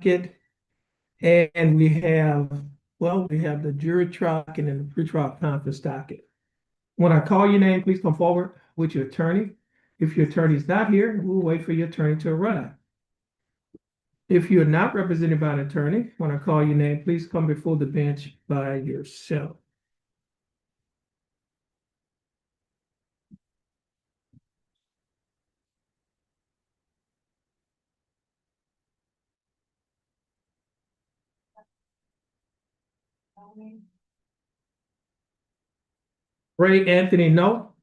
and we have, well, we have the jury trial and then the pretrial conference docket. When I call your name, please come forward with your attorney. If your attorney is not here, we'll wait for your attorney to arrive. If you're not represented by an attorney, when I call your name, please come before the bench by yourself. Ray Anthony, no.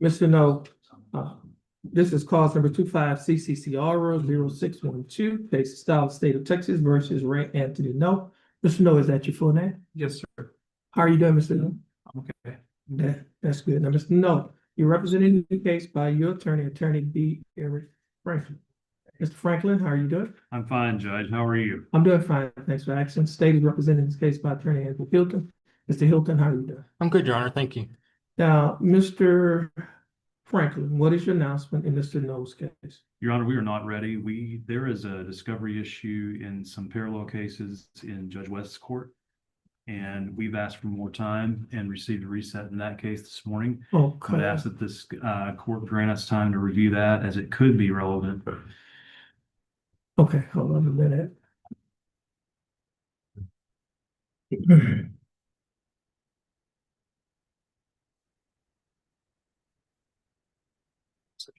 Mr. No, this is cause number 25 CCCR 0612, case of style state of Texas versus Ray Anthony No. Mr. No, is that your full name? Yes, sir. How are you doing, Mr. No? I'm okay. That's good. Now, Mr. No, you're representing the case by your attorney, Attorney B. Eric Franklin. Mr. Franklin, how are you doing? I'm fine, Judge. How are you? I'm doing fine. Thanks for asking. State is representing this case by Attorney Andrew Hilton. Mr. Hilton, how are you doing? I'm good, Your Honor. Thank you. Now, Mr. Franklin, what is your announcement in Mr. No's case? Your Honor, we are not ready. There is a discovery issue in some parallel cases in Judge West's court. And we've asked for more time and received a reset in that case this morning. Okay. I would ask that this court grant us time to review that as it could be relevant. Okay, hold on a minute.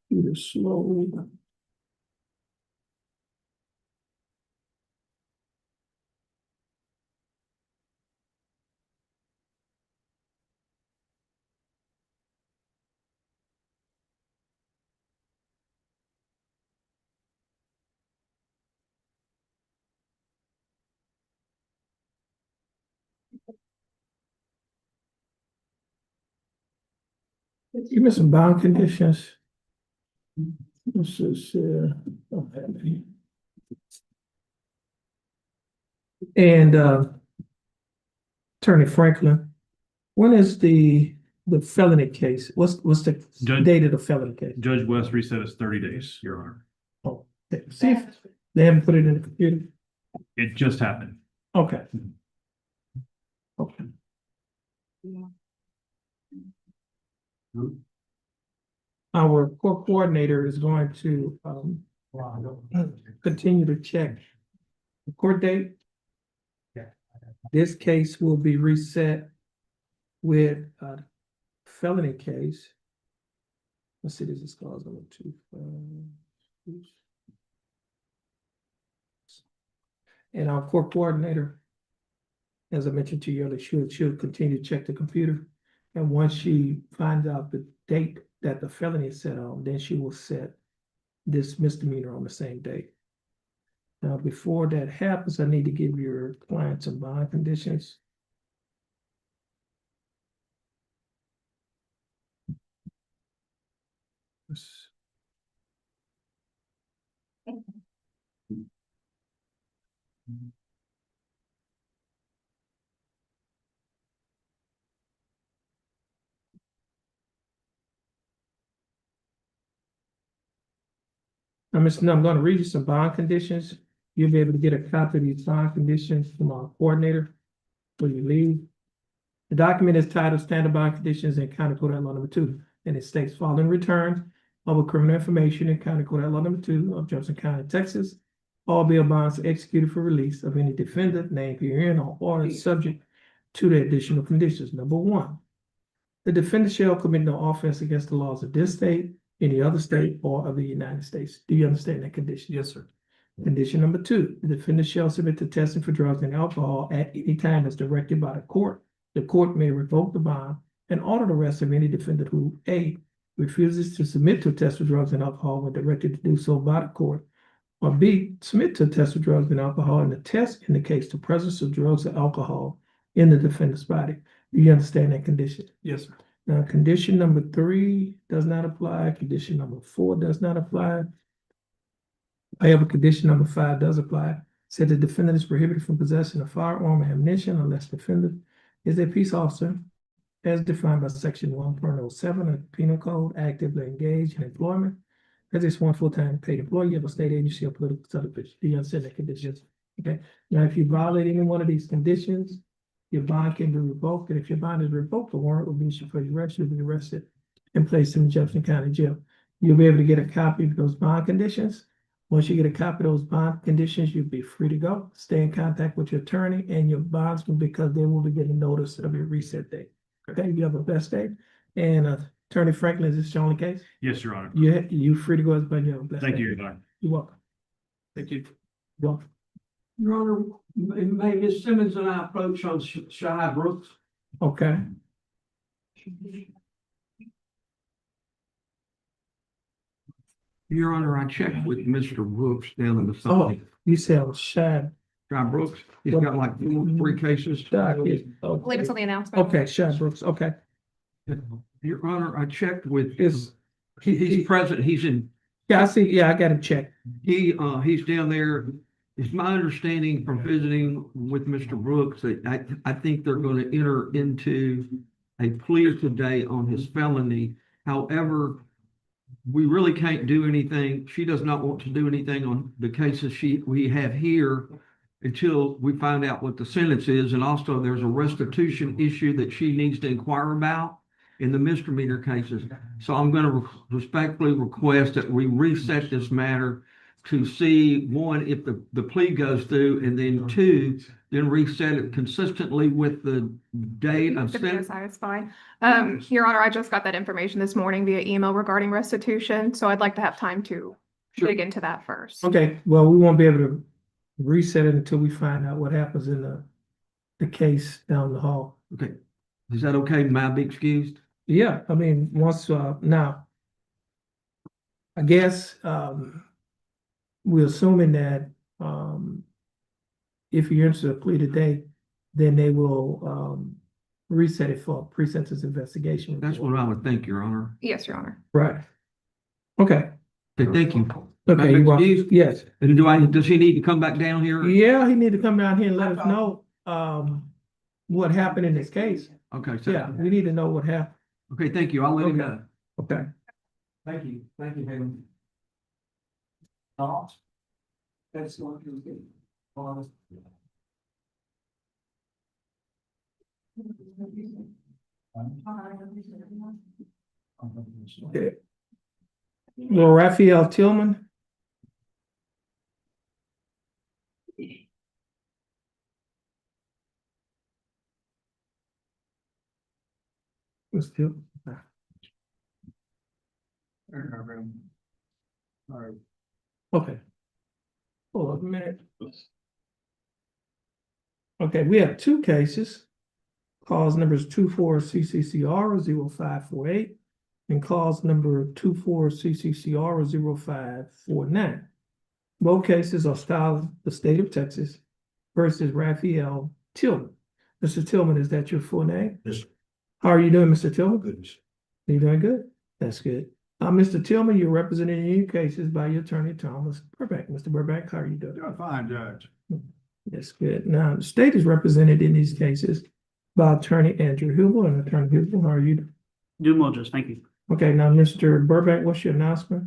Computer slow. Give me some bond conditions. This is, okay. And Attorney Franklin, when is the felony case? What's the date of the felony case? Judge West reset us 30 days, Your Honor. Oh, see if they haven't put it in the computer. It just happened. Okay. Okay. Our court coordinator is going to continue to check the court date. This case will be reset with a felony case. Let's see, this is clause number 2. And our court coordinator, as I mentioned to you earlier, she'll continue to check the computer. And once she finds out the date that the felony is set on, then she will set this misdemeanor on the same date. Now, before that happens, I need to give your client some bond conditions. Now, Mr. No, I'm going to read you some bond conditions. You'll be able to get a copy of these bond conditions from our coordinator when you leave. The document is titled Standard Bond Conditions in County Code Law Number 2, and it states following return of criminal information in County Code Law Number 2 of Jefferson County, Texas. All bail bonds are executed for release of any defendant named herein or ordered subject to the additional conditions. Number 1, the defendant shall commit no offense against the laws of this state, any other state, or of the United States. Do you understand that condition? Yes, sir. Condition number 2, the defendant shall submit to testing for drugs and alcohol at any time as directed by the court. The court may revoke the bond and order the arrest of any defendant who A, refuses to submit to a test for drugs and alcohol when directed to do so by the court, or B, submit to a test for drugs and alcohol and the test indicates the presence of drugs or alcohol in the defendant's body. Do you understand that condition? Yes, sir. Now, condition number 3 does not apply. Condition number 4 does not apply. However, condition number 5 does apply. Said the defendant is prohibited from possessing a firearm or ammunition unless the defendant is a peace officer as defined by section 1.07 of the Penal Code, actively engaged in employment as a sworn full-time paid employee of a state agency or political subdivision. Do you understand the conditions? Okay, now if you violate any one of these conditions, your bond can be revoked, and if your bond is revoked, the warrant will be issued for your arrest. You'll be arrested and placed in Jefferson County Jail. You'll be able to get a copy of those bond conditions. Once you get a copy of those bond conditions, you'll be free to go. Stay in contact with your attorney and your bondsman because they will be getting notice of your reset date. Okay, you have a best day. And Attorney Franklin, is this your only case? Yes, Your Honor. You free to go as but you have a blessed Thank day. you, Your Honor. You're welcome. Thank you. You're welcome. Your Honor, may Ms. Simmons and I approach on Shy Brooks? Okay. Your Honor, I checked with Mr. Brooks down in the Oh, side. you said Shad. Shy Brooks, he's got like three cases. Shad. I believe it's on the announcement. Okay, Shad Brooks, okay. Your Honor, I checked with, Is he's present, he's in, yeah, I see, yeah, I got him checked. he's down there. It's my understanding from visiting with Mr. Brooks that I think they're going to enter into a plea today on his felony. However, we really can't do anything. She does not want to do anything on the cases we have here until we find out what the sentence is. And also there's a restitution issue that she needs to inquire about in the misdemeanor cases. So I'm going to respectfully request that we reset this matter to see, one, if the plea goes through, and then two, then reset it consistently with the date of sentence. It's fine. Your Honor, I just got that information this morning via email regarding restitution, so I'd like to have time to Sure. dig into that first. Okay, well, we won't be able to reset it until we find out what happens in the case down the hall. Okay, is that okay? May I be excused? Yeah, I mean, once, now, I guess, we're assuming that, if you're interested in a plea today, then they will, reset it for a pre-sentence investigation. That's what I would think, Your Honor. Yes, Your Honor. Right. Okay, Okay, thank you. okay, May I be you're welcome. excused? Yes, And does he need to come back down here? yeah, he need to come down here and let us know, what happened in this case. Okay, so, Yeah, we need to know what happened. okay, thank you. I'll let him Okay. know. Okay. Thank you. Thank you, Hayden. That's what you do. Well, Raphael Tillman. Let's do. Okay. Hold on a minute. Okay, we have two cases. Cause numbers 24-CCCR-0548 and cause number 24-CCCR-0549. Both cases are styled the state of Texas versus Raphael Tillman. Mr. Tillman, is that your full name? Yes, sir. How are you doing, Mr. Tillman? Goodness. You doing good? That's good. Mr. Tillman, you're represented in your cases by your attorney, Thomas Burbank. Mr. Burbank, how are you doing? Doing fine, Judge. That's good. Now, the state is represented in these cases by attorney Andrew Hubel and attorney Hubel. How are you doing? Doing well, Judge. Thank you. Okay, now, Mr. Burbank, what's your announcement?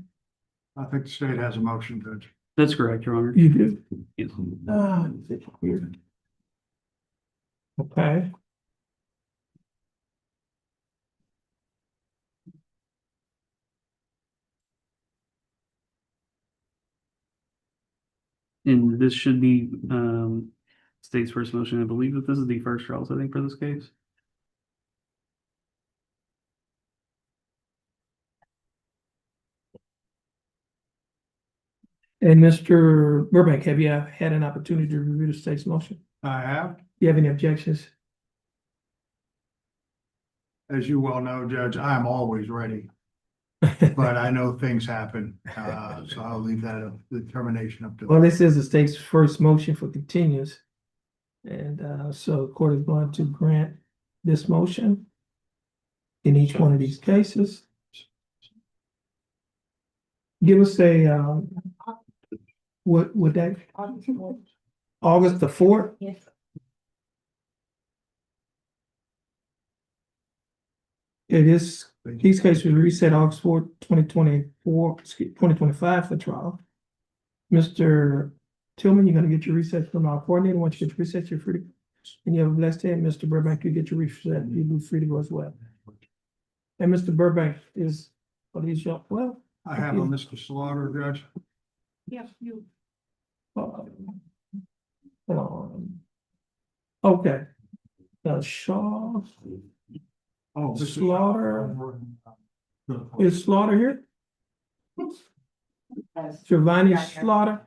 I think the state has a motion, Judge. That's correct, Your Honor. You do? Yes. Weird. Okay. And this should be state's first motion. I believe that this is the first trial, I think, for this case. And Mr. Burbank, have you had an opportunity to review the state's motion? I have, Do you have any objections? as you well know, Judge, I'm always ready, but I know things happen. So I'll leave that up, the determination up to. Well, this is the state's first motion for continuance. And so the court is going to grant this motion in each one of these cases. Give us a, what would that, August the 4th? Yes. These cases were reset August 4th, 2025 for trial. Mr. Tillman, you're gonna get your reset from our coordinator. Once you get your reset, you're free to, and you have a blessed day. Mr. Burbank, you get your reset, you'll be free to go as well. And Mr. Burbank is, these your, well, I have a Mr. Slaughter, Judge. Yes, you. hold on. Okay. Shaw, Oh, Mr. Slaughter. Is Slaughter here? Giovanni Slaughter?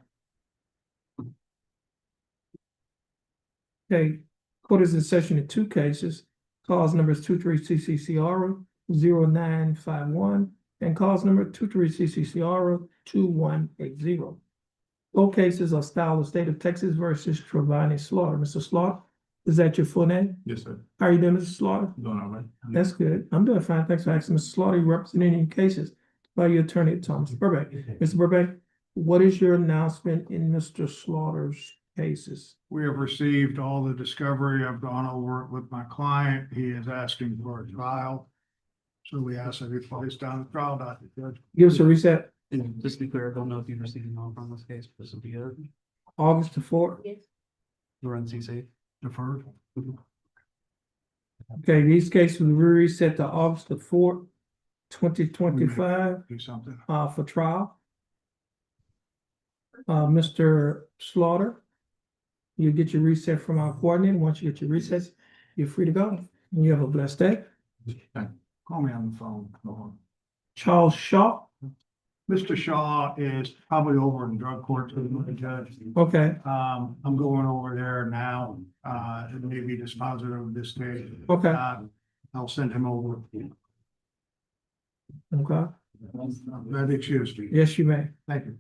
Okay, court is in session in two cases. Cause numbers 23 CCCR 0951 and cause number 23 CCCR 2180. Both cases are style of state of Texas versus Giovanni Slaughter. Mr. Slaughter, is that your full name? Yes, sir. How are you doing, Mr. Slaughter? Doing all right. That's good. I'm doing fine. Thanks for asking. Mr. Slaughter, you representing any cases by your attorney, Thomas Burbank. Mr. Burbank, what is your announcement in Mr. Slaughter's cases? We have received all the discovery. I've gone over it with my client. He is asking for a trial. So we ask that he place down the trial docket, Judge. Give us a reset. And just to be clear, I don't know if you've received an offer on this case, but this will be a August the 4th. run CC. Deferred. Okay, these cases will be reset to August the 4th, 2025, Do something. for trial. Mr. Slaughter, you get your reset from our coordinator. Once you get your resets, you're free to go. And you have a blessed day. Call me on the phone. Go on. Charles Shaw. Mr. Shaw is probably over in drug court, Judge. Okay, I'm going over there now. It may be dispositive of this case. okay, I'll send him over. okay. That excuse me. Yes, you may. Thank you.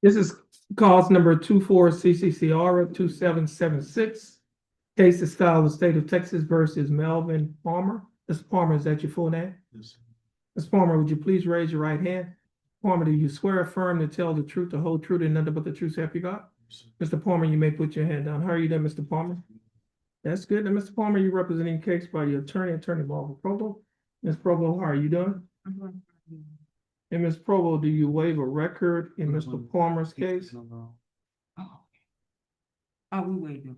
This is cause number 24 CCCR 2776. Case is filed the state of Texas versus Melvin Palmer. Mr. Palmer, is that your full name? Yes. Ms. Palmer, would you please raise your right hand? Palmer, do you swear or affirm to tell the truth, the whole truth, and nothing but the truth, so help you God? Mr. Palmer, you may put your hand down. How are you doing, Mr. Palmer? That's good. And Mr. Palmer, you're representing the case by your attorney, Attorney Barbara Provo. Ms. Provo, how are you doing? And Ms. Provo, do you waive a record in Mr. Palmer's case? Oh, we waiting.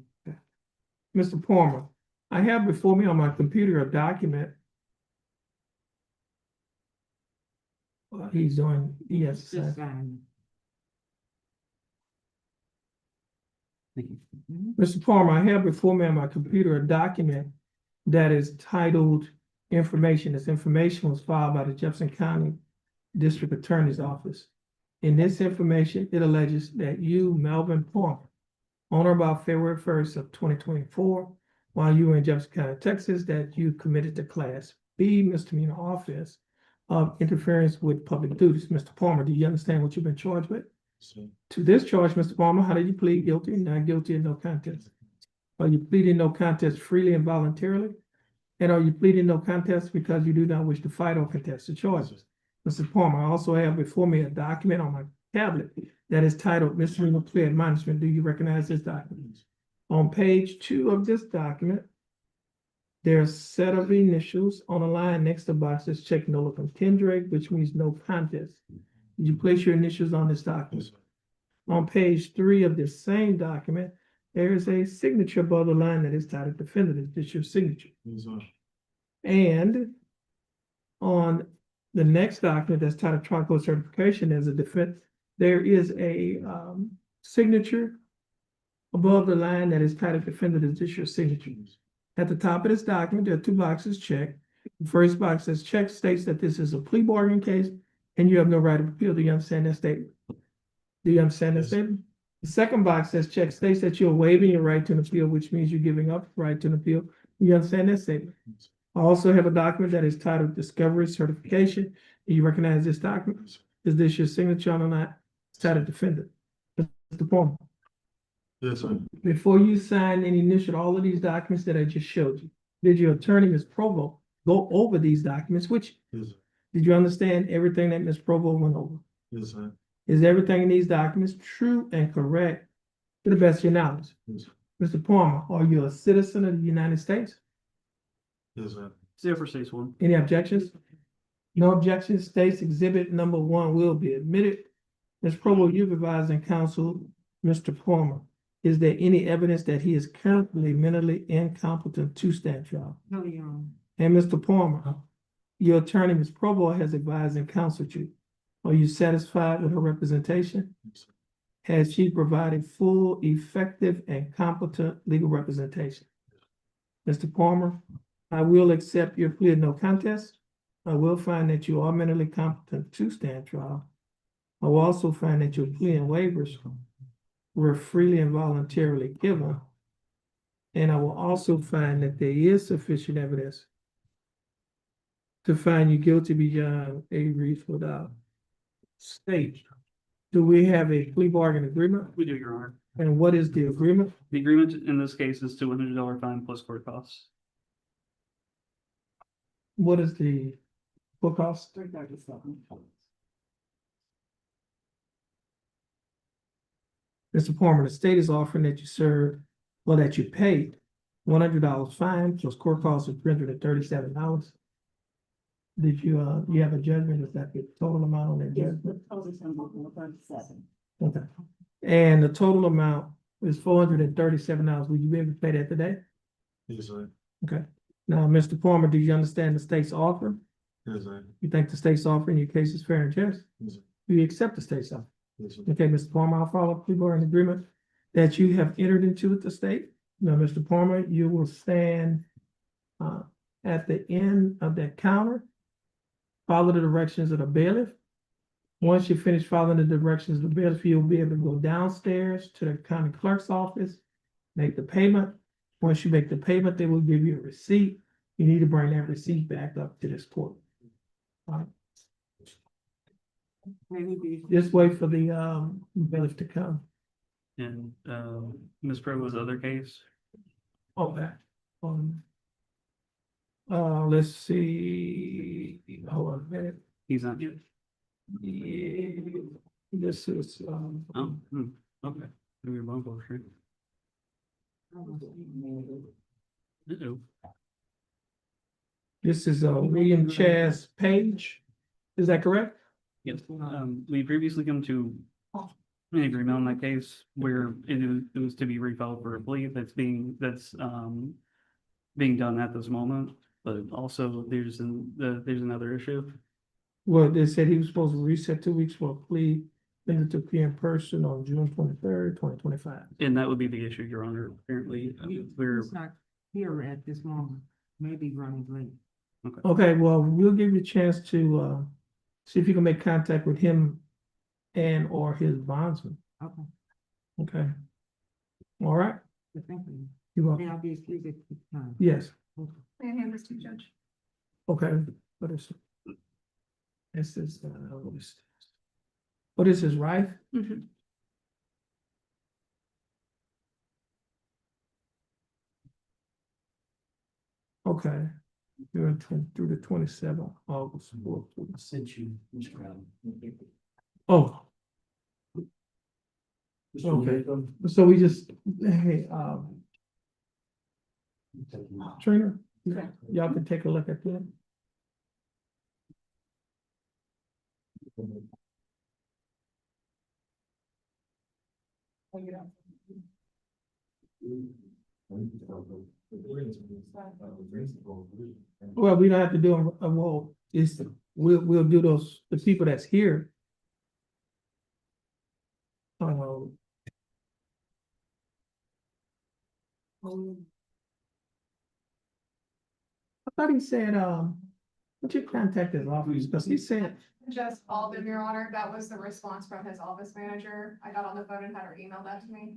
Mr. Palmer, I have before me on my computer a document. He's doing, yes. Just sign. Mr. Palmer, I have before me on my computer a document that is titled information. This information was filed by the Jefferson County District Attorney's Office. In this information, it alleges that you, Melvin Palmer, on or about February 1st of 2024, while you were in Jefferson County, Texas, that you committed to Class B misdemeanor offense of interference with public duties. Mr. Palmer, do you understand what you've been charged with? To this charge, Mr. Palmer, how did you plead guilty? Not guilty and no contest. Are you pleading no contest freely and voluntarily? And are you pleading no contest because you do not wish to fight or contest the charges? Mr. Palmer, I also have before me a document on my tablet that is titled Misdemeanor Plea Admonishment. Do you recognize this document? On page 2 of this document, there's a set of initials on a line next to boxes checked no contendere, which means no contest. Did you place your initials on this document? On page 3 of this same document, there is a signature above the line that is titled defendant. Is this your signature? And on the next document that's titled trial certification as a defense, there is a signature above the line that is titled defendant. Is this your signature? At the top of this document, there are 2 boxes checked. The first box that's checked states that this is a plea bargaining case and you have no right of appeal. Do you understand that statement? Do you understand that statement? The second box that's checked states that you're waiving your right to an appeal, which means you're giving up the right to an appeal. Do you understand that statement? I also have a document that is titled Discovery Certification. Do you recognize this document? Is this your signature on the line? It's titled Defendant. Mr. Palmer, Yes, sir. before you sign and initial all of these documents that I just showed you, did your attorney, Ms. Provo, go over these documents with you? Yes, sir. Did you understand everything that Ms. Provo went over? Yes, sir. Is everything in these documents true and correct to the best of your knowledge? Yes, sir. Mr. Palmer, are you a citizen of the United States? Yes, sir. Zero for states one. Any objections? No objections. States exhibit number 1 will be admitted. Ms. Provo, you've advised and counseled Mr. Palmer. Is there any evidence that he is currently mentally incompetent to stand trial? No, Your Honor. And Mr. Palmer, your attorney, Ms. Provo, has advised and counseled you. Are you satisfied with her representation? Yes, sir. Has she provided full, effective, and competent legal representation? Mr. Palmer, I will accept your plea of no contest. I will find that you are mentally competent to stand trial. I will also find that your plea and waivers were freely and voluntarily given. And I will also find that there is sufficient evidence to find you guilty beyond a reasonable doubt. State, do we have a plea bargain agreement? We do, Your Honor. And what is the agreement? The agreement in this case is $200 fine plus court costs. What is the full cost? $337. Mr. Palmer, the state is offering that you serve, well, that you pay $100 fine plus court costs of $337. Did you, you have a judgment? Is that the total amount on that Yes, judgment? the total is $137. Okay. And the total amount is $437. Will you be able to pay that today? Yes, sir. Okay. Now, Mr. Palmer, do you understand the state's offer? Yes, sir. You think the state's offer in your case is fair and just? Yes, sir. Do you accept the state's offer? Yes, sir. Okay, Mr. Palmer, I'll follow up with an agreement that you have entered into with the state. Now, Mr. Palmer, you will stand at the end of that counter, follow the directions of the bailiff. Once you finish following the directions of the bailiff, you'll be able to go downstairs to the county clerk's office, make the payment, Once you make the payment, they will give you a receipt. You need to bring that receipt back up to this court. All right. Just wait for the village to come. And, Ms. Provo's other case, Okay. Let's see, hold on a minute. he's not here. Yeah, this is, Oh, okay. Maybe you're wrong, right? Uh-oh. this is, William Chaz Page. Is that correct? Yes, we previously come to an agreement on that case where it was to be refiled for a plea being done at this moment, but also there's another issue. Well, they said he was supposed to reset 2 weeks for a plea, then it took in person on June 23rd, 2025. And that would be the issue, Your Honor. Apparently, we're, He's not here at this moment, maybe running late. Okay, well, we'll give you a chance to, see if you can make contact with him and or his bondsman. Okay, Okay. All right, thank you. you're welcome. May I be excused at this time? Yes, May I hand this to you, Judge? okay, this is, what is his right? Mhm. Okay. Through the 27th August. Sent you, Mr. Brown. Oh, okay, so we just, hey, Trina, y'all can take a look at that. Well, we don't have to do them, well, we'll do those, the people that's here. I thought he said, would you contact his office, because he said, Just all of them, Your Honor. That was the response from his office manager. I got on the phone and had her email that to me.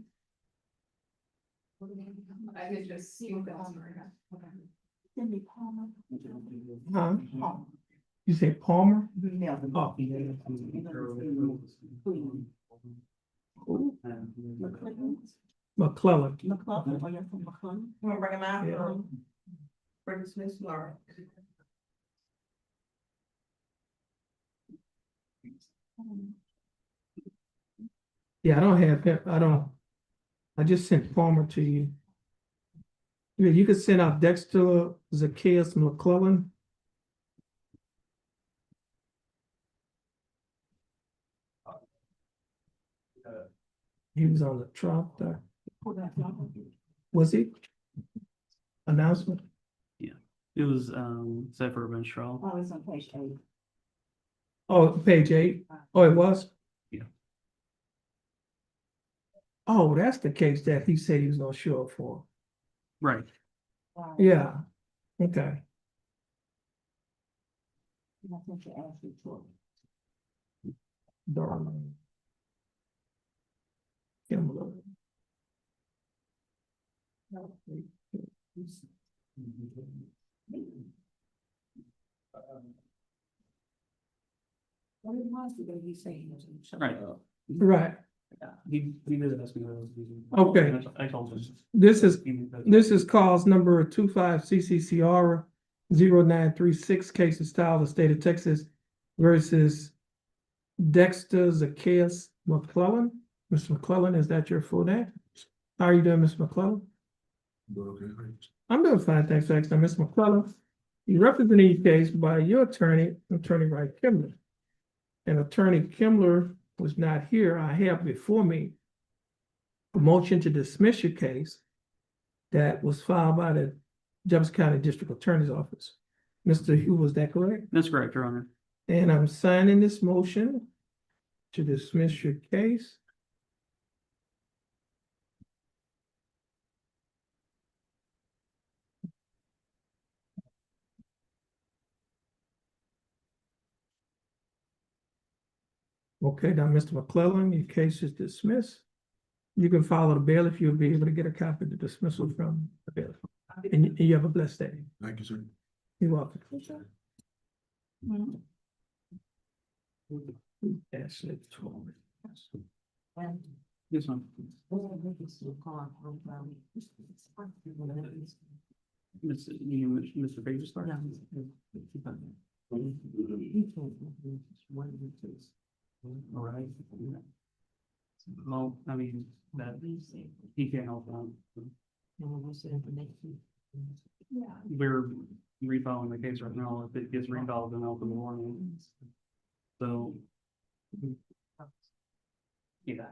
I had just seen that. Cindy Palmer. huh? You say Palmer? No. Oh, McClellan. McClellan. McClellan, oh, you're from McClellan? You wanna bring him out? Yeah. Bring Smith, Laura. Yeah, I don't have him, I just sent Palmer to you. Yeah, you could send out Dexter Zacchaeus McClellan. He was on the trial, was he? Announcement? it was, set for a bench trial. Oh, it's on page 8. Oh, page 8. Oh, it was? Yeah. Oh, that's the case that he said he was gonna show up for. Right. Yeah, okay. I think you asked me for. Darling. Kimberly. What it was, did he say he was? Right. Right, He did ask me. What I was using. Okay. I told him. this is cause number 25 CCCR 0936, case of style of the state of Texas versus Dexter Zacchaeus McClellan. Mr. McClellan, is that your full name? How are you doing, Mr. McClellan? I'm doing fine, thanks for asking. Mr. McClellan, you representing the case by your attorney, Attorney Wright Kimler. And Attorney Kimler was not here. I have before me a motion to dismiss your case that was filed by the Jefferson County District Attorney's Office. Mr. Hugh, was that correct? That's correct, Your Honor. And I'm signing this motion to dismiss your case. Okay, now, Mr. McClellan, your case is dismissed. You can follow the bailiff, you'll be able to get a copy of the dismissal from the bailiff. And you have a blessed day. Thank you, sir. You're welcome. Ashley Torrey. This one, Mr. Page start. All right. Well, I mean, that, he can't help out. We're refiling the case right now. If it gets refiled, then I'll put more on. So. Yeah.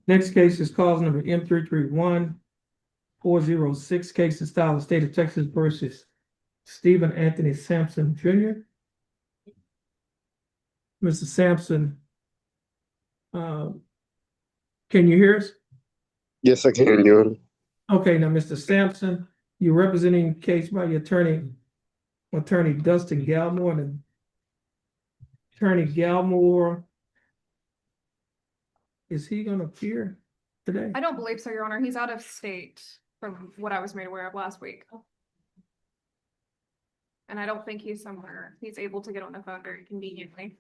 Next case is cause number M 331-406, case in style of state of Texas versus Stephen Anthony Sampson Jr. Mr. Sampson, can you hear us? Yes, I can, Your Honor. Okay, now, Mr. Sampson, you're representing the case by your attorney Dustin Galmore, and Attorney Galmore, is he gonna appear today? I don't believe so, Your Honor. He's out of state from what I was made aware of last week. And I don't think he's he's able to get on the phone very conveniently.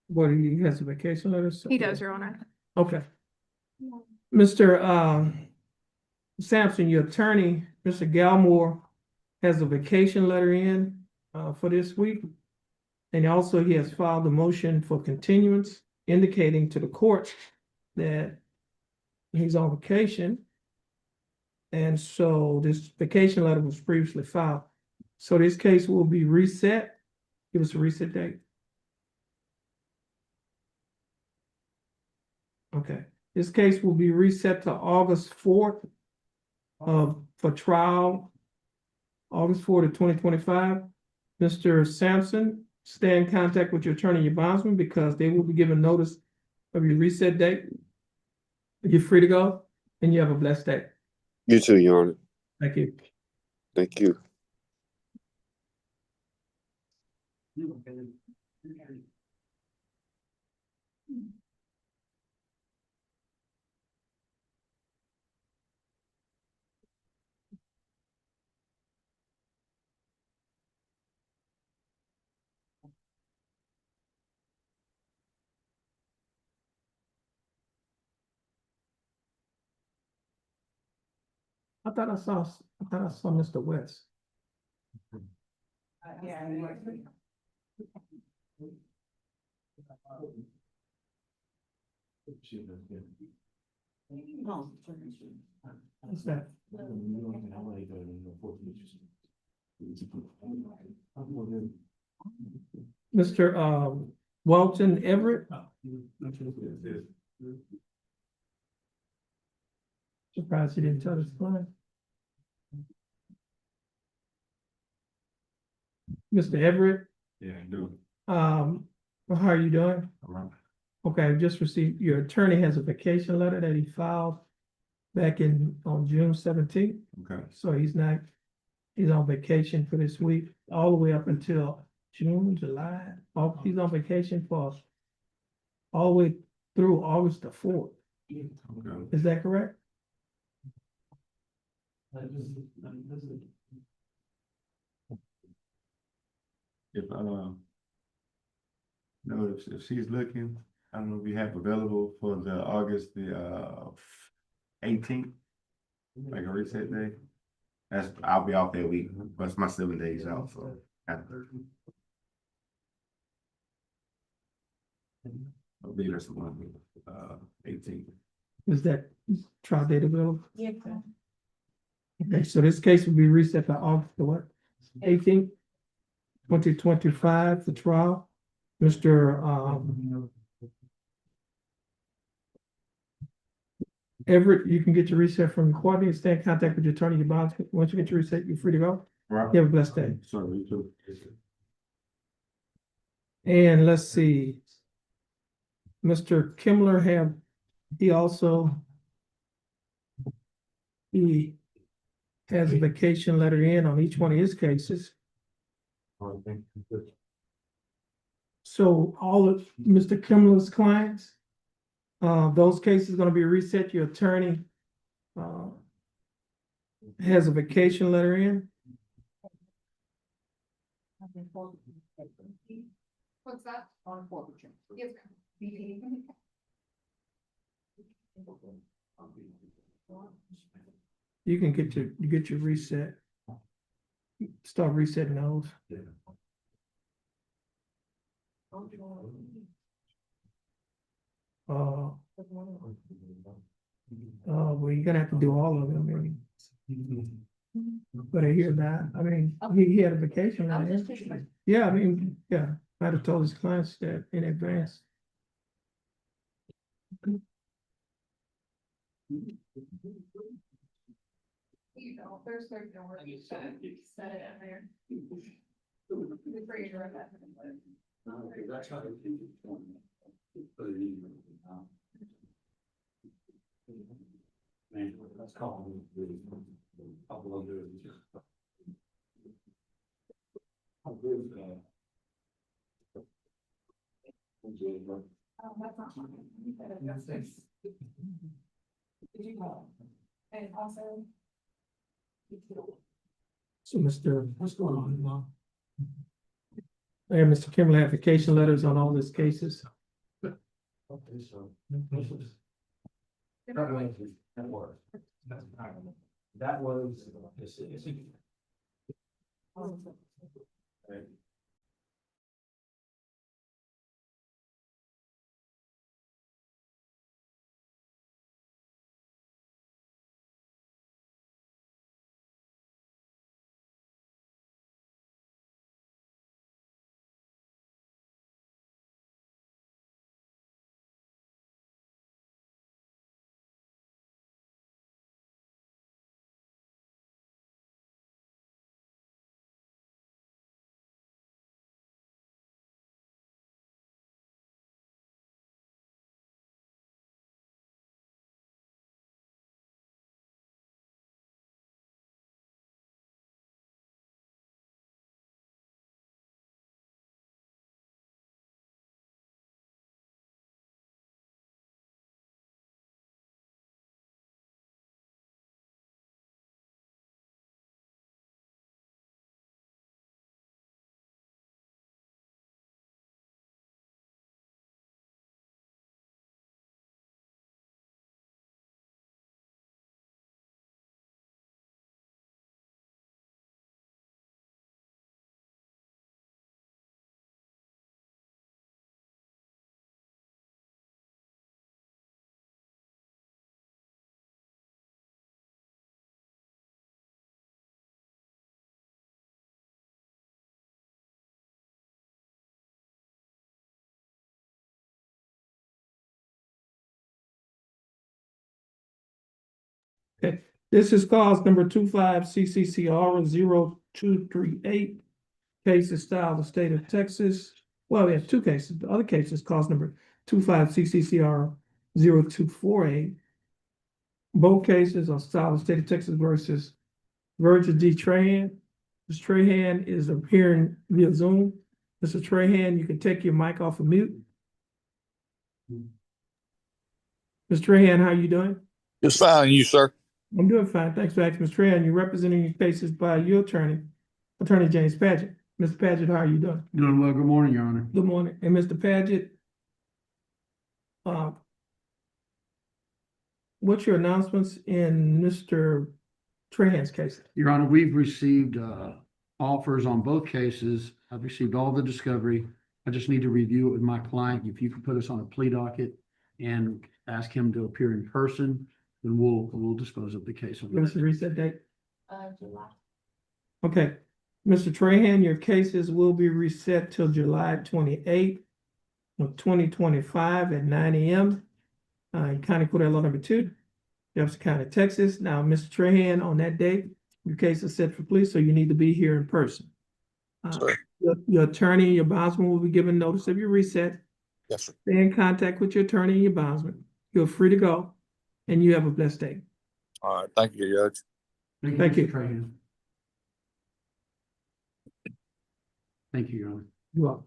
What, he has a vacation letter? He does, Your Honor. Okay. Mr. Sampson, your attorney, Mr. Galmore, has a vacation letter in for this week. And also he has filed a motion for continuance indicating to the court that he's on vacation. And so this vacation letter was previously filed. So this case will be reset. Give us a reset date. Okay, this case will be reset to August 4th for trial, August 4th of 2025. Mr. Sampson, stay in contact with your attorney and your bondsman because they will be given notice of your reset date. You're free to go and you have a blessed day. You too, Your Honor. Thank you. Thank you. I thought I saw Mr. West. What's that? Mr. Walton Everett? Surprised he didn't tell us why. Mr. Everett, Yeah, I do. well, how are you doing? Okay, I just received, your attorney has a vacation letter that he filed back on June 17th. Okay. So he's on vacation for this week, all the way up until June, July. He's on vacation for all the way through August the 4th. Okay. Is that correct? If no, if she's looking, I don't know if you have available for the August the 18th, like a reset day. I'll be off that week, but it's my 7 days out, so after. I'll be there someone 18th. Is that trial date available? Yeah. Okay, so this case will be reset by August the what? 18th, 2025 for trial. Mr. Everett, you can get your reset from the coordinator. Stay in contact with your attorney, your bonds. Once you get your reset, you're free to go. Right. You have a blessed day. Sorry, you too. And let's see. Mr. Kimmler he has a vacation letter in on each one of his cases. So all of Mr. Kimmler's clients, those cases are gonna be reset. Your attorney has a vacation letter in. What's that? Yes, You can get your reset. Start resetting those. Well, you're gonna have to do all of them, maybe. But I hear that, I mean, he had a vacation. Yeah, I mean, yeah, I'd have told his clients that in advance. You know, there's no word you said it in there. That's not mine. You said it, that's this. Did you call? And also. So what's going on now? And Mr. Kimberly, application letters on all these cases. Okay, this is cause number 25 CCCR 0238. Case is filed the state of Texas. Well, we have two cases. The other case is cause number 25 CCCR 0248. Both cases are filed the state of Texas versus Virgil D. Trahan. Mr. Trahan is appearing via Zoom. Mr. Trahan, you can take your mic off of mute. Mr. Trahan, how are you doing? Just fine, you, sir. I'm doing fine. Thanks for asking, Mr. Trahan. You're representing your cases by your attorney, Attorney James Paget. Mr. Paget, how are you doing? Doing well. Good morning, Your Honor. Good morning. And Mr. Paget, what's your announcements in Mr. Trahan's case? Your Honor, we've received offers on both cases. I've received all the discovery. I just need to review it with my client. If you could put us on a plea docket and ask him to appear in person, then we'll dispose of the case. Give us a reset date. July. Okay. Mr. Trahan, your cases will be reset till July 28th of 2025 at 9 a.m. In County Court Law number 2, Jefferson County, Texas. Now, Mr. Trahan, on that date, your case is set for plea, so you need to be here in person. Sir. Your attorney and your bondsman will be given notice of your reset. Yes, sir. Stay in contact with your attorney and your bondsman. You're free to go, and you have a blessed day. All right. Thank you, Judge. Thank you. Mr. Trahan. Thank you, Your Honor. You're welcome.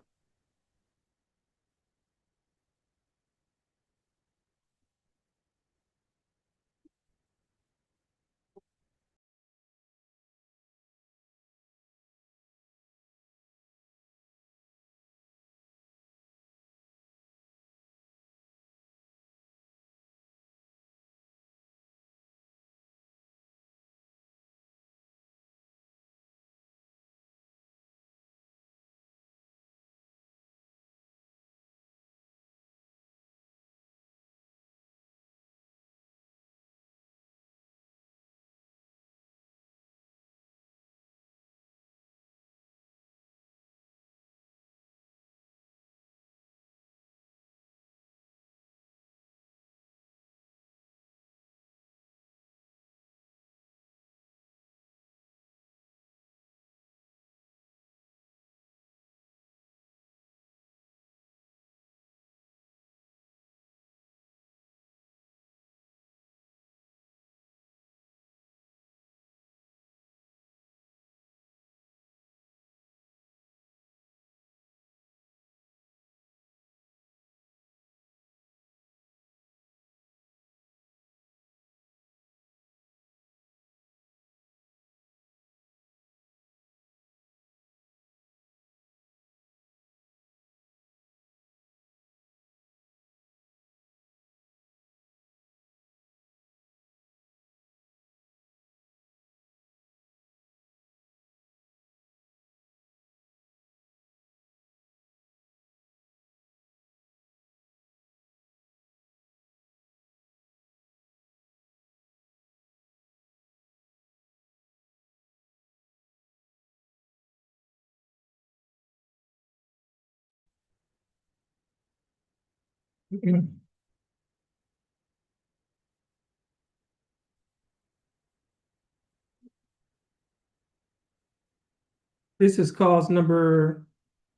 This is cause number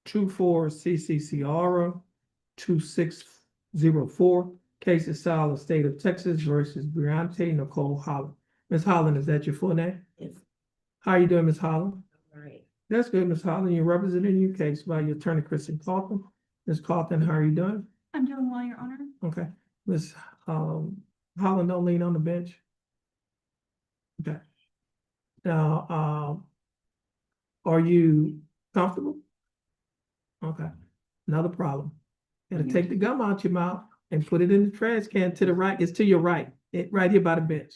24 CCCR 2604. Case is filed in the state of Texas versus Briante Nicole Holland. Ms. Holland, is that your full name? Yes. How are you doing, Ms. Holland? All right. That's good, Ms. Holland. You're representing your case by your attorney, Kristen Carlton. Ms. Carlton, how are you doing? I'm doing well, Your Honor. Okay, Ms. Holland, don't lean on the bench. Okay. Now, are you comfortable? Okay, another problem. Gotta take the gum out your mouth and put it in the trash can to the right. It's to your right, right here by the bench.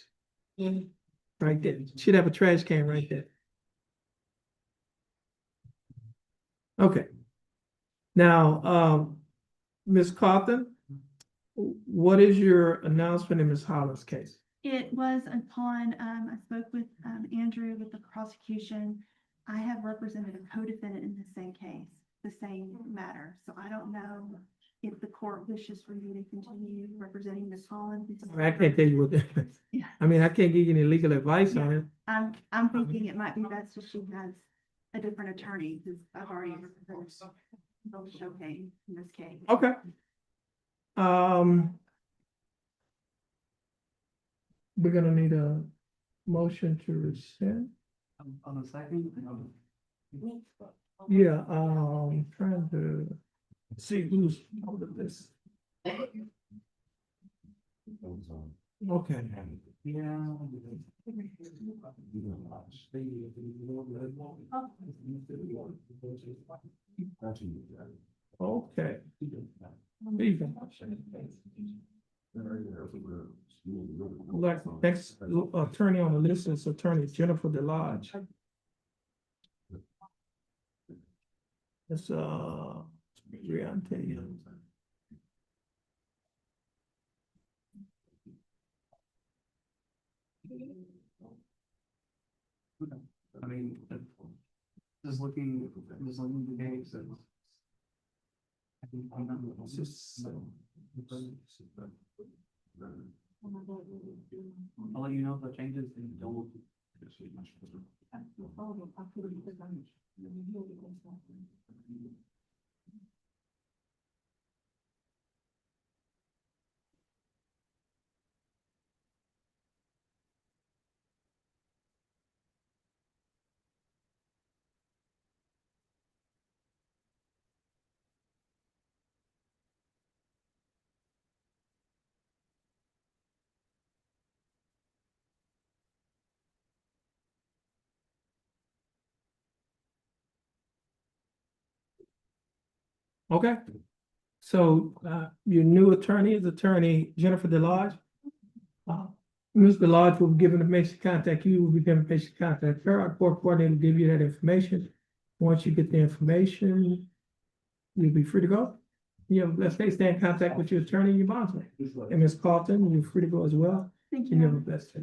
Right there. Should have a trash can right there. Okay. Now, Ms. Carlton, what is your announcement in Ms. Holland's case? It was upon, I spoke with, Andrew with the prosecution. I have represented a co-defendant in the same case, the same matter. So I don't know if the court wishes for me to continue representing Ms. Holland. I can't tell you what, Yeah. I mean, I can't give you any legal advice on it. I'm thinking it might be best if she has a different attorney, because I've already represented both Showcase in this case. Okay. We're gonna need a motion to rescind. On the second. Yeah, trying to see who's out of this. Okay. Yeah. Okay. Like, next attorney on the list is Attorney Jennifer DeLodge. It's, Briante. I mean, just looking at the case. I think I'm not. It's just, I'll let you know if the changes and don't. okay. So, your new attorney is Attorney Jennifer DeLodge. Ms. DeLodge will be given information to contact you, will be given information to contact her. Our court coordinator will give you that information. Once you get the information, you'll be free to go. You have, let's stay in contact with your attorney and your bondsman. And Ms. Carlton, you're free to go as well. Thank And you have a you. blessed day.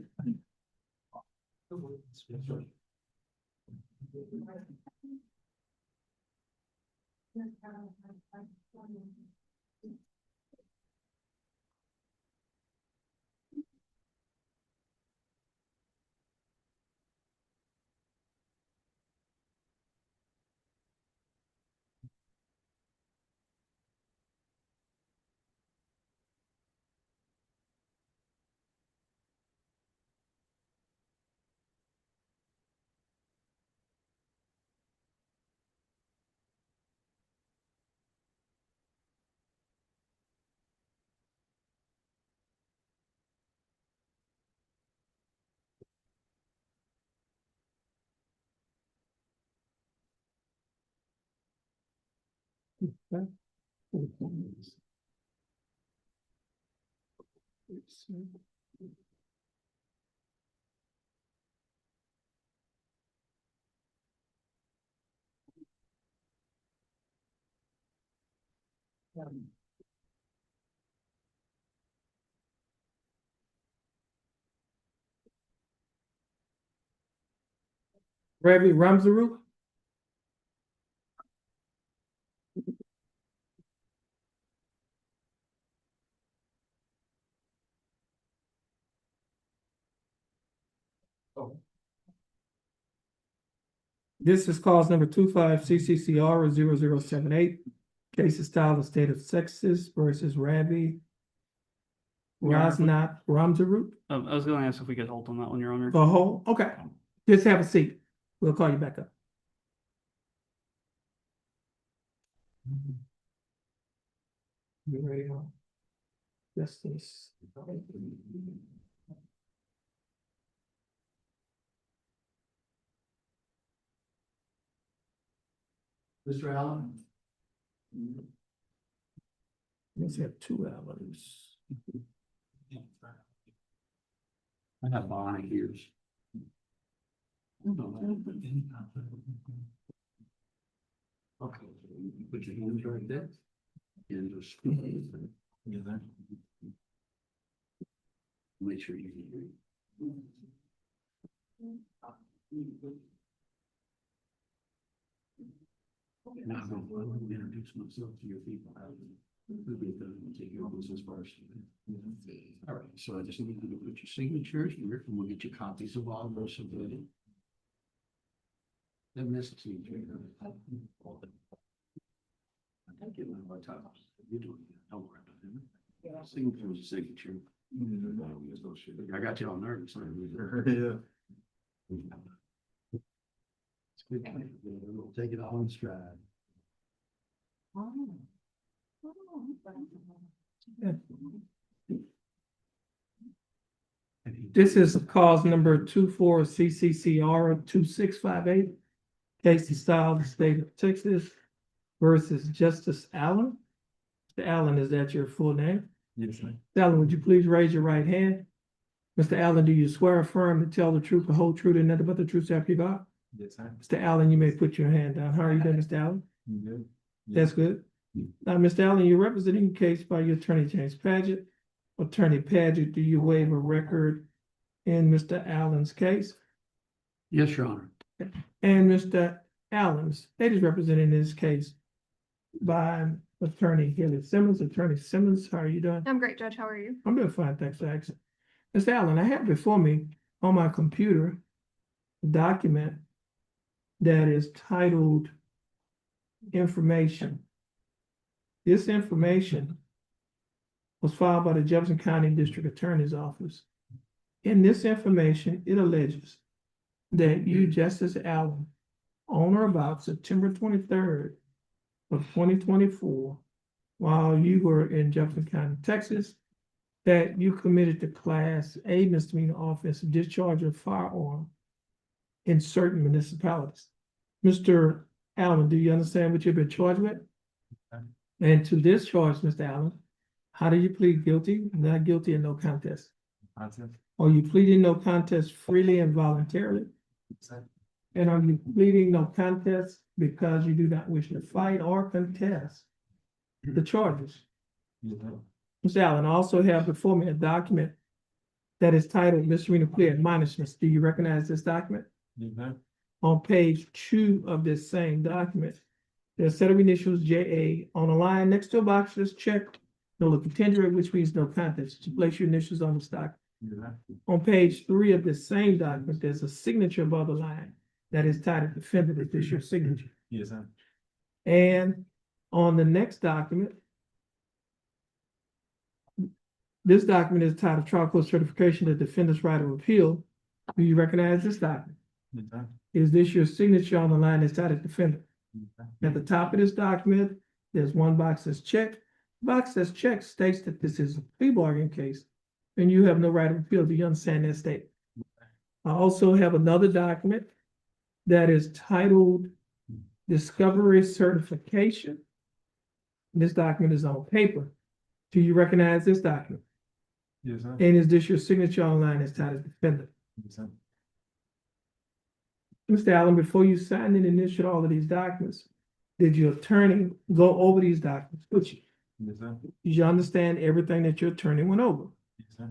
Ravi Ramzaru. This is cause number 25 CCCR 0078. Case is styled the state of Texas versus Ravi Your Honor, if we- Rasnat Ramzarut. I was gonna ask if we could hold on that one, Your Honor. The whole, okay, just have a seat. We'll call you back up. You ready on? Justice. Mr. Allen? Let's have two Allens. I have Bonnie ears. Okay, put your hands right there. And just. Make sure you can now, I'm going to introduce myself to your people. We'll be done and take your business first. All right, so I just need you to put your signatures here, and we'll get you copies of all those submitted. Then this is signature. I'm getting a hard time. You're doing it. Don't worry about it. Signature is a signature. I got you all nervous. Yeah. It's good. We'll take it all in stride. This is cause number 24 CCCR 2658. Case is styled the state of Texas versus Justice Allen. Mr. Allen, is that your full name? Yes, sir. Mr. Allen, would you please raise your right hand? Mr. Allen, do you swear or affirm to tell the truth, the whole truth, and nothing but the truth, so help you God? Yes, sir. Mr. Allen, you may put your hand down. How are you doing, Mr. Allen? You good? That's good. Now, Mr. Allen, you're representing the case by your attorney, James Paget. Attorney Paget, do you waive a record in Mr. Allen's case? Yes, Your Honor. And Mr. Allen, state is represented in this case by Attorney Haley Simmons. Attorney Simmons, how are you doing? I'm great, Judge. How are you? I'm doing fine, thanks for asking. Mr. Allen, I have before me on my computer a document that is titled Information. This information was filed by the Jefferson County District Attorney's Office. In this information, it alleges that you, Justice Allen, on or about September 23rd of 2024, while you were in Jefferson County, Texas, that you committed the Class A misdemeanor offense of discharge of firearm in certain municipalities. Mr. Allen, do you understand what you've been charged with? And to this charge, Mr. Allen, how do you plead guilty, not guilty, and no contest? Are you pleading no contest freely and voluntarily? And are you pleading no contest because you do not wish to fight or contest the charges? Mr. Allen, I also have before me a document that is titled Misdemeanor Plea Admonishments. Do you recognize this document? On page 2 of this same document, there's a set of initials JA on a line next to a box that's checked, no look contingent, which means no contest. You place your initials on this document. On page 3 of this same document, there's a signature above the line that is titled Defendant. Is this your signature? Yes, sir. And on the next document, this document is titled Trial Court Certification of Defendant's Right of Appeal. Do you recognize this document? Yes, sir. Is this your signature on the line that's titled Defendant? At the top of this document, there's one box that's checked. The box that's checked states that this is a plea bargain case, and you have no right of appeal. Do you understand that statement? I also have another document that is titled Discovery Certification. This document is on paper. Do you recognize this document? Yes, sir. And is this your signature online as titled Defendant? Yes, sir. Mr. Allen, before you signed and initialed all of these documents, did your attorney go over these documents with you? Yes, sir. Did you understand everything that your attorney went over? Yes, sir.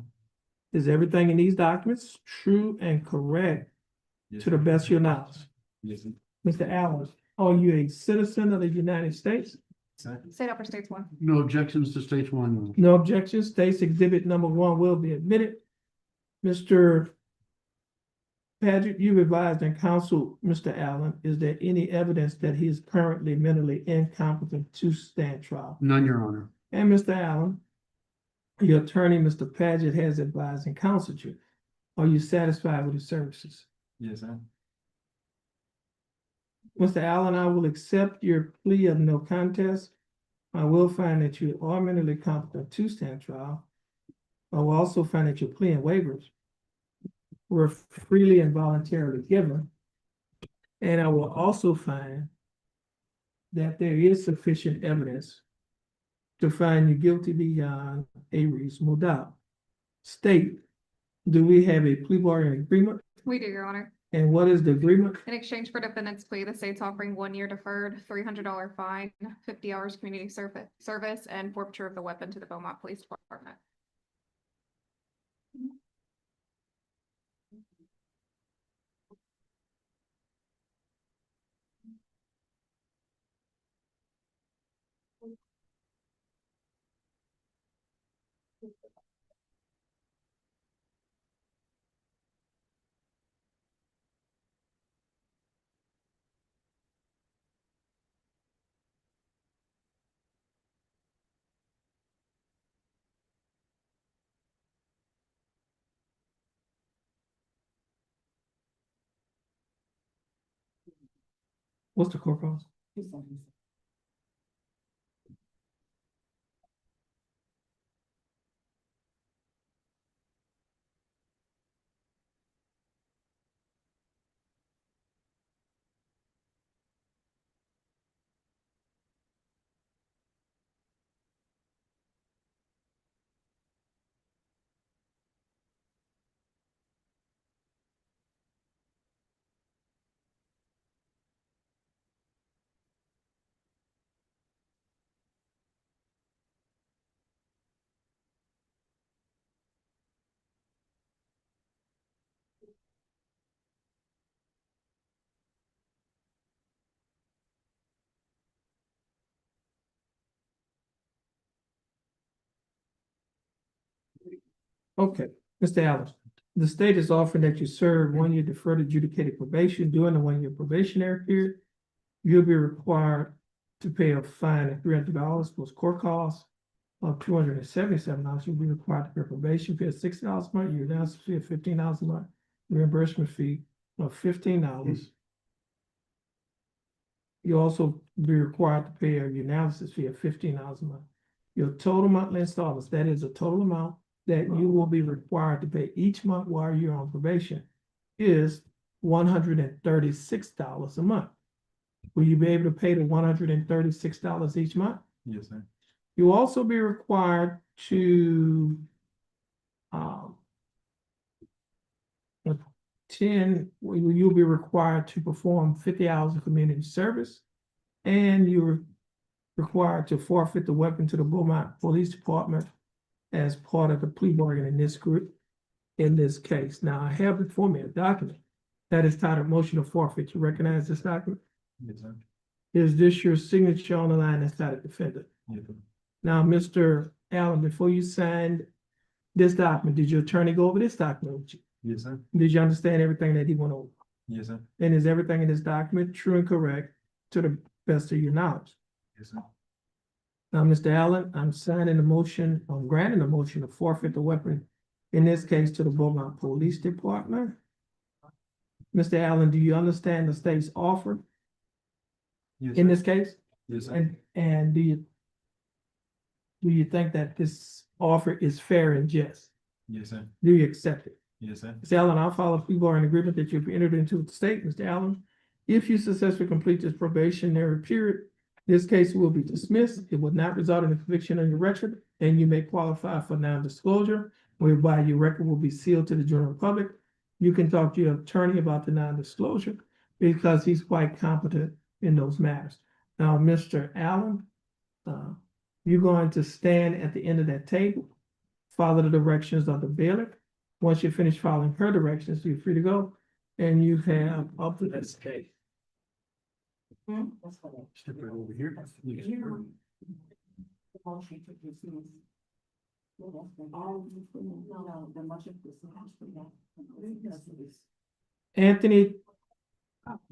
Is everything in these documents true and correct Yes, to the best of your knowledge? Yes, sir. Mr. Allen, are you a citizen of the United States? Sir. State upper states one. No objections to stage 1. No objections. States Exhibit number 1 will be admitted. Mr. Patrick, you've advised and counseled Mr. Allen. Is there any evidence that he is currently mentally incompetent to stand trial? None, Your Honor. And Mr. Allen, your attorney, Mr. Paget, has advised and counseled you. Are you satisfied with his services? Yes, sir. Mr. Allen, I will accept your plea of no contest. I will find that you are mentally competent to stand trial. I will also find that your plea and waivers were freely and voluntarily given. And I will also find that there is sufficient evidence to find you guilty beyond a reasonable doubt. State, do we have a plea bargaining agreement? We do, Your Honor. And what is the agreement? In exchange for defendant's plea, the state's offering 1 year deferred, $300 fine, 50 hours community service, and forfeiture of the weapon to the Beaumont Police Department. What's the court cause? Okay, Mr. Allen, the state is offering that you serve 1 year deferred adjudicated probation. During the 1 year probationary period, you'll be required to pay a fine of $300 plus court costs of $277. You'll be required to pay a probation fee of $60 a month, your analysis fee of $15 a month, reimbursement fee of $15. You'll also be required to pay a analysis fee of $15 a month. Your total monthly installments, that is a total amount that you will be required to pay each month while you're on probation, is $136 a month. Will you be able to pay the $136 each month? Yes, sir. You'll also be required to you'll be required to perform 50 hours of community service, and you're required to forfeit the weapon to the Beaumont Police Department as part of the plea bargain in this group, in this case. Now, I have before me a document that is titled Motion of Forfeit. You recognize this document? Yes, sir. Is this your signature on the line that's titled defendant? Yes, sir. Now, Mr. Allen, before you signed this document, did your attorney go over this document with you? Yes, sir. Did you understand everything that he went over? Yes, sir. And is everything in this document true and correct to the best of your knowledge? Yes, sir. Now, Mr. Allen, I'm signing the motion, I'm granting the motion to forfeit the weapon, in this case to the Beaumont Police Department. Mr. Allen, do you understand the state's offer Yes, in sir. this case? Yes, sir. And do you think that this offer is fair and just? Yes, sir. Do you accept it? Yes, sir. Mr. Allen, I'll follow plea bargain agreement that you've entered into with the state. Mr. Allen, if you successfully complete this probationary period, this case will be dismissed. It will not result in a conviction on your record, and you may qualify for non-disclosure, whereby your record will be sealed to the general public. You can talk to your attorney about the non-disclosure because he's quite competent in those matters. Now, Mr. Allen, you're going to stand at the end of that table, follow the directions of the bailiff. Once you finish following her directions, you're free to go, and you have up to this case. Step right over here. Anthony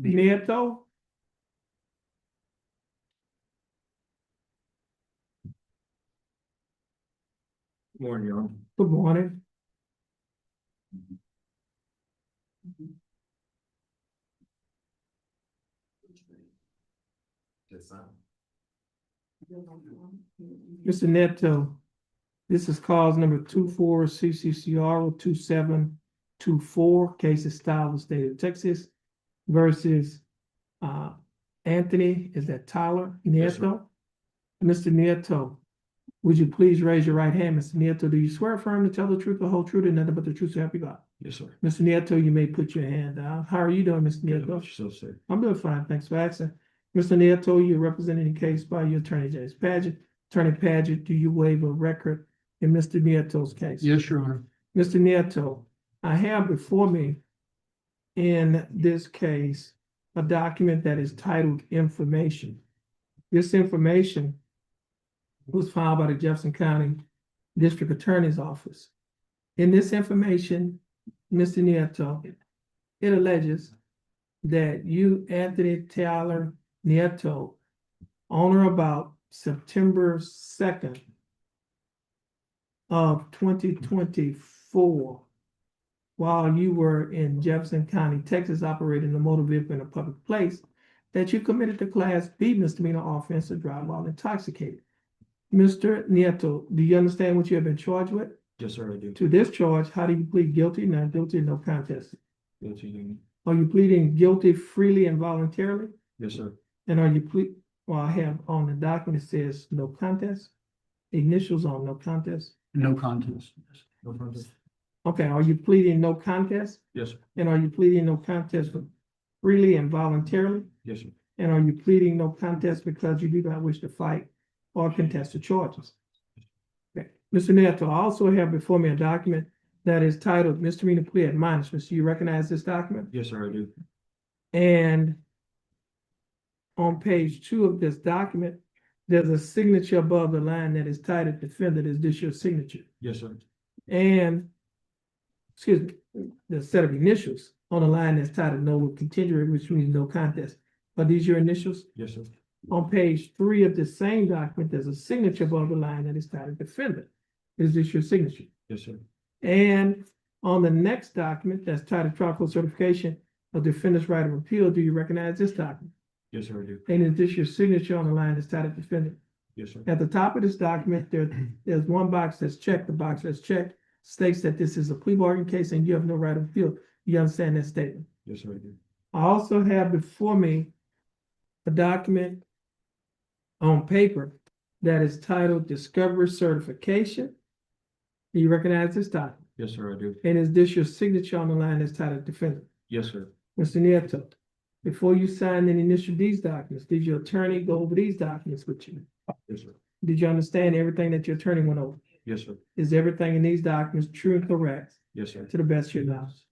Nieto. Morning, y'all. Good morning. Mr. Neto, this is cause number 24 CCCR 2724, case of style of the state of Texas versus Anthony, is that Tyler Yes, Nieto? Mr. Nieto, would you please raise your right hand, Mr. Nieto? Do you swear or affirm to tell the truth, the whole truth, and nothing but the truth so help you God? Yes, sir. Mr. Nieto, you may put your hand down. How are you doing, Mr. Nieto? Yourself, sir. I'm doing fine, thanks for asking. Mr. Nieto, you're representing the case by your attorney, James Paget. Attorney Paget, do you waive a record in Mr. Nieto's case? Yes, Your Honor. Mr. Nieto, I have before me in this case a document that is titled information. This information was filed by the Jefferson County District Attorney's Office. In this information, Mr. Nieto, it alleges that you, Anthony Tyler Nieto, on or about September 2nd of 2024, while you were in Jefferson County, Texas, operating a motor vehicle in a public place, that you committed the Class B misdemeanor offense of driving while intoxicated. Mr. Nieto, do you understand what you have been charged with? Yes, sir, I do. To this charge, how do you plead guilty, not guilty, no contest? Guilty. Are you pleading guilty freely and voluntarily? Yes, sir. And are you well, I have on the document, it says no contest, initials on no contest. No contest. No contest. Okay, are you pleading no contest? Yes, sir. And are you pleading no contest freely and voluntarily? Yes, sir. And are you pleading no contest because you do not wish to fight or contest the charges? Okay. Mr. Nieto, I also have before me a document that is titled Misdemeanor Plea Admonishments. Do you recognize this document? Yes, sir, I do. And on page 2 of this document, there's a signature above the line that is titled Defendant. Is this your signature? Yes, sir. And, excuse me, the set of initials on the line that's titled No Contingent, which means no contest. Are these your initials? Yes, sir. On page 3 of the same document, there's a signature above the line that is titled Defendant. Is this your signature? Yes, sir. And on the next document that's titled Trial Court Certification of Defendant's Right of Appeal, do you recognize this document? Yes, sir, I do. And is this your signature on the line that's titled Defendant? Yes, sir. At the top of this document, there's one box that's checked. The box that's checked states that this is a plea bargain case and you have no right of appeal. You understand that statement? Yes, sir, I do. I also have before me a document on paper that is titled Discovery Certification. Do you recognize this document? Yes, sir, I do. And is this your signature on the line that's titled Defendant? Yes, sir. Mr. Nieto, before you signed and initialed these documents, did your attorney go over these documents with you? Yes, sir. Did you understand everything that your attorney went over? Yes, sir. Is everything in these documents true and correct Yes, sir. to the best of your knowledge?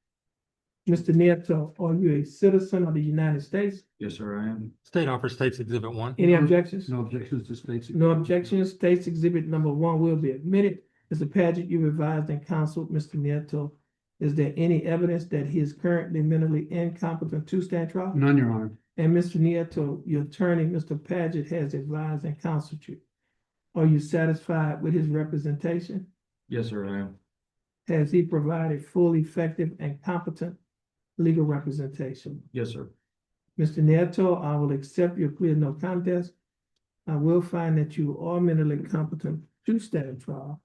Mr. Nieto, are you a citizen of the United States? Yes, sir, I am. State offers States Exhibit 1. Any objections? No objections to states. No objections. States Exhibit number 1 will be admitted. Mr. Paget, you advised and counseled Mr. Nieto. Is there any evidence that he is currently mentally incompetent to stand trial? None, Your Honor. And Mr. Nieto, your attorney, Mr. Paget, has advised and counseled you. Are you satisfied with his representation? Yes, sir, I am. Has he provided full, effective, and competent legal representation? Yes, sir. Mr. Nieto, I will accept your plea of no contest. I will find that you are mentally competent to stand trial.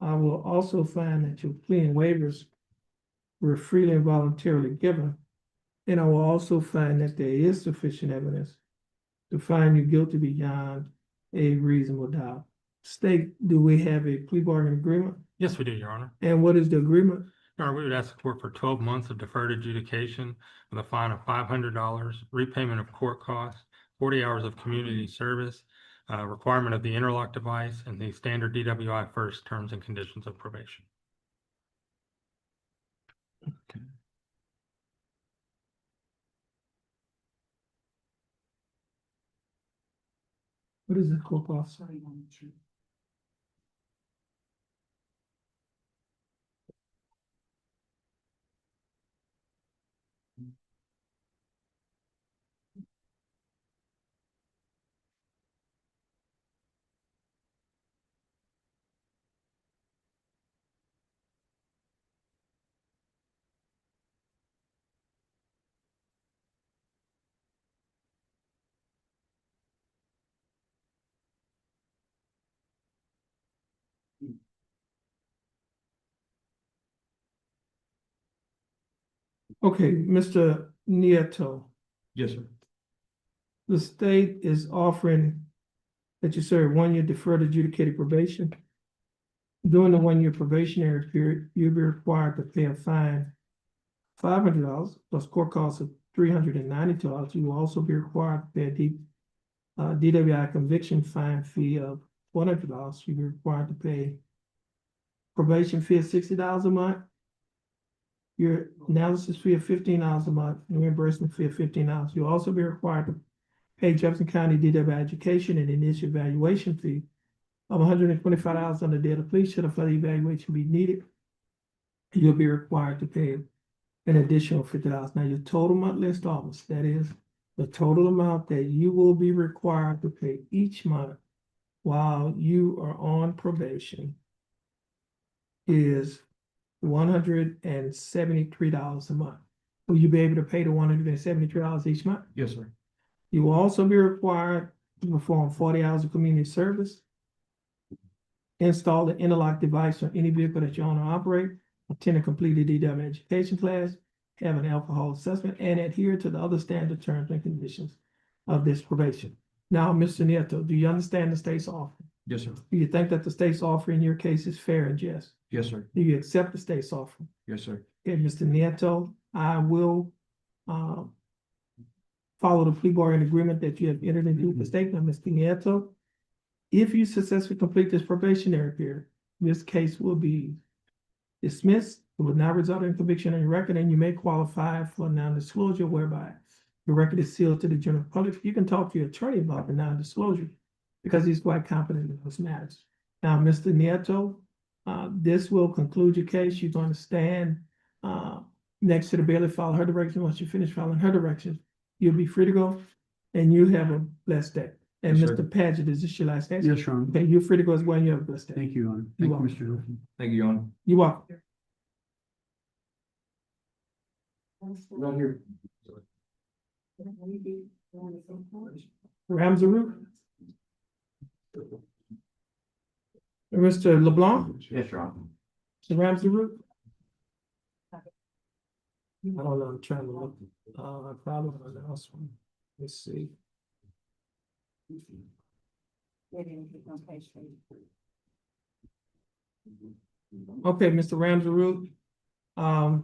I will also find that your plea and waivers were freely and voluntarily given. And I will also find that there is sufficient evidence to find you guilty beyond a reasonable doubt. State, do we have a plea bargain agreement? Yes, we do, Your Honor. And what is the agreement? Your Honor, we would ask the court for 12 months of deferred adjudication with a fine of $500, repayment of court costs, 40 hours of community service, requirement of the interlock device, and the standard DWI first terms and conditions of probation. What is the court cost? Okay, Mr. Nieto, Yes, sir. the state is offering that you serve 1 year deferred adjudicated probation. During the 1 year probationary period, you'll be required to pay a fine $500 plus court costs of $392. You will also be required to pay a DWI conviction fine fee of $100. You'll be required to pay probation fee of $60 a month, your analysis fee of $15 a month, and reimbursement fee of $15. You'll also be required to pay Jefferson County DWI education and initial evaluation fee of $125 on the day of the police. Should a further evaluation be needed, you'll be required to pay an additional $50. Now, your total monthly installments, that is the total amount that you will be required to pay each month while you are on probation, is $173 a month. Will you be able to pay the $173 each month? Yes, sir. You will also be required to perform 40 hours of community service, install the interlock device on any vehicle that you own or operate, attend a completed DW education class, have an alcohol assessment, and adhere to the other standard terms and conditions of this probation. Now, Mr. Nieto, do you understand the state's offer? Yes, sir. Do you think that the state's offer in your case is fair and just? Yes, sir. Do you accept the state's offer? Yes, sir. Okay, Mr. Nieto, I will follow the plea bargain agreement that you have entered into with the state. Now, Mr. Nieto, if you successfully complete this probationary period, this case will be dismissed. It will not result in conviction on your record, and you may qualify for non-disclosure whereby your record is sealed to the general public. You can talk to your attorney about the non-disclosure because he's quite competent in those matters. Now, Mr. Nieto, this will conclude your case. You're going to stand next to the bailiff, follow her direction. Once you finish following her direction, you'll be free to go, and you have a blessed day. And Yes, sir. Mr. Paget, is this your last name? Yes, Your Honor. Okay, you're free to go as well, and you have a blessed day. Thank you, Your Honor. You're Thank you, welcome. Mr. Wilson. Thank you, Your Honor. You're welcome. Ramsey. Mr. LeBlanc, Yes, Your Honor. Mr. Ramsey Root. I don't know, I'm trying to look, I probably on the last one. Let's see. Okay, Mr. Ramsey Root. I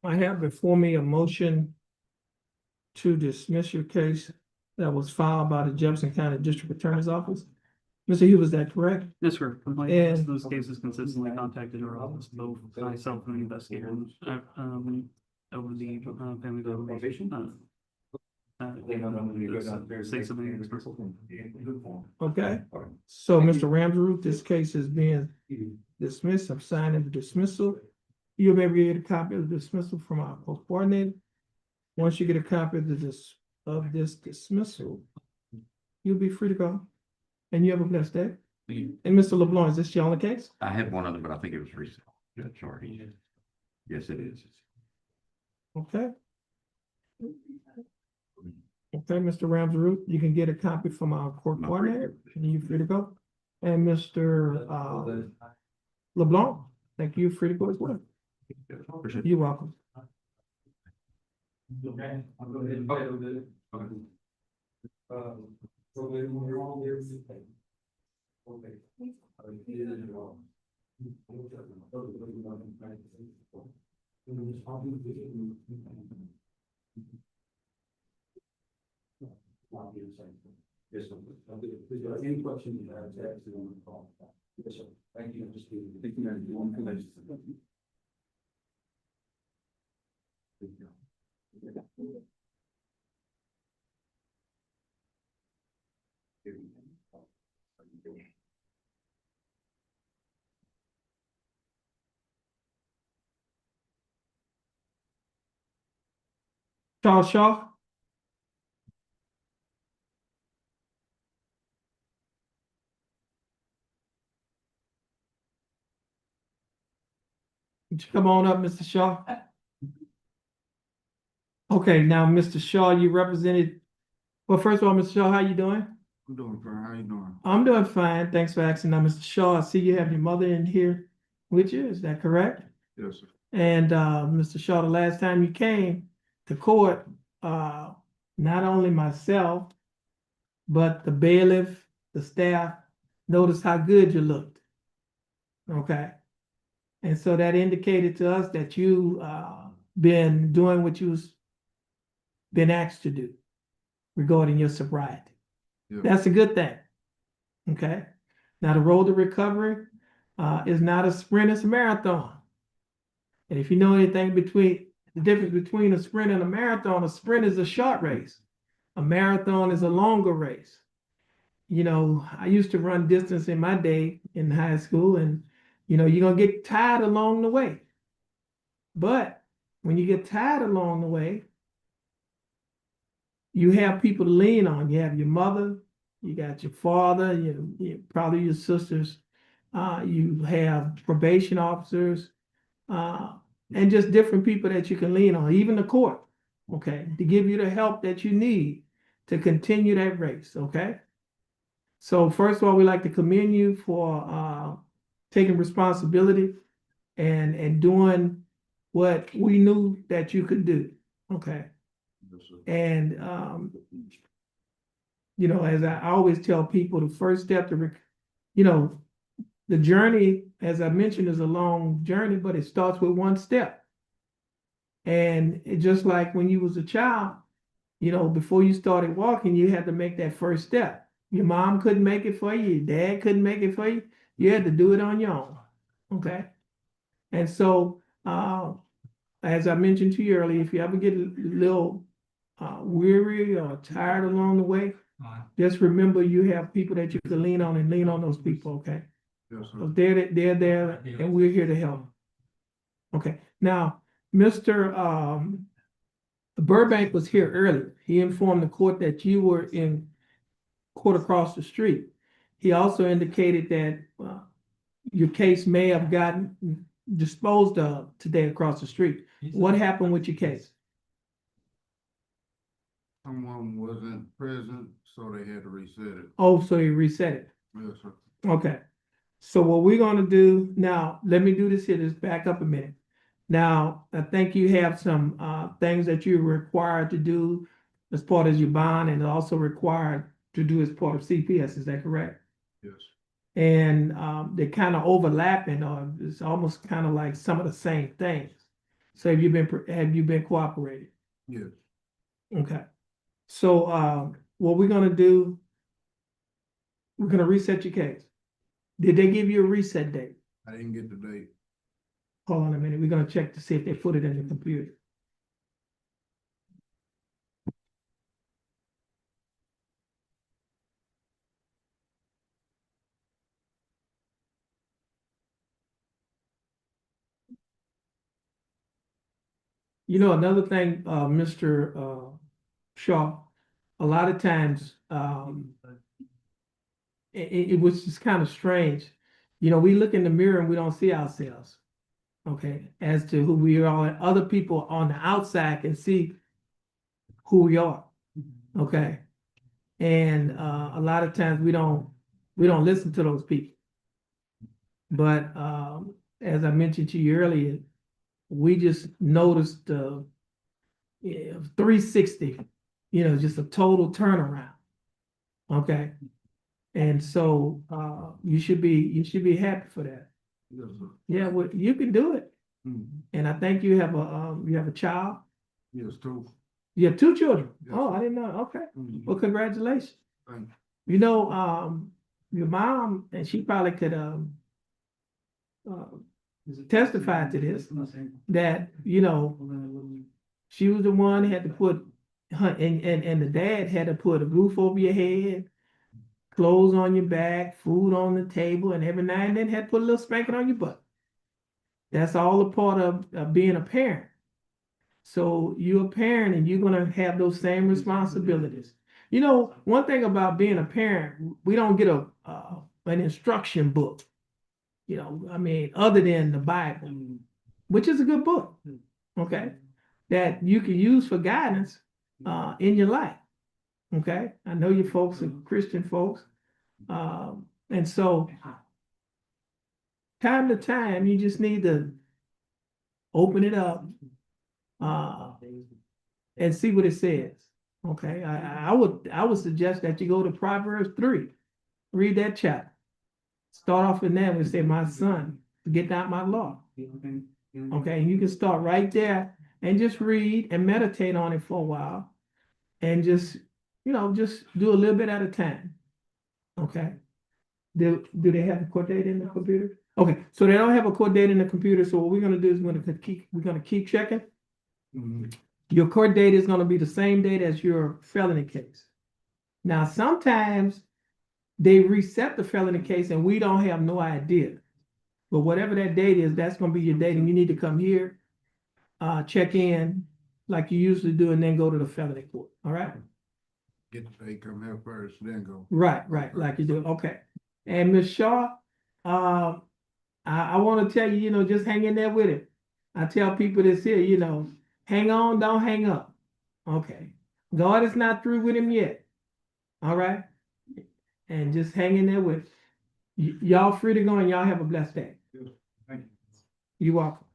have before me a motion to dismiss your case that was filed by the Jefferson County District Attorney's Office. Mr. Hughes, is that correct? Yes, sir. Complaints, And- those cases consistently contacted our office, both myself and the investigator, over the family violation. Say something. Okay, so Mr. Ramsey Root, this case is being dismissed. I'm signing the dismissal. You'll be able to get a copy of the dismissal from our post coordinator. Once you get a copy of this dismissal, you'll be free to go. And you have a blessed day. And Mr. LeBlanc, is this your only case? I had one other, but I think it was recent. Sorry. Yes, it is. Okay. Okay, Mr. Ramsey Root, you can get a copy from our court coordinator, and you're free to go. And Mr. LeBlanc, thank you, free to go as well. Appreciate it. You're welcome. Any questions you have, yes, sir. Thank you. Thank you. Charles Shaw? Would you come on up, Mr. Shaw? Okay, now, Mr. Shaw, you represented, well, first of all, Mr. Shaw, how you doing? I'm doing fine. How you doing? I'm doing fine. Thanks for asking. Now, Mr. Shaw, I see you have your mother in here with you. Is that correct? Yes, sir. And, Mr. Shaw, the last time you came to court, not only myself, but the bailiff, the staff, noticed how good you looked. Okay? And so that indicated to us that you, been doing what you've been asked to do regarding your sobriety. Yeah. That's a good thing. Okay? Now, the road to recovery, is not a sprint, it's a marathon. And if you know anything between the difference between a sprint and a sprint is a short race. A marathon is a longer race. You know, I used to run distance in my day in high school, and you're gonna get tired along the way. But when you get tired along the way, you have people to lean on. You have your mother, you got your father, probably your sisters, you have probation officers, and just different people that you can lean on, even the court, okay, to give you the help that you need to continue that race, okay? So first of all, we'd like to commend you for taking responsibility and doing what we knew that you could do, okay? And as I always tell people, the first step to, the journey, as I mentioned, is a long journey, but it starts with one step. And it just like when you was a child, before you started walking, you had to make that first step. Your mom couldn't make it for you, your dad couldn't make it for you. You had to do it on your own. Okay. And so, as I mentioned to you earlier, if you ever get a little weary or tired along the way, just remember you have people that you can lean on and lean on those people, okay? Yes, sir. So they're there and we're here to help. Okay, now, Mr. Burbank was here earlier. He informed the court that you were in court across the street. He also indicated that your case may have gotten disposed of today across the street. What happened with your case? Someone wasn't present, so they had to reset it. Oh, so you reset it. Yes, sir. Okay. So what we're gonna do now, let me do this here, just back up a minute. Now, I think you have some things that you're required to do as part of your bond and also required to do as part of CPS, is that correct? Yes. And they're kind of overlapping, or it's almost kind of like some of the same things. So have you been cooperating? Yes. Okay. So what we're gonna do, we're gonna reset your case. Did they give you a reset date? I didn't get the date. Hold on a minute, we're gonna check to see if they put it in the computer. Another thing, Mr. Shaw, a lot of times, it was just kind of strange. We look in the mirror and we don't see ourselves, okay, as to who we are. And other people on the outside can see who we are, okay? And a lot of times we don't listen to those people. But as I mentioned to you earlier, we just noticed the 360, just a total turnaround. Okay. And so you should be happy for that. Yes, sir. Yeah, well, you can do it. Mhm. And I think you have a child. Yes, too. You have two children. Yes, Oh, sir. I didn't know. Okay. Mhm. Well, congratulations. Thank you. Your mom, and she probably could testify to this, that, she was the one who had to put, and the dad had to put a roof over your head, clothes on your back, food on the table, and every now and then had to put a little spanking on your butt. That's all a part of being a parent. So you're a parent and you're gonna have those same responsibilities. One thing about being a parent, we don't get an instruction book. Other than the Bible, which is a good book, okay, that you can use for guidance in your life. Okay, I know you folks are Christian folks, and so time to time you just need to open it up, and see what it says. Okay, I would suggest that you go to Proverbs 3, read that chapter. Start off in there and say, my son, get out my law. Okay, and you can start right there and just read and meditate on it for a while. And just, just do a little bit at a time. Okay. Do they have a court date in the computer? Okay, so they don't have a court date in the computer, so what we're gonna do is we're gonna keep checking. Your court date is gonna be the same date as your felony case. Now, sometimes they reset the felony case and we don't have no idea. But whatever that date is, that's gonna be your date, and you need to come here, check in like you usually do, and then go to the felony court, all right? Get the pay, come here first, then go. Right, like you do, okay. And Ms. Shaw, I want to tell you, just hang in there with it. I tell people this here, hang on, don't hang up. Okay. God is not through with him yet. All right. And just hang in there with y'all free to go, and y'all have a blessed day. Thank you. You're welcome.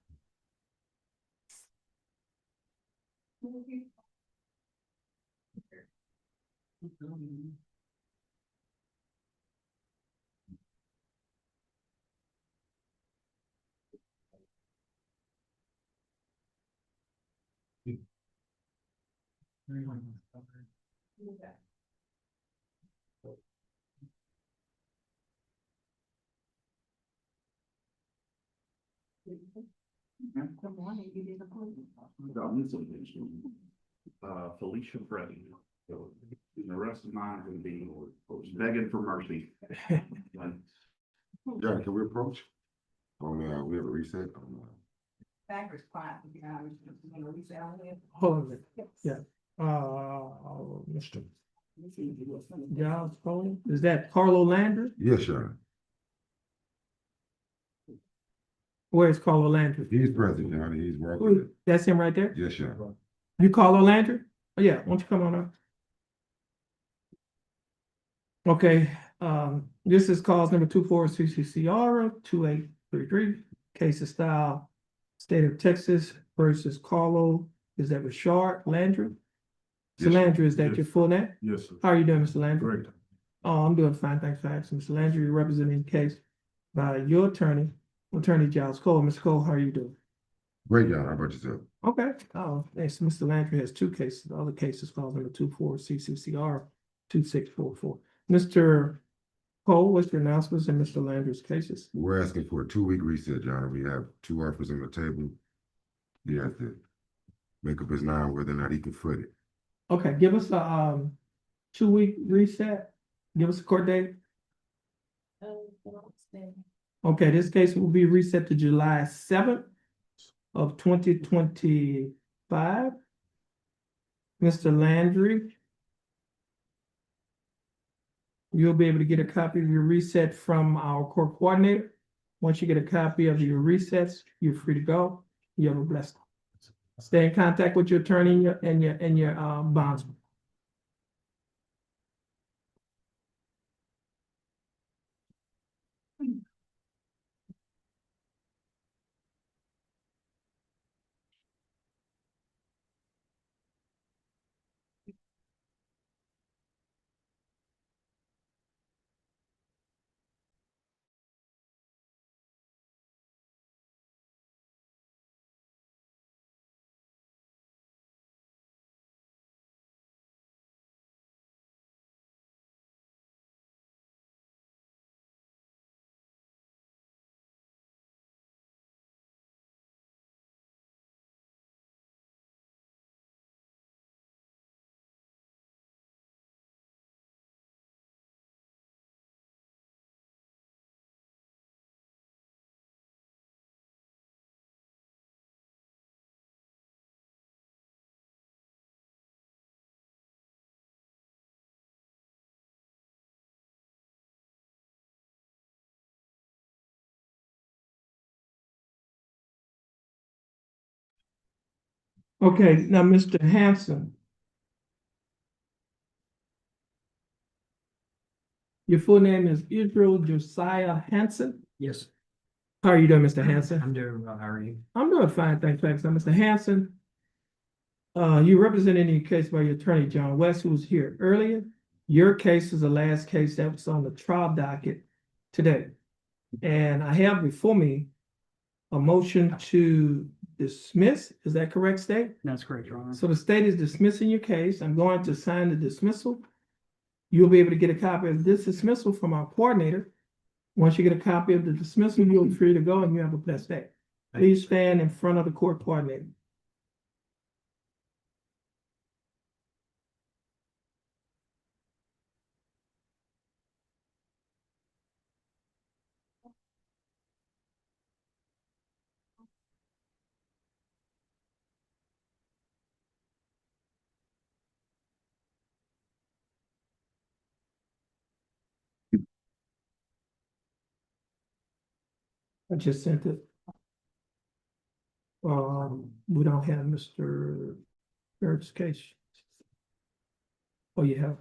Felicia Freddie. So, the rest of mine are gonna be begging for mercy. Yeah, can we approach? We have a reset. Backwards quiet. Hold on a minute. Yeah. Mr. Giles Cole, is that Carlo Landry? Yes, sir. Where's Carlo Landry? He's present, Your Honor. He's working. That's him right there? Yes, sir. You Carlo Landry? Oh, yeah, why don't you come on up? Okay, this is cause number 24 CCCR 2833, case of style, State of Texas versus Carlo, is that Richard Landry? Mr. Yes, Landry, is that yes. your full name? Yes, sir. How are you doing, Mr. Landry? Great. Oh, I'm doing fine, thanks for asking. Mr. Landry, you're representing the case by your attorney, Attorney Giles Cole. Mr. Cole, how are you doing? Great, Your Honor. How about yourself? Okay, thanks. Mr. Landry has two cases. The other case is called number 24 CCCR 2644. Mr. Cole, what's your announcements in Mr. Landry's cases? We're asking for a 2-week reset, Your Honor. We have 2 offers on the table. He has to make up his mind whether or not he can foot it. Okay, give us a 2-week reset. Give us a court date. Okay, this case will be reset to July 7th of 2025. Mr. Landry, you'll be able to get a copy of your reset from our court coordinator. Once you get a copy of your resets, you're free to go. You have a blessed day. Stay in contact with your attorney and your bondsman. Okay, now, Mr. Hanson. Your full name is Israel Josiah Hanson. Yes. How are you doing, Mr. Hanson? I'm doing well. How are you? I'm doing fine, thanks, thanks. Now, Mr. Hanson, you represented in your case by your attorney, John West, who was here earlier. Your case is the last case that was on the trial docket today. And I have before me a motion to dismiss. Is that correct, state? That's correct, Your Honor. So the state is dismissing your case. I'm going to sign the dismissal. You'll be able to get a copy of this dismissal from our coordinator. Once you get a copy of the dismissal, you'll be free to go and you have a blessed day. Please stand in front of the court coordinator. I just sent it. We don't have Mr. Barrett's case. Oh, you have.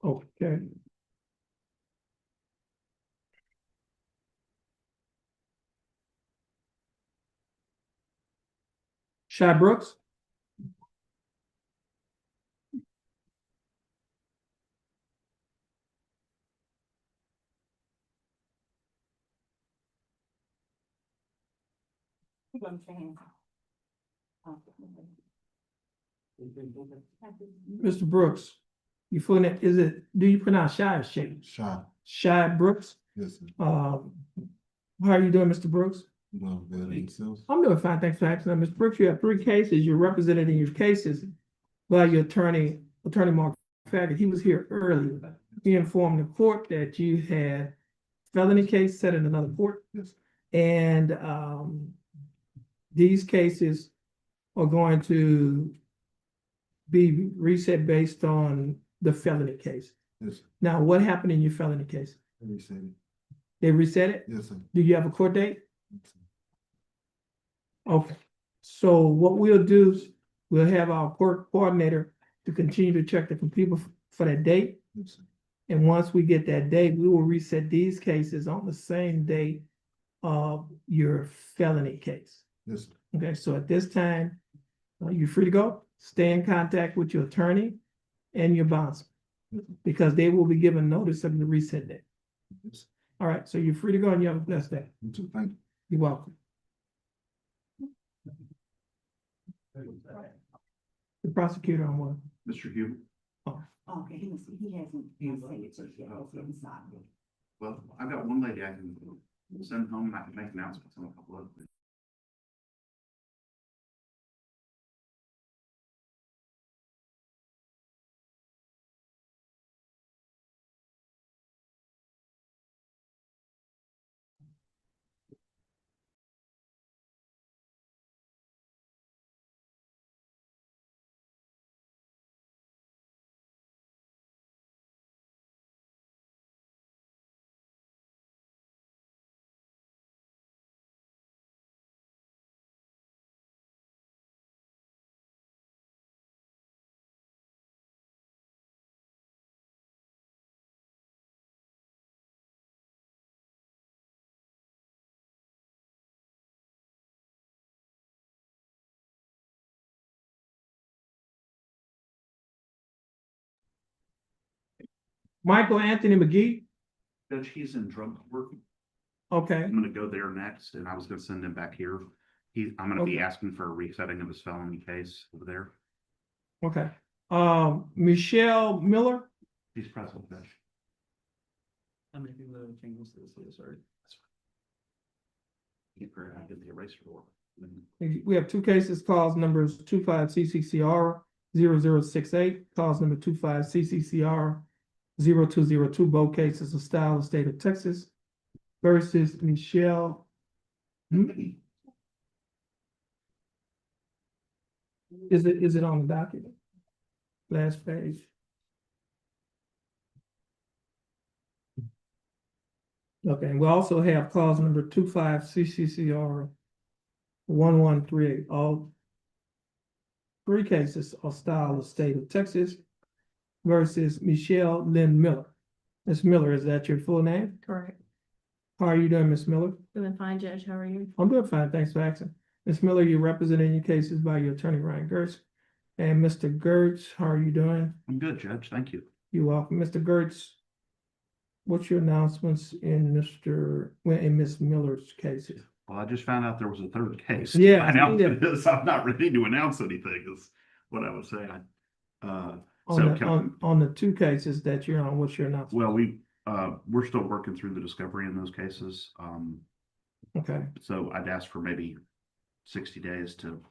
Okay. Shy Brooks? Mr. Brooks, you feeling it? Do you pronounce Shy or Shay? Shy. Shy Brooks? Yes, sir. How are you doing, Mr. Brooks? Well, good. Yourself? I'm doing fine, thanks for asking. Now, Mr. Brooks, you have 3 cases. You're represented in your cases by your attorney, Mark Faggett. He was here earlier. He informed the court that you had felony case set in another court. Yes. And these cases are going to be reset based on the felony case. Yes, sir. Now, what happened in your felony case? Let me say it. They reset it? Yes, sir. Do you have a court date? Yes, sir. Okay, so what we'll do is we'll have our court coordinator to continue to check the computer for that date. Yes, sir. And once we get that date, we will reset these cases on the same day of your felony case. Yes, sir. Okay, so at this time, you're free to go. Stay in contact with your attorney and your bondsman because they will be given notice of the reset date. Yes, sir. All right, so you're free to go and you have a blessed day. You too. Thank you. You're welcome. The prosecutor on what? Mr. Hubert. Okay, he hasn't said it yet, it's inside. Well, I've got one lady I can send home and I can make announcements on a couple of things. Michael Anthony McGee. Judge, he's in drug court. Okay, I'm gonna go there next and I was gonna send him back here. I'm gonna be Okay. asking for a resetting of his felony case over there. okay. Michelle Miller. He's present, Judge. I'm making the changes to this, sorry. I did the eraser work. We have 2 cases, cause numbers 25 CCCR 0068, cause number 25 CCCR 0202. Both cases are style of the state of Texas versus Michelle. Is it on the document? Last page. Okay, and we also have clause number 25 CCCR 1138. All 3 cases are style of the state of Texas versus Michelle Lynn Miller. Ms. Miller, is that your full name? Correct. How are you doing, Ms. Miller? Doing fine, Judge. How are you? I'm doing fine, thanks for asking. Ms. Miller, you're representing your cases by your attorney, Ryan Gertz. And Mr. Gertz, how are you doing? I'm good, Judge. Thank you. You're welcome. Mr. Gertz, what's your announcements in Ms. Miller's cases? Well, I just found out there was a third case. Yeah, I announced yeah. this. I'm not ready to announce anything is what I was saying. On the two cases that you're on, what's your announcement? Well, we're still working through the discovery in those cases. Okay, So I'd ask for maybe 60 days to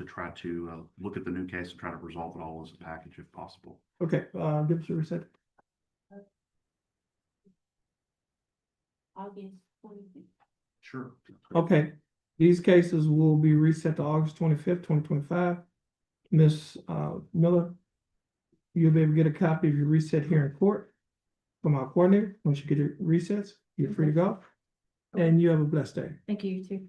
try to look at the new case and try to resolve it all as a package if possible. okay, give us your receipt. Sure. Okay, these cases will be reset to August 25th, 2025. Ms. Miller, you'll be able to get a copy of your reset here in court from our coordinator. Once you get your resets, you're free to go. And you have a blessed day. Thank you, you too.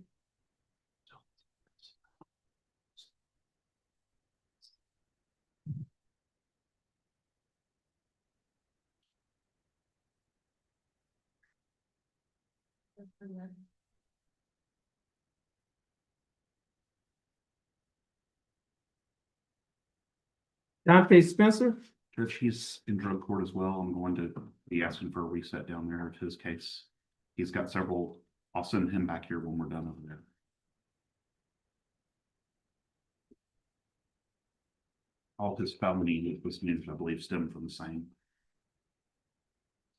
Dante Spencer, Judge, he's in drug court as well. I'm going to be asking for a reset down there of his case. He's got several. I'll send him back here when we're done over there. All his felony misdemeanors, I believe, stem from the same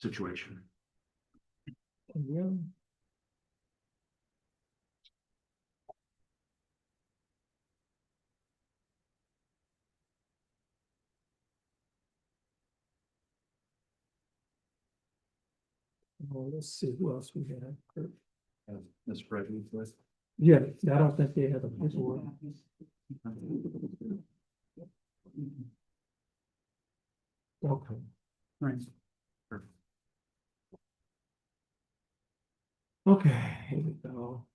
situation. yeah. Let's see who else we have. Mr. President, please. Yeah, I don't think they have a paperwork. Okay. Right. Okay, here we go.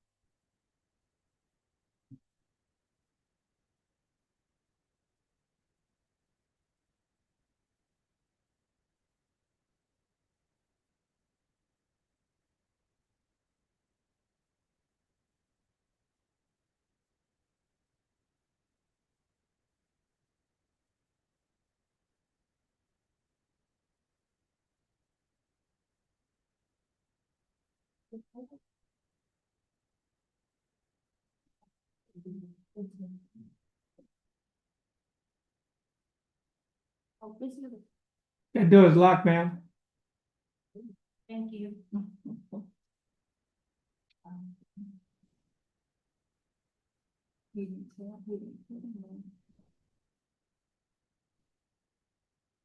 That door is locked, ma'am. Thank you.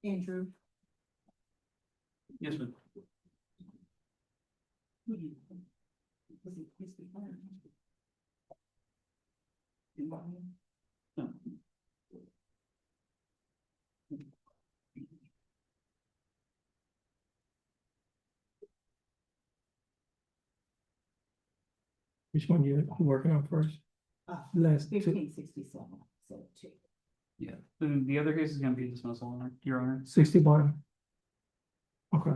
Andrew. Yes, ma'am. Which one you working on first? Last two. 1567, so two. Yeah, the other case is gonna be dismissal, Your Honor. 61. Okay.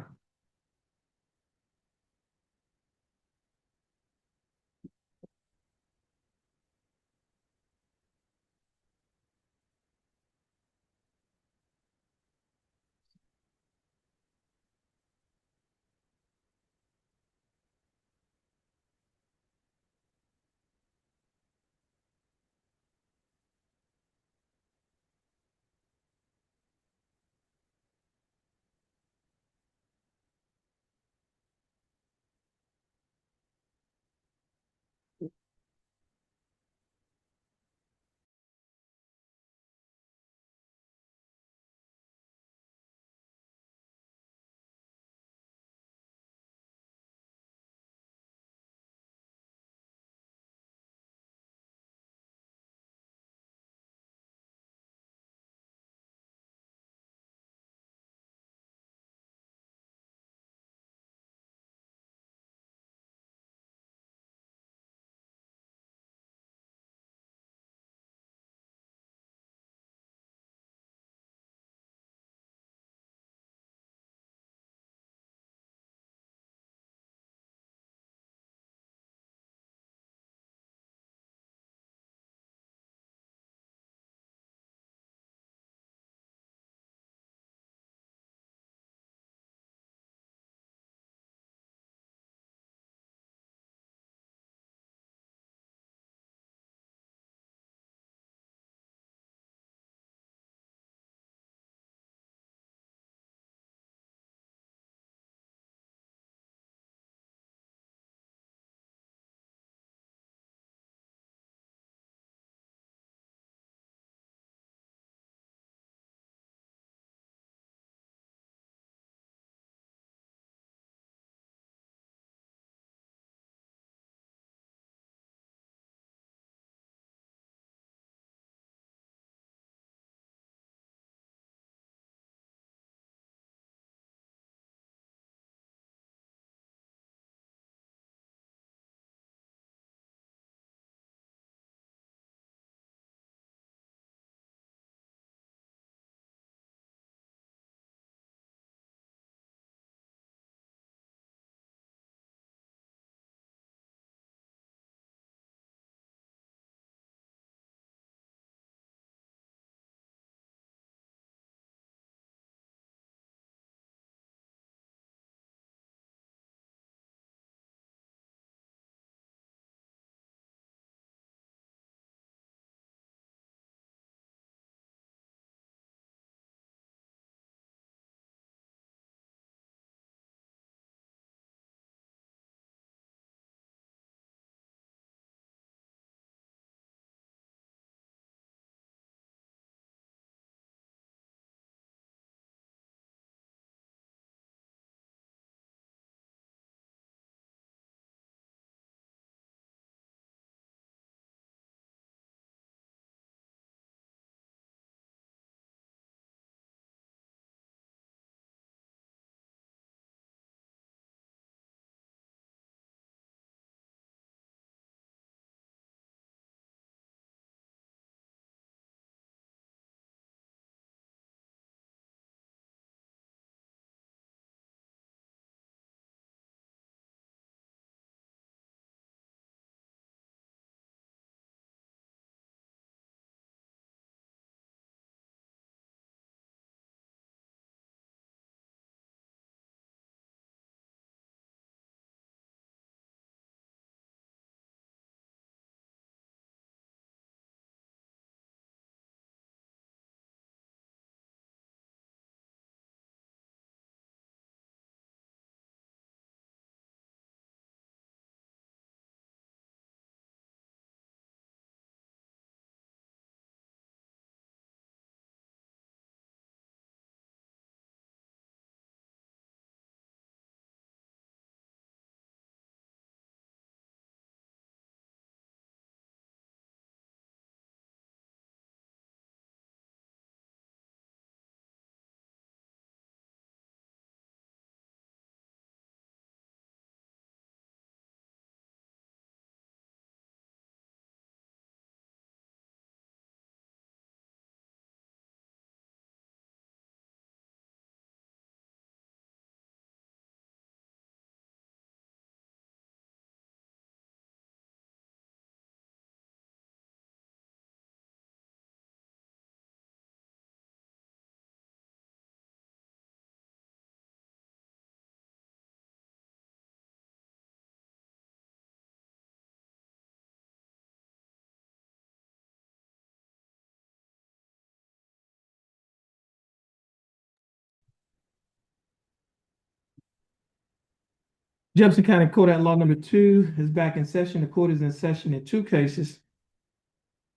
Jefferson County Court at Law number 2 is back in session. The court is in session in 2 cases.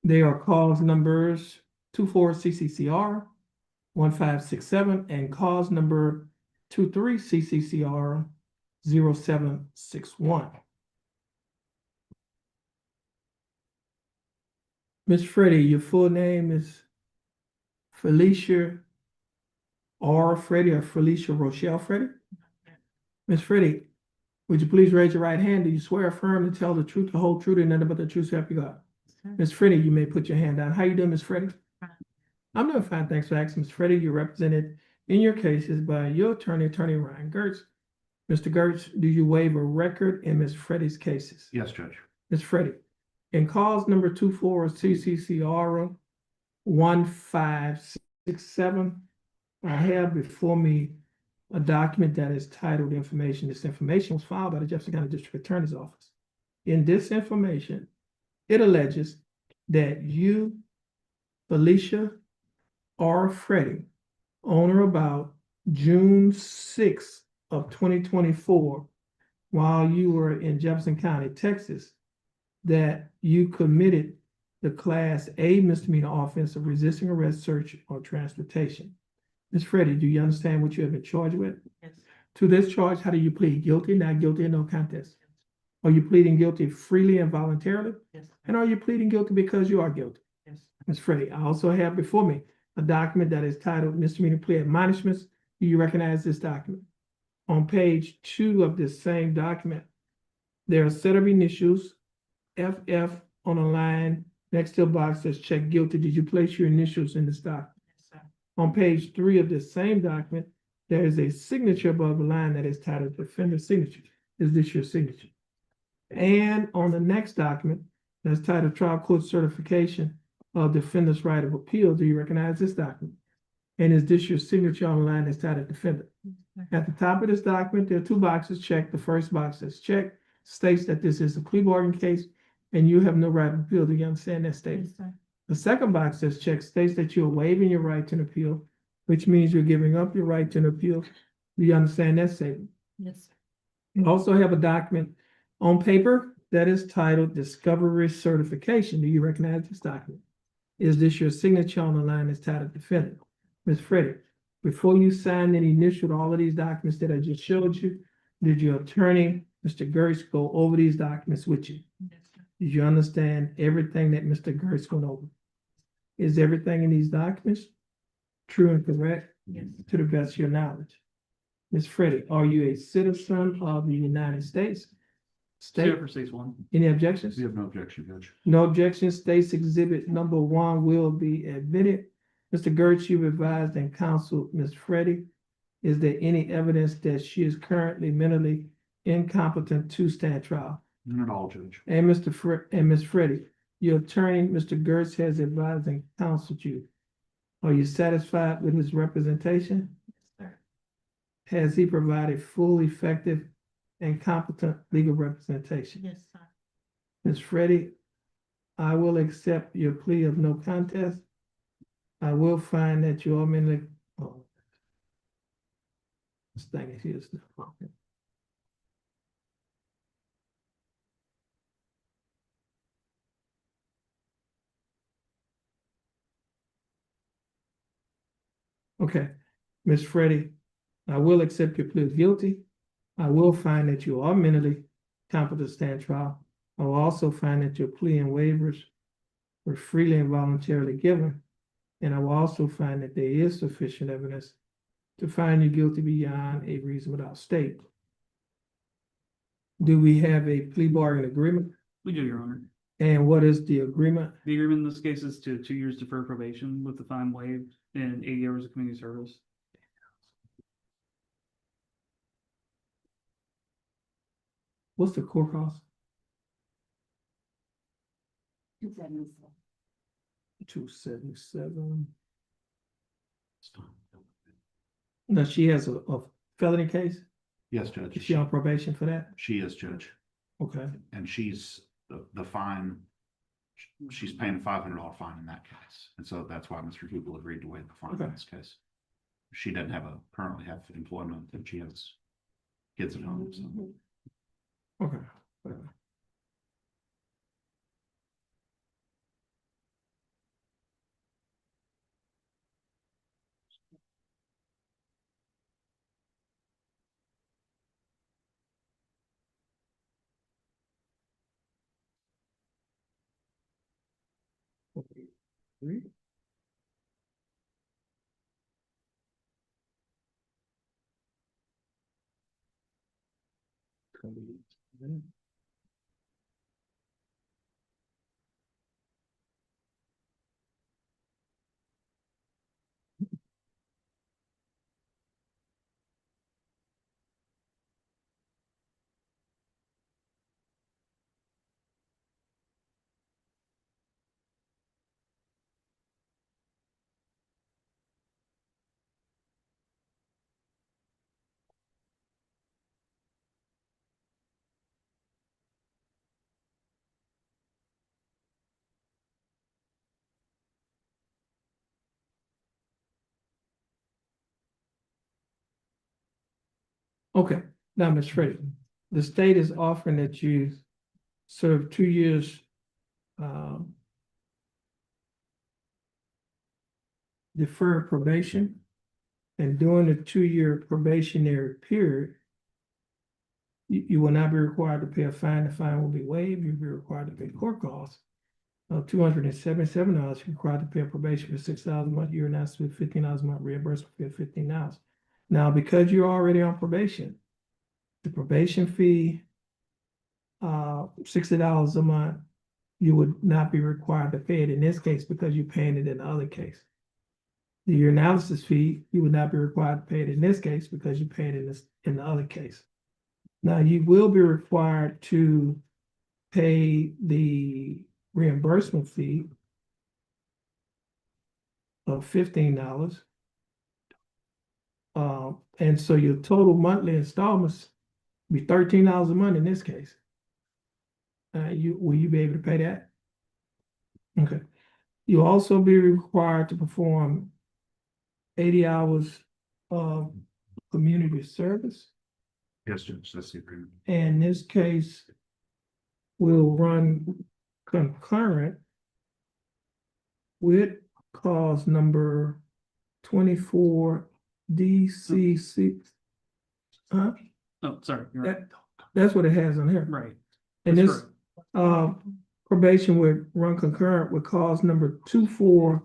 They are cause numbers 24 CCCR 1567 and cause number 23 CCCR 0761. Ms. Freddie, your full name is Felicia R. Freddie or Felicia Rochelle Freddie? Ms. Freddie, would you please raise your right hand? Do you swear or affirm to tell the truth, the whole truth, and nothing but the truth, so help you God? Ms. Freddie, you may put your hand down. How you doing, Ms. Freddie? I'm doing fine, thanks for asking. Ms. Freddie, you're represented in your cases by your attorney, Attorney Ryan Gertz. Mr. Gertz, do you waive a record in Ms. Freddie's cases? Yes, Judge. Ms. Freddie, in cause number 24 CCCR 1567, I have before me a document that is titled information. This information was filed by the Jefferson County District Attorney's Office. In this information, it alleges that you, Felicia R. Freddie, on or about June 6th of 2024, while you were in Jefferson County, Texas, that you committed the Class A misdemeanor offense of resisting arrest, search, or transportation. Ms. Freddie, do you understand what you have been charged with? Yes. To this charge, how do you plead? Guilty, not guilty, and no contest? Are you pleading guilty freely and voluntarily? Yes. And are you pleading guilty because you are guilty? Yes. Ms. Freddie, I also have before me a document that is titled Misdemeanor Plea Admonishments. Do you recognize this document? On page 2 of this same document, there are a set of initials, FF on a line next to a box that says check guilty. Did you place your initials in this document? Yes, sir. On page 3 of this same document, there is a signature above the line that is titled Defender Signature. Is this your signature? And on the next document, that's titled Trial Court Certification of Defender's Right of Appeal. Do you recognize this document? And is this your signature on the line that's titled Defender? At the top of this document, there are 2 boxes checked. The first box that's checked states that this is a plea bargain case and you have no right of appeal. Do you understand that statement? Yes, sir. The second box that's checked states that you're waiving your right to an appeal, which means you're giving up your right to an appeal. Do you understand that statement? Yes, sir. You also have a document on paper that is titled Discovery Certification. Do you recognize this document? Is this your signature on the line that's titled Defendant? Ms. Freddie, before you signed and initialed all of these documents that I just showed you, did your attorney, Mr. Gertz, go over these documents with you? Yes, sir. Did you understand everything that Mr. Gertz went over? Is everything in these documents true and correct Yes. to the best of your knowledge? Ms. Freddie, are you a citizen of the United States? State, Jennifer states 1. any objections? We have no objection, Judge. No objection. States exhibit number 1 will be admitted. Mr. Gertz, you've advised and counseled Ms. Freddie. Is there any evidence that she is currently mentally incompetent to stand trial? None at all, Judge. And Ms. Freddie, your attorney, Mr. Gertz, has advised and counseled you. Are you satisfied with his representation? Yes, sir. Has he provided full, effective, and competent legal representation? Yes, sir. Ms. Freddie, I will accept your plea of no contest. I will find that you are mentally. Oh. This thing is here. Okay, Ms. Freddie, I will accept your plea of guilty. I will find that you are mentally competent to stand trial. I will also find that your plea and waivers were freely and voluntarily given. And I will also find that there is sufficient evidence to find you guilty beyond a reasonable doubt. State, do we have a plea bargain agreement? We do, Your Honor. And what is the agreement? The agreement in this case is to 2 years deferred probation with the fine waived and 80 hours of community service. What's the court cost? 277. 277. Now, she has a felony case? Yes, Judge. Is she on probation for that? She is, Judge. Okay, And she's, the fine, she's paying a $500 fine in that case. And so that's why Mr. Hubel agreed to waive the fine in Okay. this case. She doesn't currently have employment, and she has kids at home, so. Okay. Three. Okay, now, Ms. Freddie, the state is offering that you serve 2 years deferred probation. And during the 2-year probationary period, you will not be required to pay a fine. The fine will be waived. You'll be required to pay court costs of $277. You're required to pay a probation for $6 a month. You're not with $15 a month reimbursement for $15. Now, because you're already on probation, the probation fee, $60 a month, you would not be required to pay it in this case because you're paying it in the other case. The urinalysis fee, you would not be required to pay it in this case because you're paying it in the other case. Now, you will be required to pay the reimbursement fee of $15. And so your total monthly installments be $13 a month in this case. Will you be able to pay that? Okay. You'll also be required to perform 80 hours of community service. Yes, Judge, that's the agreement. And this case will run concurrent with cause number 24 DCC. Huh? Oh, sorry, you're right. That's what it has on here. Right. And That's this probation would run concurrent with cause number 24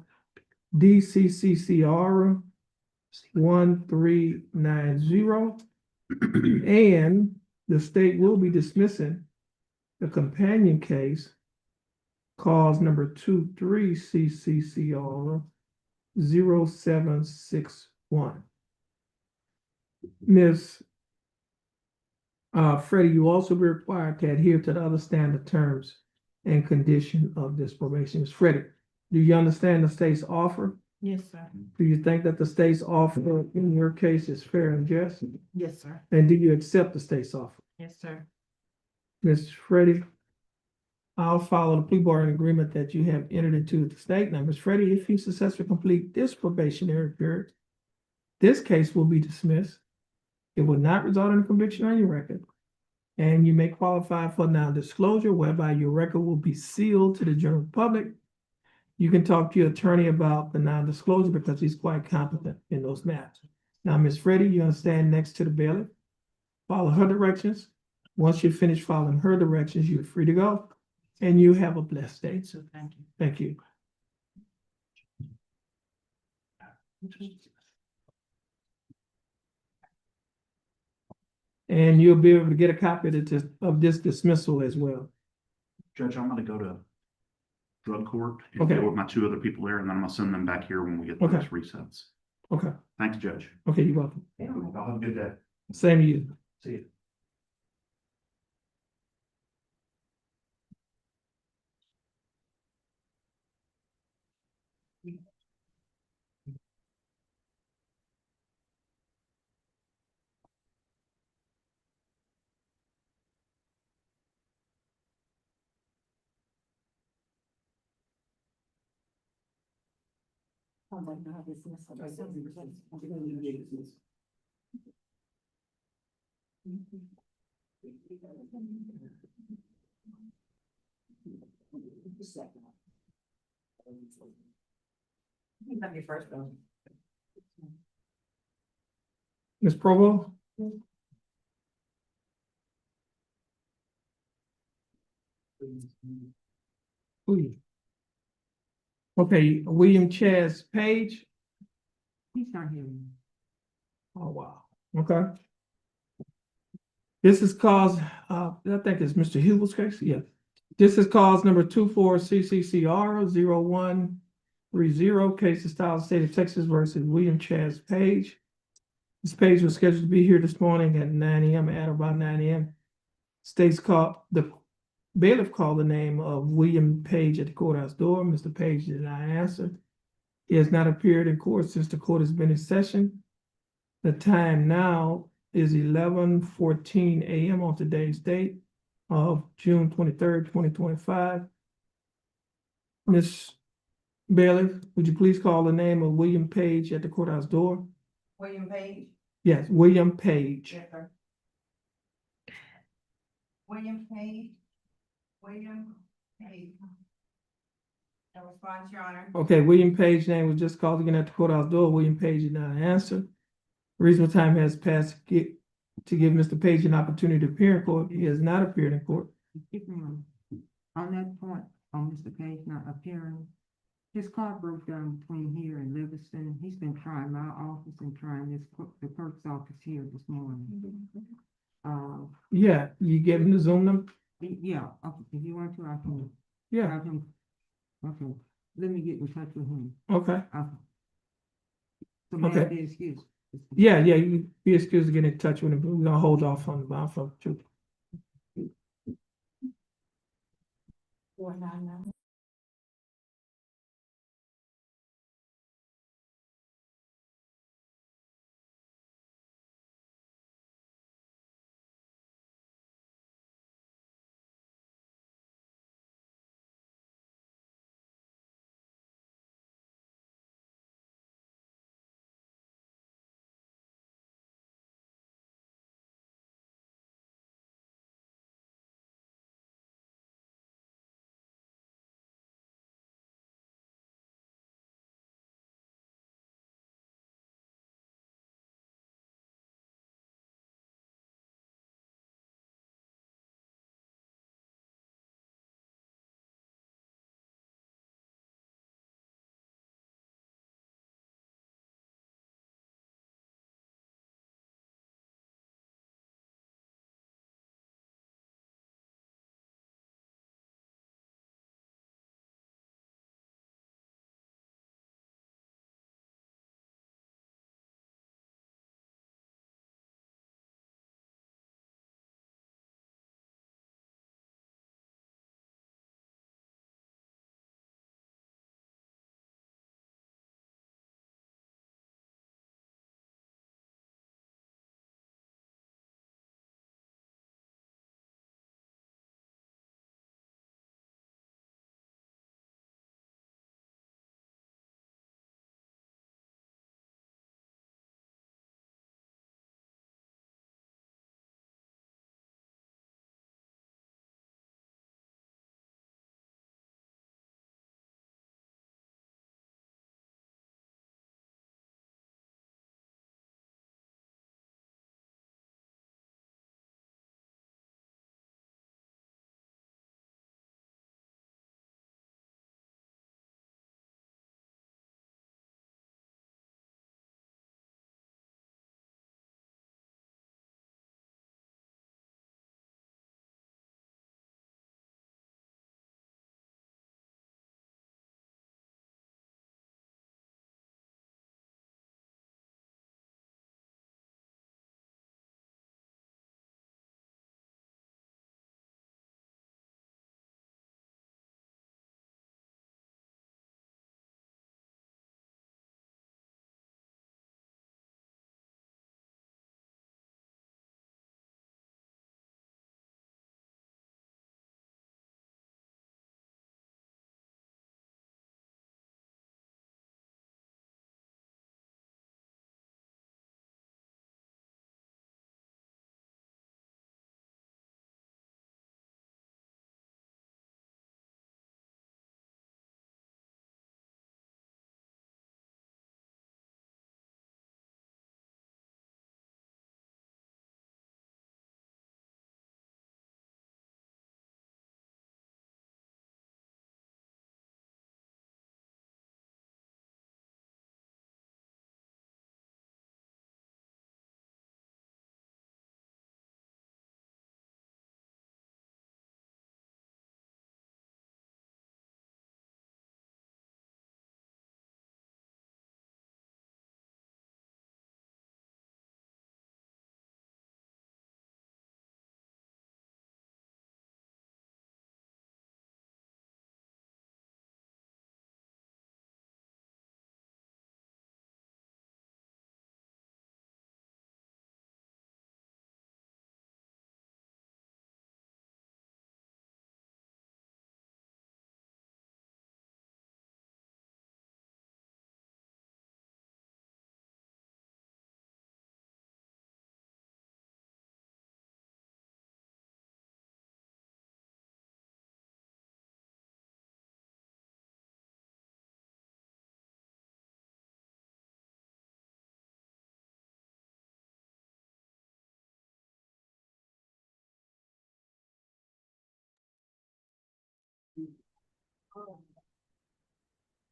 DCCCR 1390. And the state will be dismissing the companion case, cause number 23 CCCR 0761. Ms. Freddie, you also be required to adhere to the other standard terms and condition of this probation. Ms. Freddie, do you understand the state's offer? Yes, sir. Do you think that the state's offer in your case is fair and just? Yes, sir. And do you accept the state's offer? Yes, sir. Ms. Freddie, I'll follow the plea bargaining agreement that you have entered into with the state. Now, Ms. Freddie, if you successfully complete this probationary period, this case will be dismissed. It will not result in a conviction on your record. And you may qualify for non-disclosure, whereby your record will be sealed to the general public. You can talk to your attorney about the non-disclosure because he's quite competent in those matters. Now, Ms. Freddie, you're gonna stand next to the bailiff, follow her directions. Once you finish following her directions, you're free to go. And you have a blessed day. So thank you. Thank you. And you'll be able to get a copy of this dismissal as well. Judge, I'm gonna go to drug court and Okay. deal with my 2 other people there, and then I'm gonna send them back here when we get Okay. those resets. Okay, Thanks, Judge. okay, you're welcome. Y'all have a good day. Same to you. See you. Ms. Provo? Ooh. Okay, William Chaz Page. He's not here. Oh, wow. Okay. This is cause, I think it's Mr. Huebel's case, yeah. This is cause number 24 CCCR 0130, case of style state of Texas versus William Chaz Page. This Page was scheduled to be here this morning at 9 AM, at about 9 AM. State's called, the bailiff called the name of William Page at the courthouse door. Mr. Page did not answer. He has not appeared in court since the court has been in session. The time now is 11:14 AM on today's date of June 23rd, 2025. Ms. Bailiff, would you please call the name of William Page at the courthouse door? William Page? Yes, William Page. Yes, sir. William Page? William Page. No response, Your Honor. Okay, William Page name was just called again at the courthouse door. William Page did not answer. Reasonable time has passed to give Mr. Page an opportunity to appear in court. He has not appeared in court. On that point, on Mr. Page not appearing, his car broke down between here and Livingston. He's been trying my office and trying the clerk's office here this morning. Yeah, you gave him the Zoom number? Yeah, okay, if you want to, I can Yeah, have him. Okay, let me get in touch with him. okay. So may I Okay. be excused? Yeah, you be excused to get in touch with him, but we're gonna hold off on the bond from you.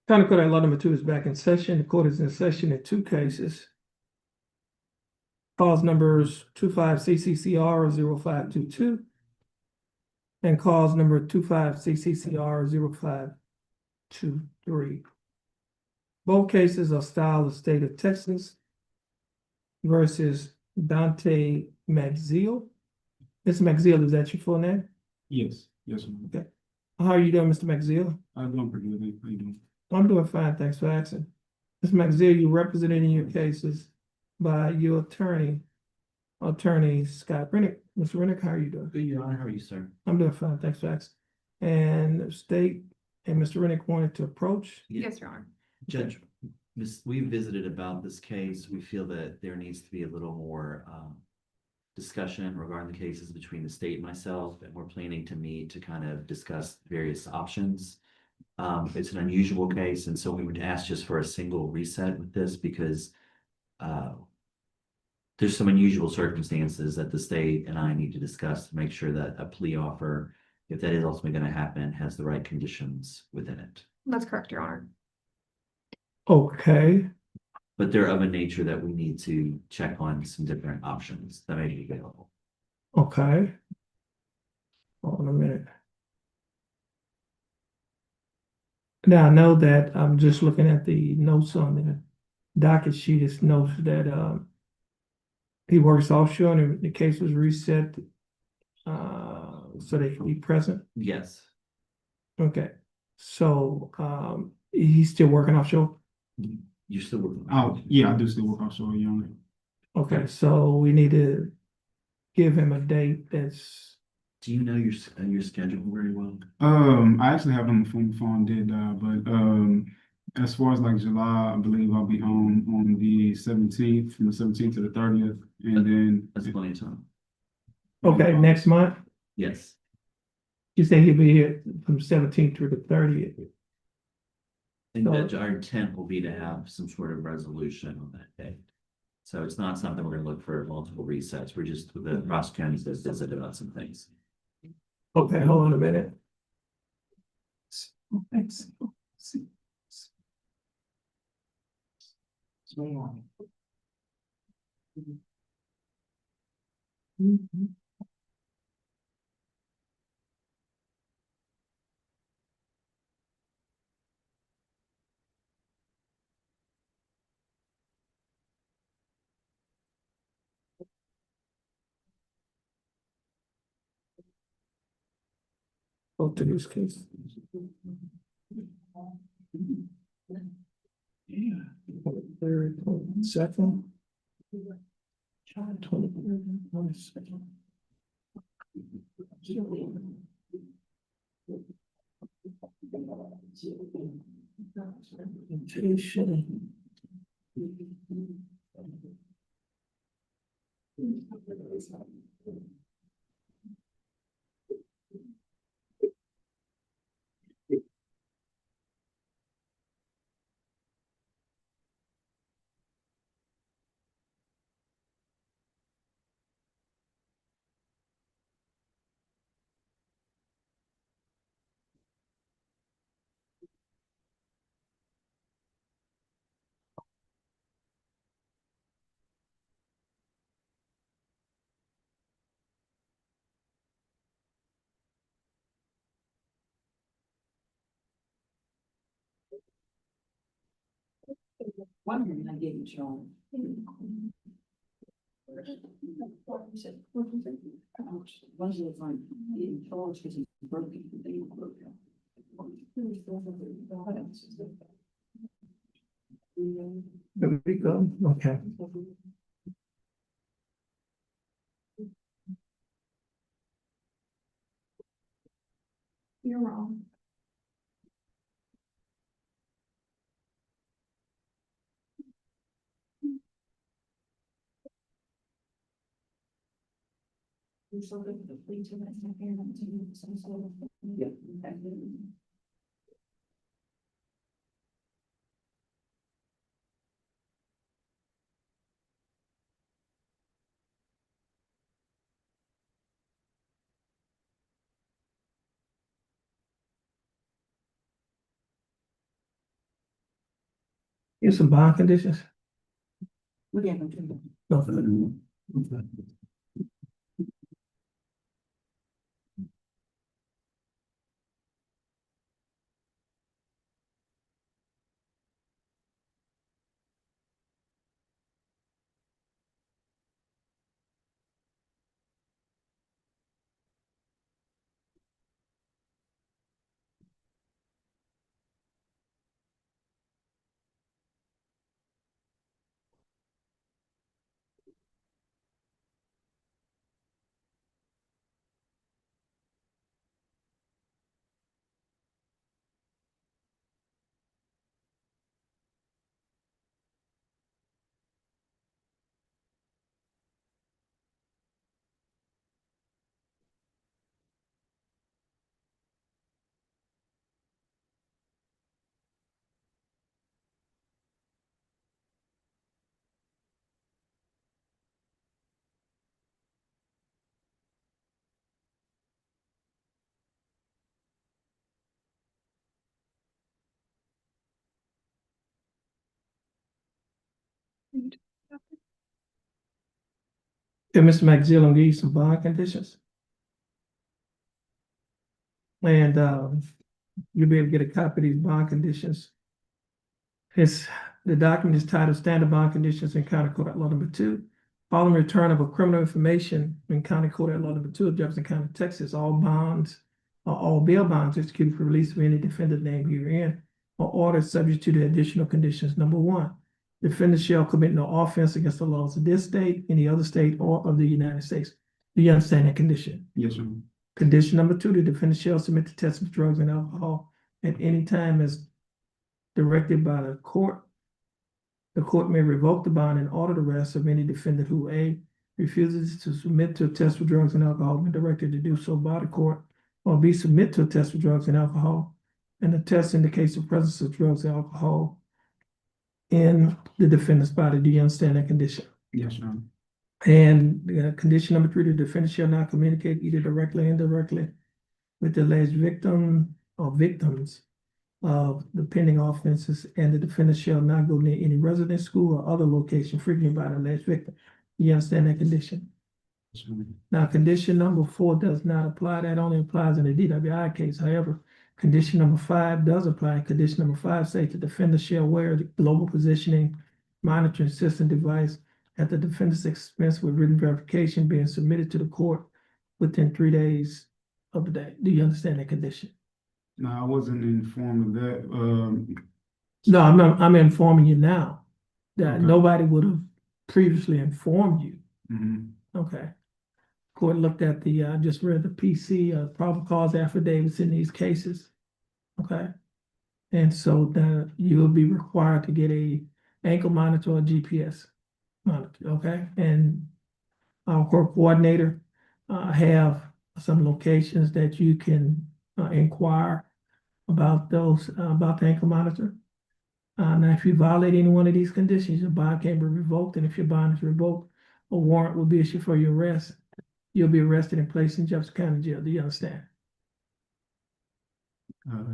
County Court at Law number 2 is back in session. The court is in session in 2 cases. Cause numbers 25 CCCR 0522 and cause number 25 CCCR 0523. Both cases are styled the state of Texas versus Dante Maxfield. Mr. Maxfield, is that your full name? Yes, yes, ma'am. Okay. How are you doing, Mr. Maxfield? I'm doing pretty good. How you doing? I'm doing fine, thanks for asking. Mr. Maxfield, you represented in your cases by your attorney Scott Rennick. Mr. Rennick, how are you doing? Good, Your Honor. How are you, sir? I'm doing fine, thanks for asking. And the state and Mr. Rennick wanted to approach. Yes, Your Honor. Judge, we visited about this case. We feel that there needs to be a little more discussion regarding the cases between the state and myself, and we're planning to meet to kind of discuss various options. It's an unusual case, and so we would ask just for a single reset with this because there's some unusual circumstances that the state and I need to discuss to make sure that a plea offer, if that is ultimately going to happen, has the right conditions within it. That's correct, Your Honor. Okay, But they're of a nature that we need to check on some different options that may be available. okay. Hold on a minute. Now, I know that I'm just looking at the notes on the docket sheet. It notes that he works offshore and the case was reset so they can be present. Yes, Okay, so he's still working offshore? you're still working. Oh, yeah, I do still work offshore, Your Honor. Okay, so we need to give him a date that's, Do you know your schedule very well? I actually have it on the phone did, but as far as like July, I believe I'll be home on the 17th, from the 17th to the 30th, and then. That's plenty of time. okay, next month? Yes, You say he'll be here from 17th through the 30th. and Judge, our intent will be to have some sort of resolution on that day. So it's not something we're gonna look for multiple resets. We're just, the prosecutor needs to visit about some things. Okay, hold on a minute. Go to this case. Third, second. 22nd. Presentation. One minute, I didn't show. Was it like in charge because he's broken? There we go, okay. You're wrong. Here's some bond conditions. Yeah. No. Okay, Mr. McGill, I'm give you some bond conditions. And you'll be able to get a copy of these bond conditions. The document is titled Standard Bond Conditions in County Court Law Number 2. Following return of a criminal information in County Court Law Number 2 of Jefferson County, Texas, all bail bonds executed for release of any defendant named herein are ordered subject to the additional conditions. Number 1, defendant shall commit no offense against the laws of this state, any other state, or of the United States. Do you understand that condition? Yes, sir. Condition number 2, the defendant shall submit to test of drugs and alcohol at any time as directed by the court. The court may revoke the bond and order the arrest of any defendant who A, refuses to submit to a test for drugs and alcohol when directed to do so by the court, or B, submit to a test for drugs and alcohol, and the test indicates the presence of drugs and alcohol in the defendant's body. Do you understand that condition? Yes, sir. And condition number 3, the defendant shall not communicate either directly or indirectly with the alleged victim or victims of the pending offenses, and the defendant shall not go near any residence, school, or other location frequented by the alleged victim. You understand that condition? Yes, sir. Now, condition number 4 does not apply. That only applies in the DWI case. However, condition number 5 does apply. Condition number 5 says the defendant shall wear the global positioning monitoring system device at the defendant's expense with written verification being submitted to the court within 3 days of the day. Do you understand that condition? No, I wasn't informed of that. No, I'm informing you now that Okay. nobody would have previously informed you. Mhm. Okay. Court looked at I just read the PC, probable cause affidavits in these cases. Okay. And so you'll be required to get a ankle monitor or GPS monitor. Okay. And our court coordinator have some locations that you can inquire about about the ankle monitor. Now, if you violate any one of these conditions, your bond can be revoked, and if your bond is revoked, a warrant will be issued for your arrest. You'll be arrested and placed in Jefferson County Jail. Do you understand?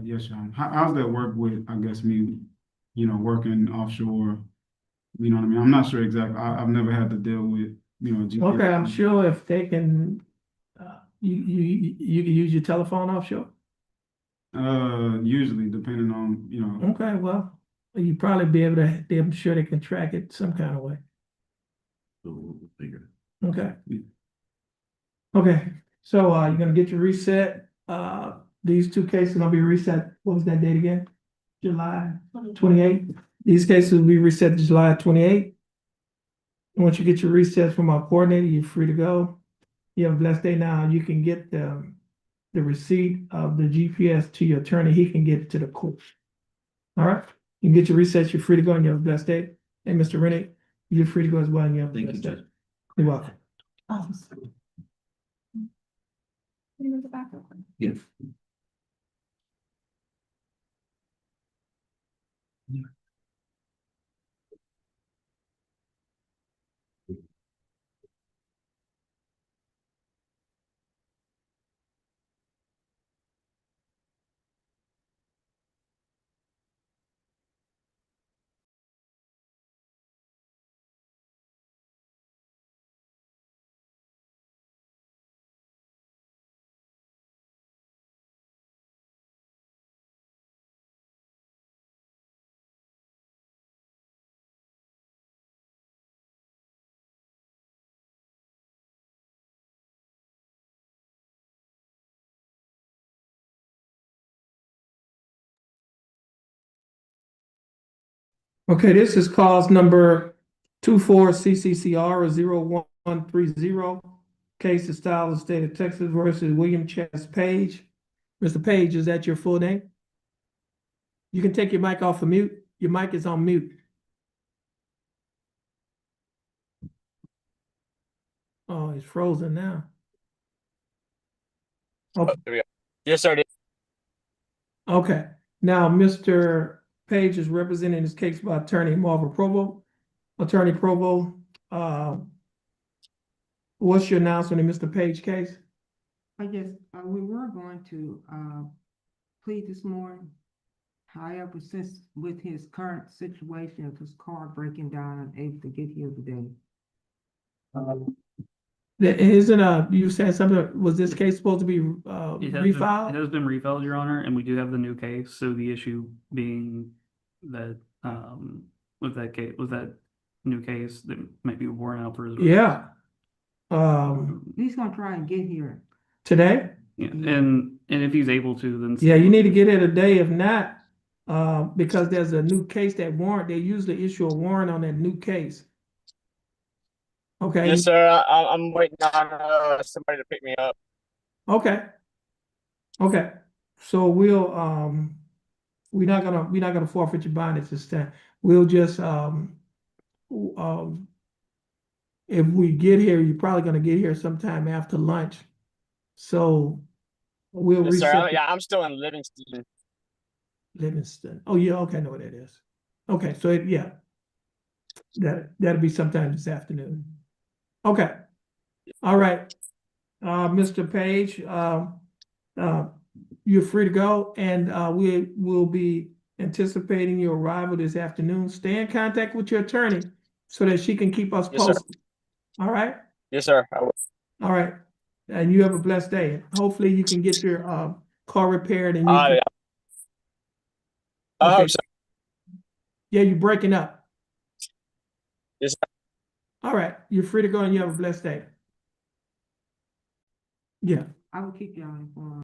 Yes, sir. How's that work with, I guess, me, working offshore? You know what I mean? I'm not sure exactly. I've never had to deal with, GPS. Okay, I'm sure if they can, you can use your telephone offshore. Usually depending on, Okay, well, you probably be able to. I'm sure they can track it some kind of way. We'll figure Okay. Yeah. Okay, so you're gonna get your reset. These 2 cases are gonna be reset. What was that date again? July 28th. These cases will be reset to July 28th. Once you get your reset from our coordinator, you're free to go. You have a blessed day. Now you can get the receipt of the GPS to your attorney. He can get it to the court. All right, you can get your reset. You're free to go, and you have a blessed day. And Mr. Rennie, you're free to go as well. And you have a Thank you, blessed day. Judge. You're welcome. Can you move it back? Yes. Okay, this is cause number 24 CCCR 0130. Case is style of state of Texas versus William Chess Page. Mr. Page, is that your full name? You can take your mic off of mute. Your mic is on mute. Oh, it's frozen now. Okay. There we go. Yes, sir. Okay, now Mr. Page is representing this case by attorney Marvin Provo. Attorney Provo, what's your announcement in Mr. Page case? I guess, we were going to, plead this morning. However, since with his current situation of his car breaking down and able to get here today. You said something, was this case supposed to be, It refiled? has been refiled, Your Honor, and we do have the new case, so the issue being that, with that case, with that new case that might be worn out for his. Yeah. He's gonna try and get here. Today? Yeah, and if he's able to, then. Yeah, you need to get it a day, if not, because there's a new case that warrant, they usually issue a warrant on that new case. Okay, Yes, sir. I'm waiting on somebody to pick me up. okay. Okay, so we're not gonna forfeit your bond at this time. We'll just, if we get here, you're probably gonna get here sometime after lunch. So we'll Yes, sir. reset Yeah, I'm still in Livingston. Livingston. Oh, yeah, okay, I know what that is. Okay, so yeah, that'll be sometime this afternoon. Okay, all right. Mr. Page, you're free to go, and we will be anticipating your arrival this afternoon. Stay in contact with your attorney so that she can keep us Yes, sir. posted. All right? Yes, sir. I will. All right. And you have a blessed day. Hopefully you can get your car repaired and you can. Yeah. I Okay. hope so. Yeah, you're breaking up. Yes, sir. All right. You're free to go and you have a blessed day. Yeah. I will keep y'all informed.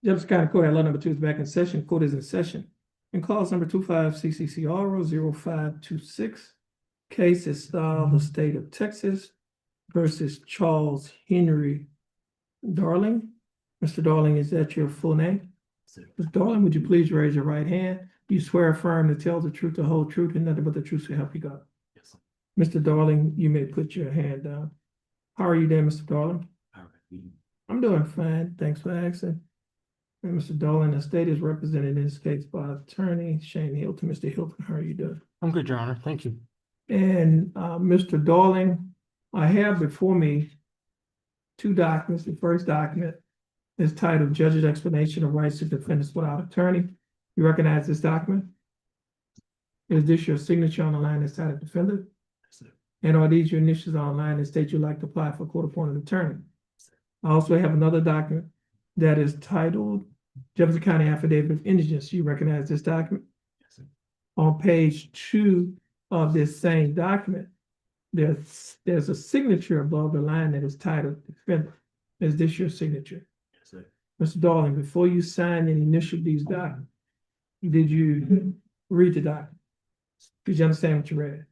Jefferson County Court, law number 2 is back in session. Court is in session. In clause number 25 CCCR 0526, case is styled the state of Texas versus Charles Henry Darling. Mr. Darling, is that your full name? Mr. Darling, would you please raise your right hand? You swear affirm to tell the truth, the whole truth, and nothing but the truth to help you God. Yes, sir. Mr. Darling, you may put your hand down. How are you there, Mr. Darling? All right. I'm doing fine. Thanks for asking. And Mr. Darling, the state is represented in this case by attorney Shane Hilton. Mr. Hilton, how are you doing? I'm good, Your Honor. Thank you. And Mr. Darling, I have before me two documents. The first document is titled Judge's Explanation of Rights to Defendants Without Attorney. You recognize this document? Is this your signature on the line that's titled Defendant? And are these your initials online that state you'd like to apply for court-appointed attorney? I also have another document that is titled Jefferson County Affidavit of Indigence. You recognize this document? On page 2 of this same document, there's a signature above the line that is titled Defendant. Is this your signature? Yes, sir. Mr. Darling, before you sign and initial these documents, did you read the document? Did you understand what you read?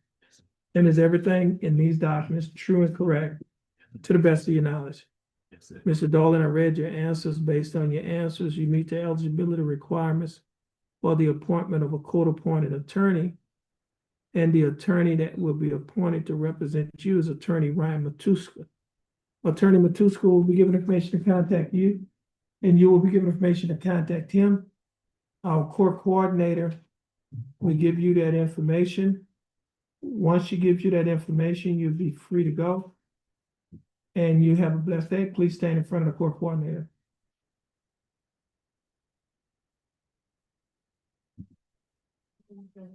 And is everything in these documents true and correct to the best of your knowledge? Yes, sir. Mr. Darling, I read your answers. Based on your answers, you meet the eligibility requirements for the appointment of a court-appointed attorney. And the attorney that will be appointed to represent you is Attorney Ryan Matuska. Attorney Matuska will be given information to contact you, and you will be given information to contact him. Our court coordinator will give you that information. Once she gives you that information, you'll be free to go. And you have a blessed day. Please stand in front of the court coordinator. Okay.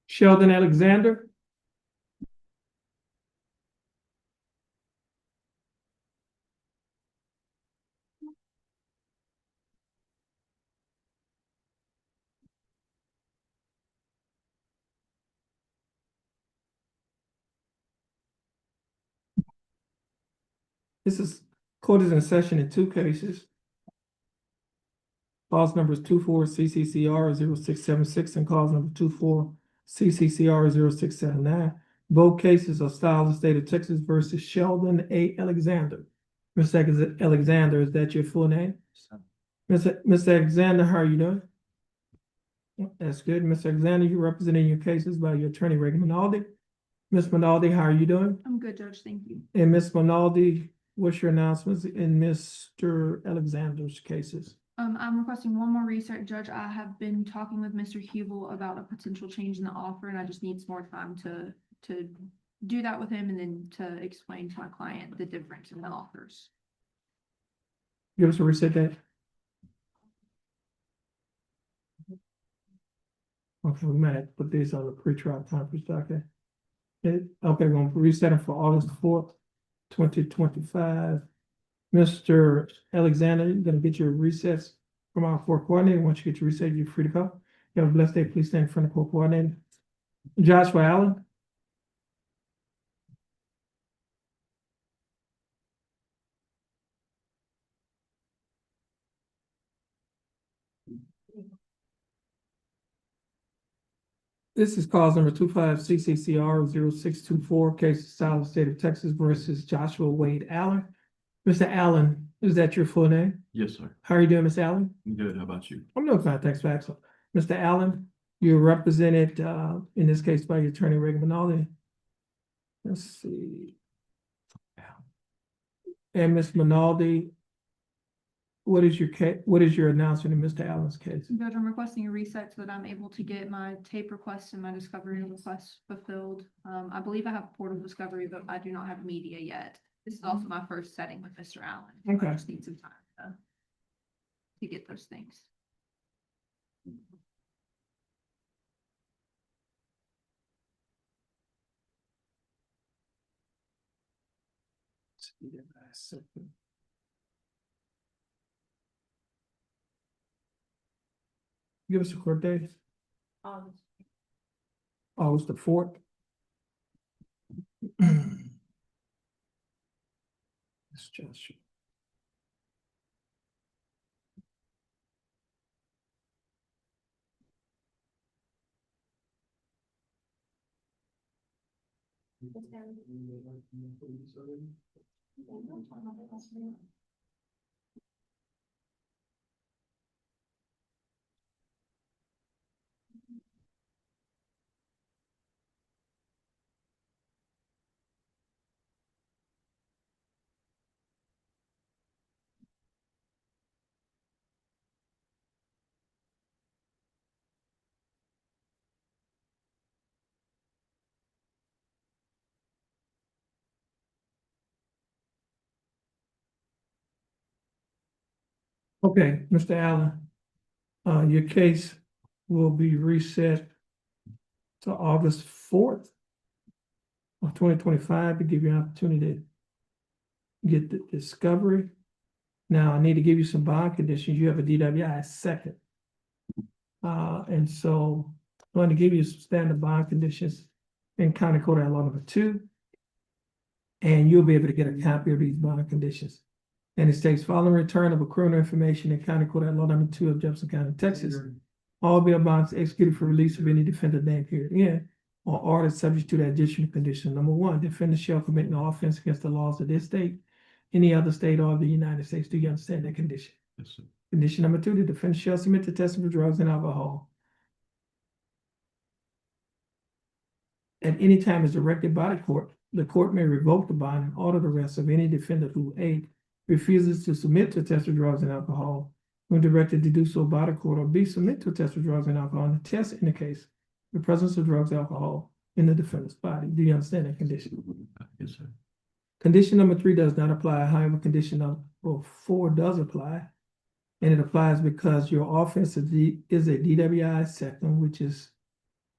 Sheldon Alexander. Court is in session in two cases. Clause numbers 24 CCCR 0676 and clause number 24 CCCR 0679. Both cases are styled the state of Texas versus Sheldon A. Alexander. Mr. Alexander, is that your full name? Mr. Alexander, how are you doing? That's good. Mr. Alexander, you're representing your cases by your attorney, Reagan Minaldi. Ms. Minaldi, how are you doing? I'm good, Judge, thank you. And Ms. Minaldi, what's your announcements in Mr. Alexander's cases? I'm requesting one more research, Judge. I have been talking with Mr. Hubel about a potential change in the offer, and I just need some more time to do that with him and then to explain to my client the difference in the offers. Give us a reset date. Okay, we might have to put this on the pre-trial conference docket. Okay, we're gonna reset it for August 4th, 2025. Mr. Alexander, you're gonna get your recess from our court coordinator. Once you get your reset, you're free to go. You have a blessed day. Please stand in front of the court coordinator. Joshua Allen. This is cause number 25 CCCR 0624, case of South State of Texas versus Joshua Wade Allen. Mr. Allen, is that your full name? Yes, sir. How are you doing, Mr. Allen? Good. How about you? I'm doing fine, thanks for asking. Mr. Allen, you're represented in this case by your attorney, Reagan Minaldi. Let's see. And Ms. Minaldi, what is your announcement in Mr. Allen's case? Judge, I'm requesting a reset so that I'm able to get my tape requests and my discovery requests fulfilled. I believe I have portal discovery, but I do not have media yet. This is also my first setting with Mr. Allen. Okay. I just need some time to get those things. Give us a court date. August the 4th. It's Joshua. Okay, Mr. Allen, your case will be reset to August 4th of 2025 to give you an opportunity to get the discovery. Now, I need to give you some bond conditions. You have a DWI second. And so I'm going to give you some standard bond conditions in County Court Law number 2. And you'll be able to get a copy of these bond conditions. And it states, following return of a criminal information in County Court Law number 2 of Jefferson County, Texas, all bail bonds executed for release of any defendant named herein or ordered subject to the additional condition. Number 1, defendant shall commit no offense against the laws of this state, any other state, or the United States. Do you understand that condition? Yes, sir. Condition number 2, the defendant shall submit to testing for drugs and alcohol at any time as directed by the court. The court may revoke the bond and order the arrest of any defendant who A, refuses to submit to a test of drugs and alcohol when directed to do so by the court, or B, submit to a test of drugs and alcohol and the test indicates the presence of drugs and alcohol in the defendant's body. Do you understand that condition? Yes, sir. Condition number 3 does not apply. However, condition number 4 does apply. And it applies because your offense is a DWI second, which is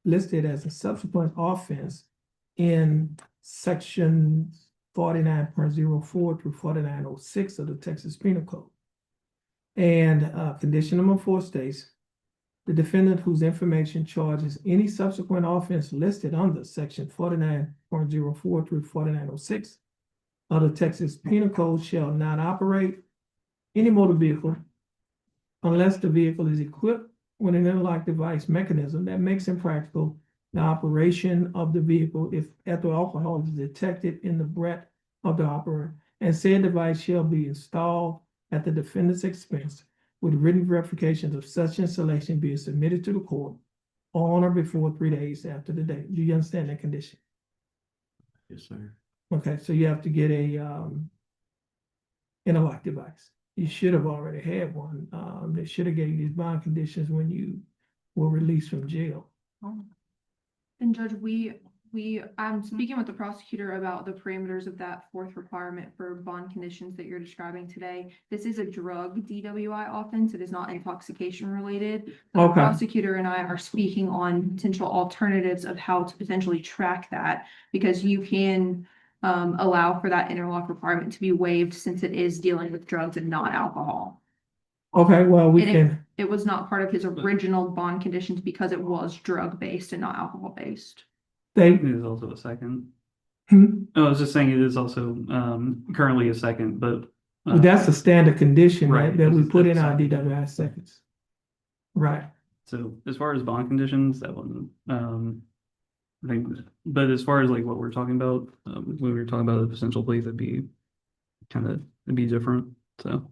listed as a subsequent offense in section 49.04 through 4906 of the Texas Penal Code. And condition number 4 states, the defendant whose information charges any subsequent offense listed under section 49.04 through 4906 of the Texas Penal Code shall not operate any motor vehicle unless the vehicle is equipped with an interlock device mechanism that makes impractical the operation of the vehicle if ethyl alcohol is detected in the breath of the operator, and said device shall be installed at the defendant's expense with written verifications of such installation being submitted to the court on or before 3 days after the date. Do you understand that condition? Yes, sir. Okay, so you have to get a interlock device. You should have already had one. They should have gave you these bond conditions when you were released from jail. And Judge, I'm speaking with the prosecutor about the parameters of that fourth requirement for bond conditions that you're describing today. This is a drug DWI offense. It is not intoxication related. The Okay. prosecutor and I are speaking on potential alternatives of how to potentially track that, because you can allow for that interlock requirement to be waived since it is dealing with drugs and not alcohol. Okay, well, we And can, it was not part of his original bond conditions because it was drug-based and not alcohol-based. they, It is also a second. hmm? I was just saying it is also currently a second, but Well, that's a standard condition right, that we that's- put in that's our second. DWI seconds. Right. so as far as bond conditions, that one, I think, but as far as like what we're talking about, when we were talking about the potential plea, that'd be it'd be different. So,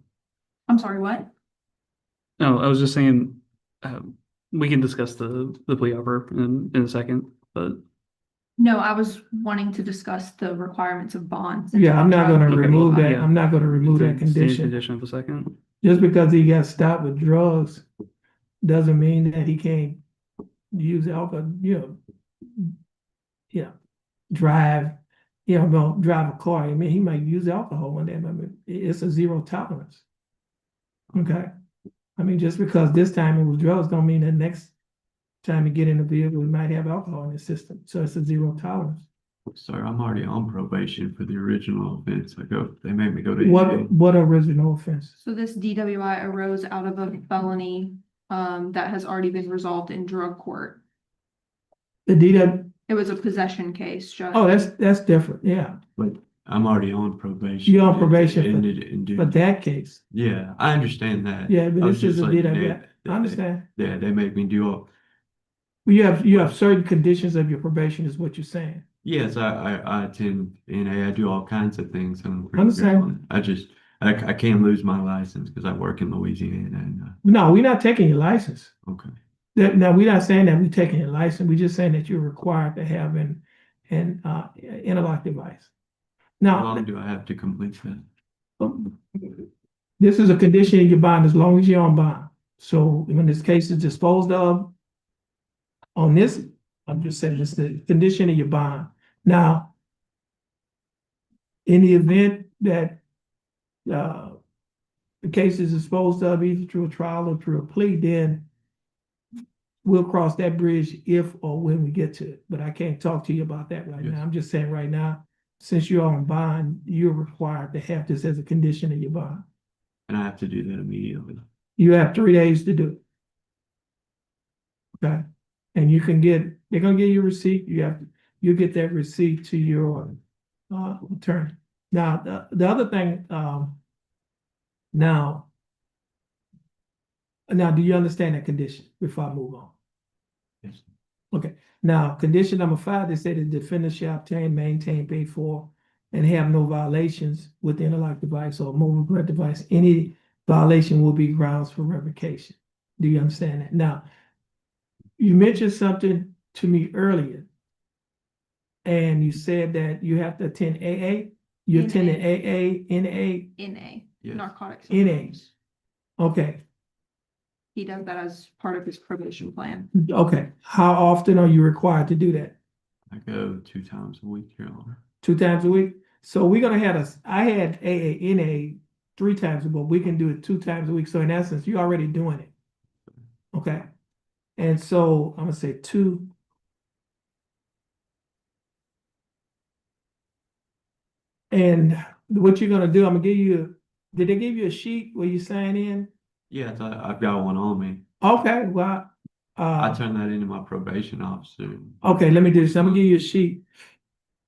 I'm sorry, what? no, I was just saying, we can discuss the plea offer in a second, but No, I was wanting to discuss the requirements of bonds. Yeah, I'm not gonna Okay, remove well, that, yeah. I'm not gonna remove that it's the condition. condition of a second. Just because he got stopped with drugs doesn't mean that he can't use alcohol, drive, don't drive a car. I mean, he might use alcohol one day, but it's a zero tolerance. Okay? I mean, just because this time it was drugs don't mean that next time you get in the vehicle, we might have alcohol in the system. So it's a zero tolerance. Sir, I'm already on probation for the original offense. They made me go to. What original offense? So this DWI arose out of a felony that has already been resolved in drug court. The DW, It was a possession case, Judge. oh, that's different, yeah. But I'm already on probation. You're on probation for But that case, yeah, I understand that. yeah, but I was this is just a letting you DWI. know I understand. Yeah, they make me do all. Well, you have certain conditions of your probation is what you're saying. Yes, I attend NA. I do all kinds of things. I'm pretty Understand. careful. I can't lose my license because I work in Louisiana and No, we're not taking your license. okay. Now, we're not saying that we're taking your license. We're just saying that you're required to have an interlock device. How Now, long do I have to complete that? this is a condition in your bond as long as you're on bond. So when this case is disposed of, on this, I'm just saying this is the condition of your bond. Now, in the event that the case is disposed of either through a trial or through a plea, then we'll cross that bridge if or when we get to it. But I can't talk to you about that right Yes. now. I'm just saying right now, since you're on bond, you're required to have this as a condition of your bond. And I have to do that immediately. You have 3 days to do it. Okay, and they're gonna give you a receipt, you get that receipt to your attorney. Now, the other thing, now, do you understand that condition before I move on? Yes. Okay, now, condition number 5, they say the defendant shall obtain, maintain, pay for, and have no violations with the interlock device or mobile threat device. Any violation will be grounds for revocation. Do you understand that? Now, you mentioned something to me earlier. And you said that you have to attend AA. You attended AA, NA, NA, Yes. narcotics. NA. Okay, He does that as part of his probation plan. okay. How often are you required to do that? I go 2 times a week, Your Honor. 2 times a week? So we're gonna have I had AA, NA 3 times a week. We can do it 2 times a week. So in essence, you're already doing it. Okay. And so I'm gonna say 2. And what you're gonna do, I'm gonna give you, did they give you a sheet where you sign in? Yes, I've got one on me. Okay, well, I turn that into my probation officer. okay, let me do this. I'm gonna give you a sheet.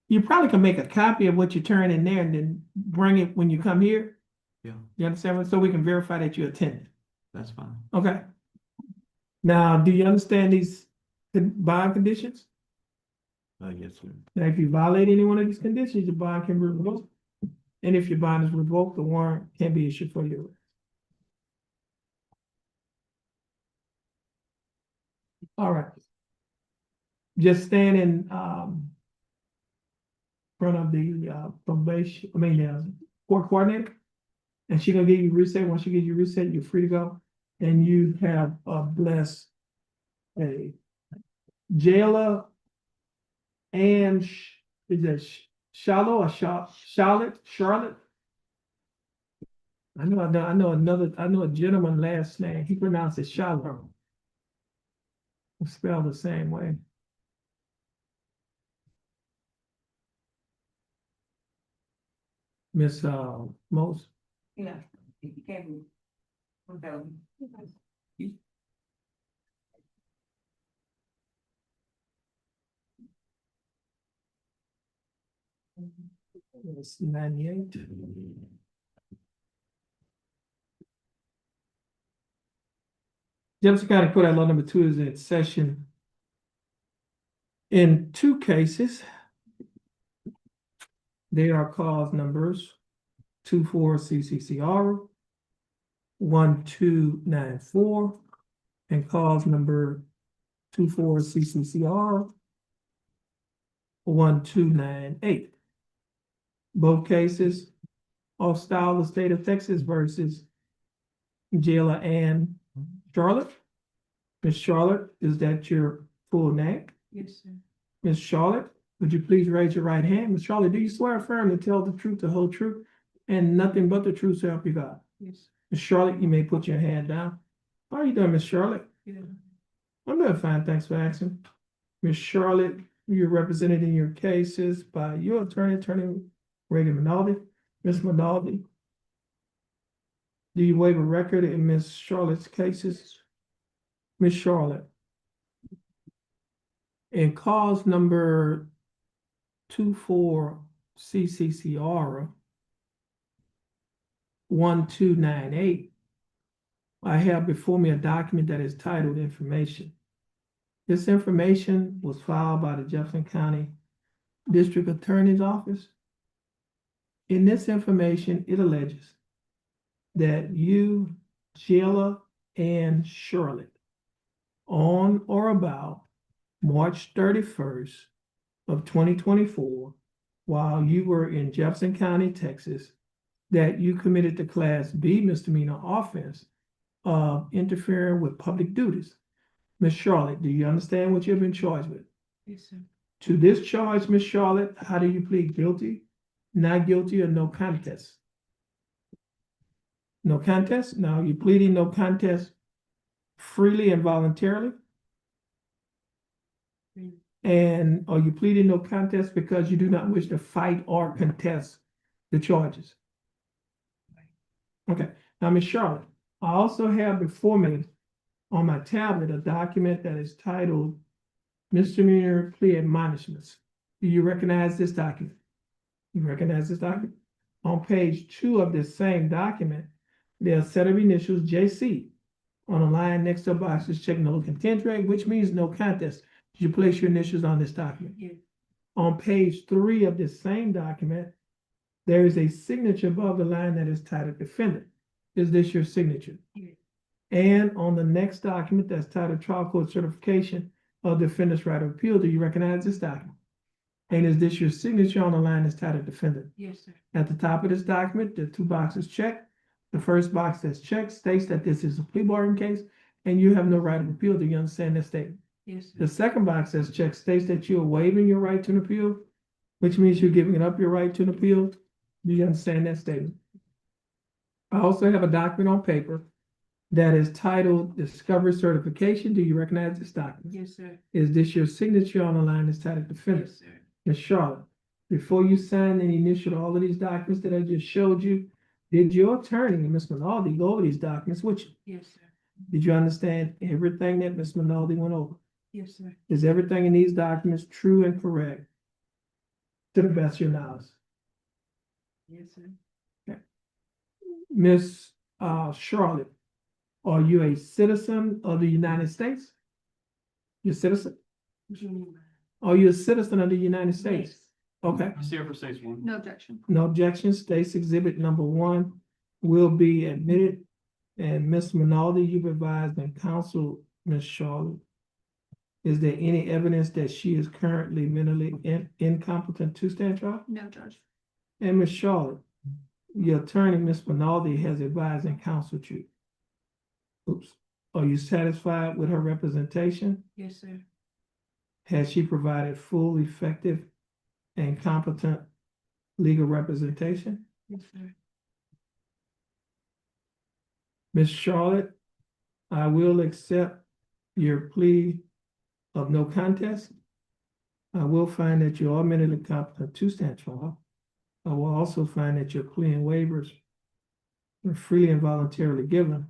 You probably can make a copy of what you turn in there and then bring it when you come here. Yeah, You understand? So we can verify that you attended. that's fine. Okay. Now, do you understand these bond conditions? Yes, sir. Now, if you violate any one of these conditions, your bond can be revoked. And if your bond is revoked, the warrant can be issued for you. All right. Just stand in front of the probation, court coordinator. And she gonna give you reset. Once she gives you reset, you're free to go. And you have a blessed a jailer and is that Charlotte or Charlotte? I know a gentleman last name. He pronounced it Charlotte. It's spelled the same way. Miss Mose. Yeah, you can't. It's 98. Jefferson County Court at Law number 2 is in session in 2 cases. They are cause numbers 24 CCCR 1294 and cause number 24 CCCR 1298. Both cases off style the state of Texas versus Jailer Ann Charlotte. Miss Charlotte, is that your full name? Yes, sir. Miss Charlotte, would you please raise your right hand? Miss Charlotte, do you swear affirm to tell the truth, the whole truth, and nothing but the truth, so help you God? Yes. Miss Charlotte, you may put your hand down. How are you doing, Miss Charlotte? Yeah. I'm doing fine, thanks for asking. Miss Charlotte, you're represented in your cases by your attorney Reagan Minaldi. Miss Minaldi, do you waive a record in Miss Charlotte's cases? Miss Charlotte. In cause number 24 CCCR 1298, I have before me a document that is titled Information. This information was filed by the Jefferson County District Attorney's Office. In this information, it alleges that you, Jailer Ann Charlotte, on or about March 31st of 2024, while you were in Jefferson County, Texas, that you committed the Class B misdemeanor offense of interfering with public duties. Miss Charlotte, do you understand what you've been charged with? Yes, sir. To this charge, Miss Charlotte, how do you plead guilty, not guilty, or no contest? No contest? Now, you pleading no contest freely and voluntarily? And are you pleading no contest because you do not wish to fight or contest the charges? Okay, now, Miss Charlotte, I also have before me on my tablet a document that is titled Misdemeanor Plea Admonishments. Do you recognize this document? You recognize this document? On page 2 of this same document, there are a set of initials JC on a line next to a box that's checking no content rate, which means no contest. Did you place your initials on this document? Yes. On page 3 of this same document, there is a signature above the line that is titled Defendant. Is this your signature? Yes. And on the next document that's titled Trial Court Certification of Defendant's Right of Appeal, do you recognize this document? And is this your signature on the line that's titled Defendant? Yes, sir. At the top of this document, there are 2 boxes checked. The first box that's checked states that this is a plea bargain case and you have no right of appeal. Do you understand that statement? Yes, sir. The second box that's checked states that you're waiving your right to an appeal, which means you're giving up your right to an appeal. Do you understand that statement? I also have a document on paper that is titled Discovery Certification. Do you recognize this document? Yes, sir. Is this your signature on the line that's titled Defendant? Yes, sir. Ms. Charlotte, before you signed and initialed all of these documents that I just showed you, did your attorney, Ms. Minaldi, go over these documents with you? Yes, sir. Did you understand everything that Ms. Minaldi went over? Yes, sir. Is everything in these documents true and correct to the best of your knowledge? Yes, sir. Ms. Charlotte, are you a citizen of the United States? You're a citizen? What you mean by Are you a citizen of the United States? Yes. Okay, CR for stage 1. No objection. no objection. State's exhibit number 1 will be admitted. And Ms. Minaldi, you've advised and counseled Ms. Charlotte. Is there any evidence that she is currently mentally incompetent to stand trial? No, Judge. And Ms. Charlotte, your attorney, Ms. Minaldi, has advised and counseled you. Oops. Are you satisfied with her representation? Yes, sir. Has she provided full, effective, and competent legal representation? Yes, sir. Ms. Charlotte, I will accept your plea of no contest. I will find that you are mentally competent to stand trial. I will also find that your plea and waivers were freely and voluntarily given.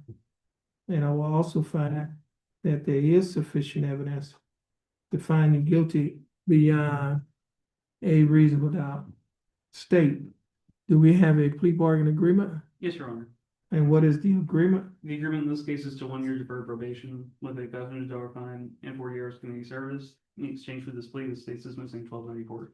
And I will also find that there is sufficient evidence to find you guilty beyond a reasonable doubt. State, do we have a plea bargain agreement? Yes, Your Honor. And what is the agreement? The agreement in this case is to 1 year deferred probation with a $500 fine and 4 years community service. In exchange for this plea, the state's dismissing 1294.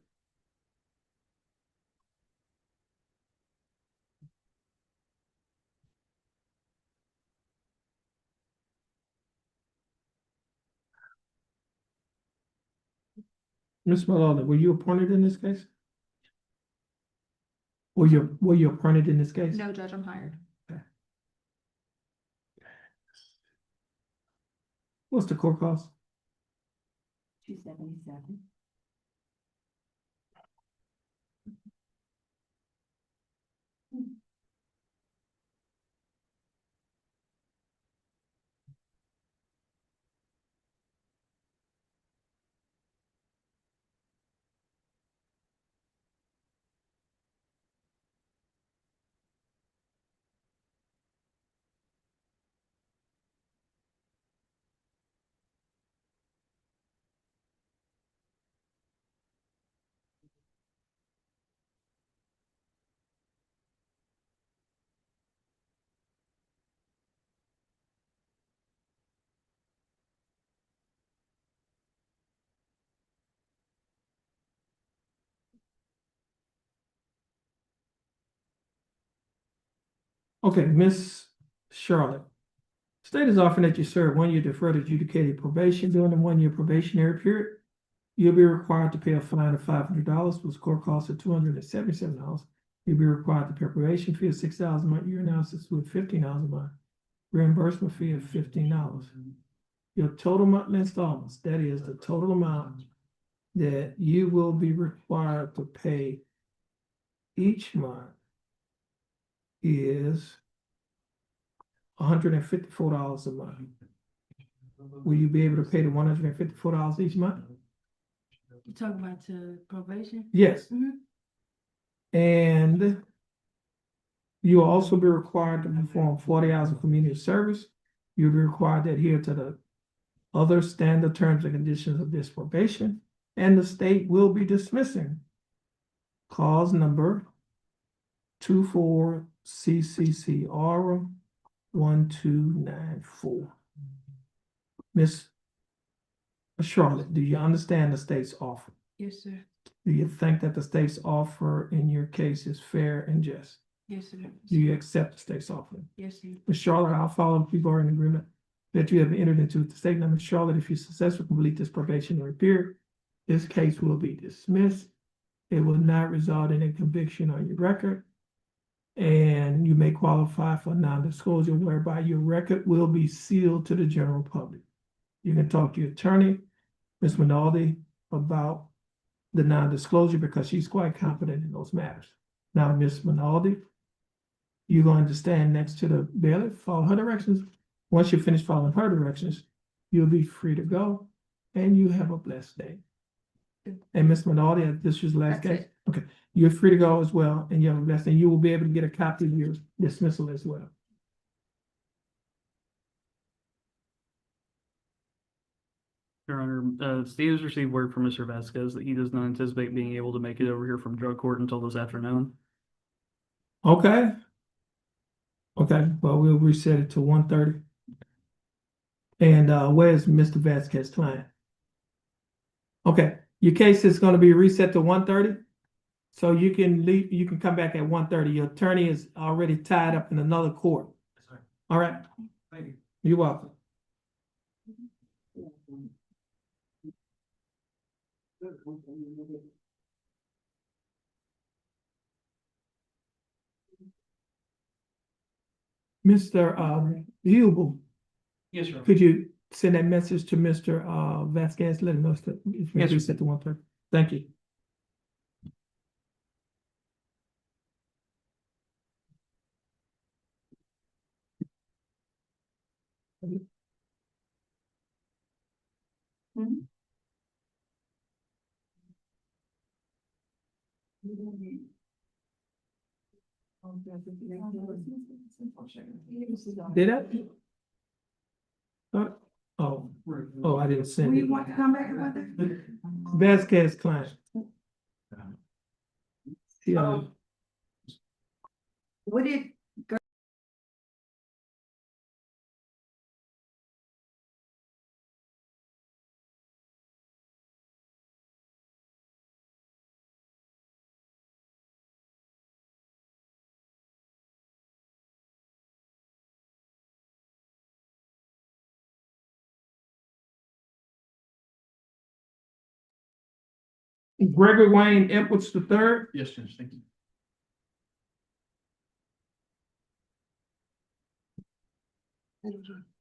Ms. Maloney, were you appointed in this case? Were you appointed in this case? No, Judge, I'm hired. What's the court cost? $277. Okay, Miss Charlotte. State is offering that you serve 1 year deferred adjudicated probation during the 1 year probationary period. You'll be required to pay a fine of $500, plus court costs of $277. You'll be required to pay a probation fee of $6 a month, year analysis with $15 a month, reimbursement fee of $15. Your total monthly installments, that is the total amount that you will be required to pay each month, is $154 a month. Will you be able to pay the $154 each month? You talking about to probation? Yes. Mhm. And you'll also be required to perform 40 hours of community service. You'll be required to adhere to the other standard terms and conditions of this probation, and the state will be dismissing cause number 24CCCR 1294. Miss Charlotte, do you understand the state's offer? Yes, sir. Do you think that the state's offer in your case is fair and just? Yes, sir. Do you accept the state's offer? Yes, sir. Ms. Charlotte, I'll follow the plea bargaining agreement that you have entered into with the state. Now, Ms. Charlotte, if you successfully complete this probationary period, this case will be dismissed. It will not result in a conviction on your record. And you may qualify for non-disclosure whereby your record will be sealed to the general public. You can talk to your attorney, Ms. Minaldi, about the non-disclosure because she's quite competent in those matters. Now, Ms. Minaldi, you're going to stand next to the bailiff, follow her directions. Once you finish following her directions, you'll be free to go, and you have a blessed day. And Ms. Minaldi, this was the last That's case? Okay, you're free to go as well, and you have a blessed day. You will be able to get a copy of your dismissal as well. Your Honor, Steve has received word from Mr. Vasquez that he does not anticipate being able to make it over here from drug court until this afternoon. Okay. Okay, well, we'll reset it to 1:30. And where's Mr. Vasquez client? Okay, your case is gonna be reset to 1:30. So you can leave, you can come back at 1:30. Your attorney is already tied up in another court. All right. Thank you. You're welcome. Mr. Hubel, Yes, sir. could you send that message to Mr. Vasquez, let him know if we Yes, sir. reset to 1:30? Thank you. Did I? Oh, I didn't send it. want to come back with it? Vasquez client. Yeah. Would it Gregory Wayne Edwards III. Yes, Judge, thank you.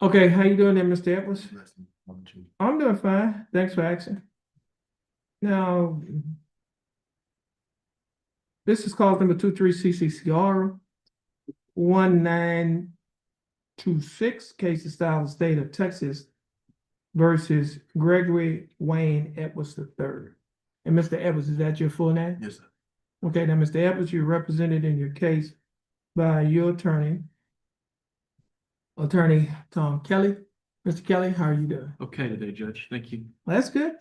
Okay, how you doing there, Mr. Edwards? I'm doing fine. Thanks for asking. Now, this is cause number 23CCCR 1926, case of style of state of Texas versus Gregory Wayne Edwards III. And Mr. Edwards, is that your full name? Yes, sir. Okay, now, Mr. Edwards, you're represented in your case by your attorney, Attorney Tom Kelly. Mr. Kelly, how are you doing? Okay today, Judge, thank you. Well, that's good.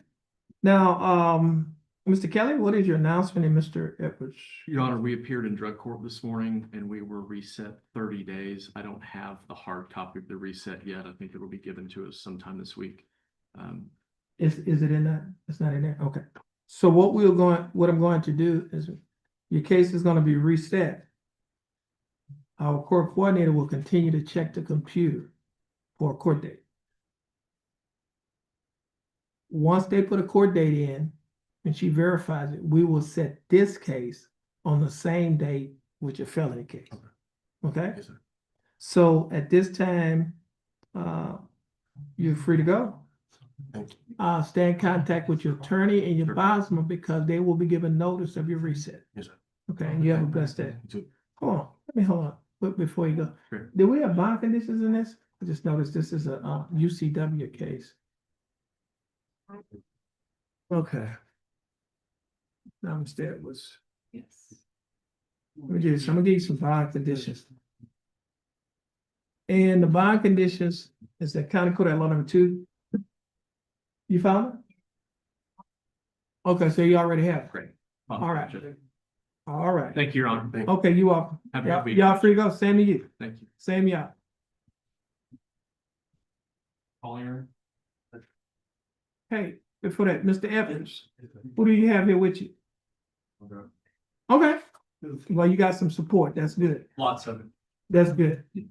Now, Mr. Kelly, what is your announcement in Mr. Edwards? Your Honor, we appeared in drug court this morning and we were reset 30 days. I don't have the hard copy of the reset yet. I think it will be given to us sometime this week. Is it in that? It's not in there? Okay. So what I'm going to do is your case is going to be reset. Our court coordinator will continue to check the computer for a court date. Once they put a court date in and she verifies it, we will set this case on the same date with your felony case. Okay? Yes, sir. So at this time, you're free to go. Thank you. Stay in contact with your attorney and your bondsman because they will be given notice of your reset. Yes, sir. Okay, and you have a blessed day. You too. Hold on. But before you go, Sure. do we have bond conditions in this? I just noticed this is a UCW case. Okay. Now Mr. Edwards. Yes. I'm gonna give you some bond conditions. And the bond conditions is the county code at law number 2. You found it? Okay, so you already have it. Great. All right. All right. Thank you, Your Honor. Okay, you welcome. Have a good week. Y'all free to go. Same to you. Thank you. Same to y'all. All Aaron? Hey, before that, Mr. Evans, who do you have here with you? Okay. Well, you got some support. That's good. Lots of it. That's good. We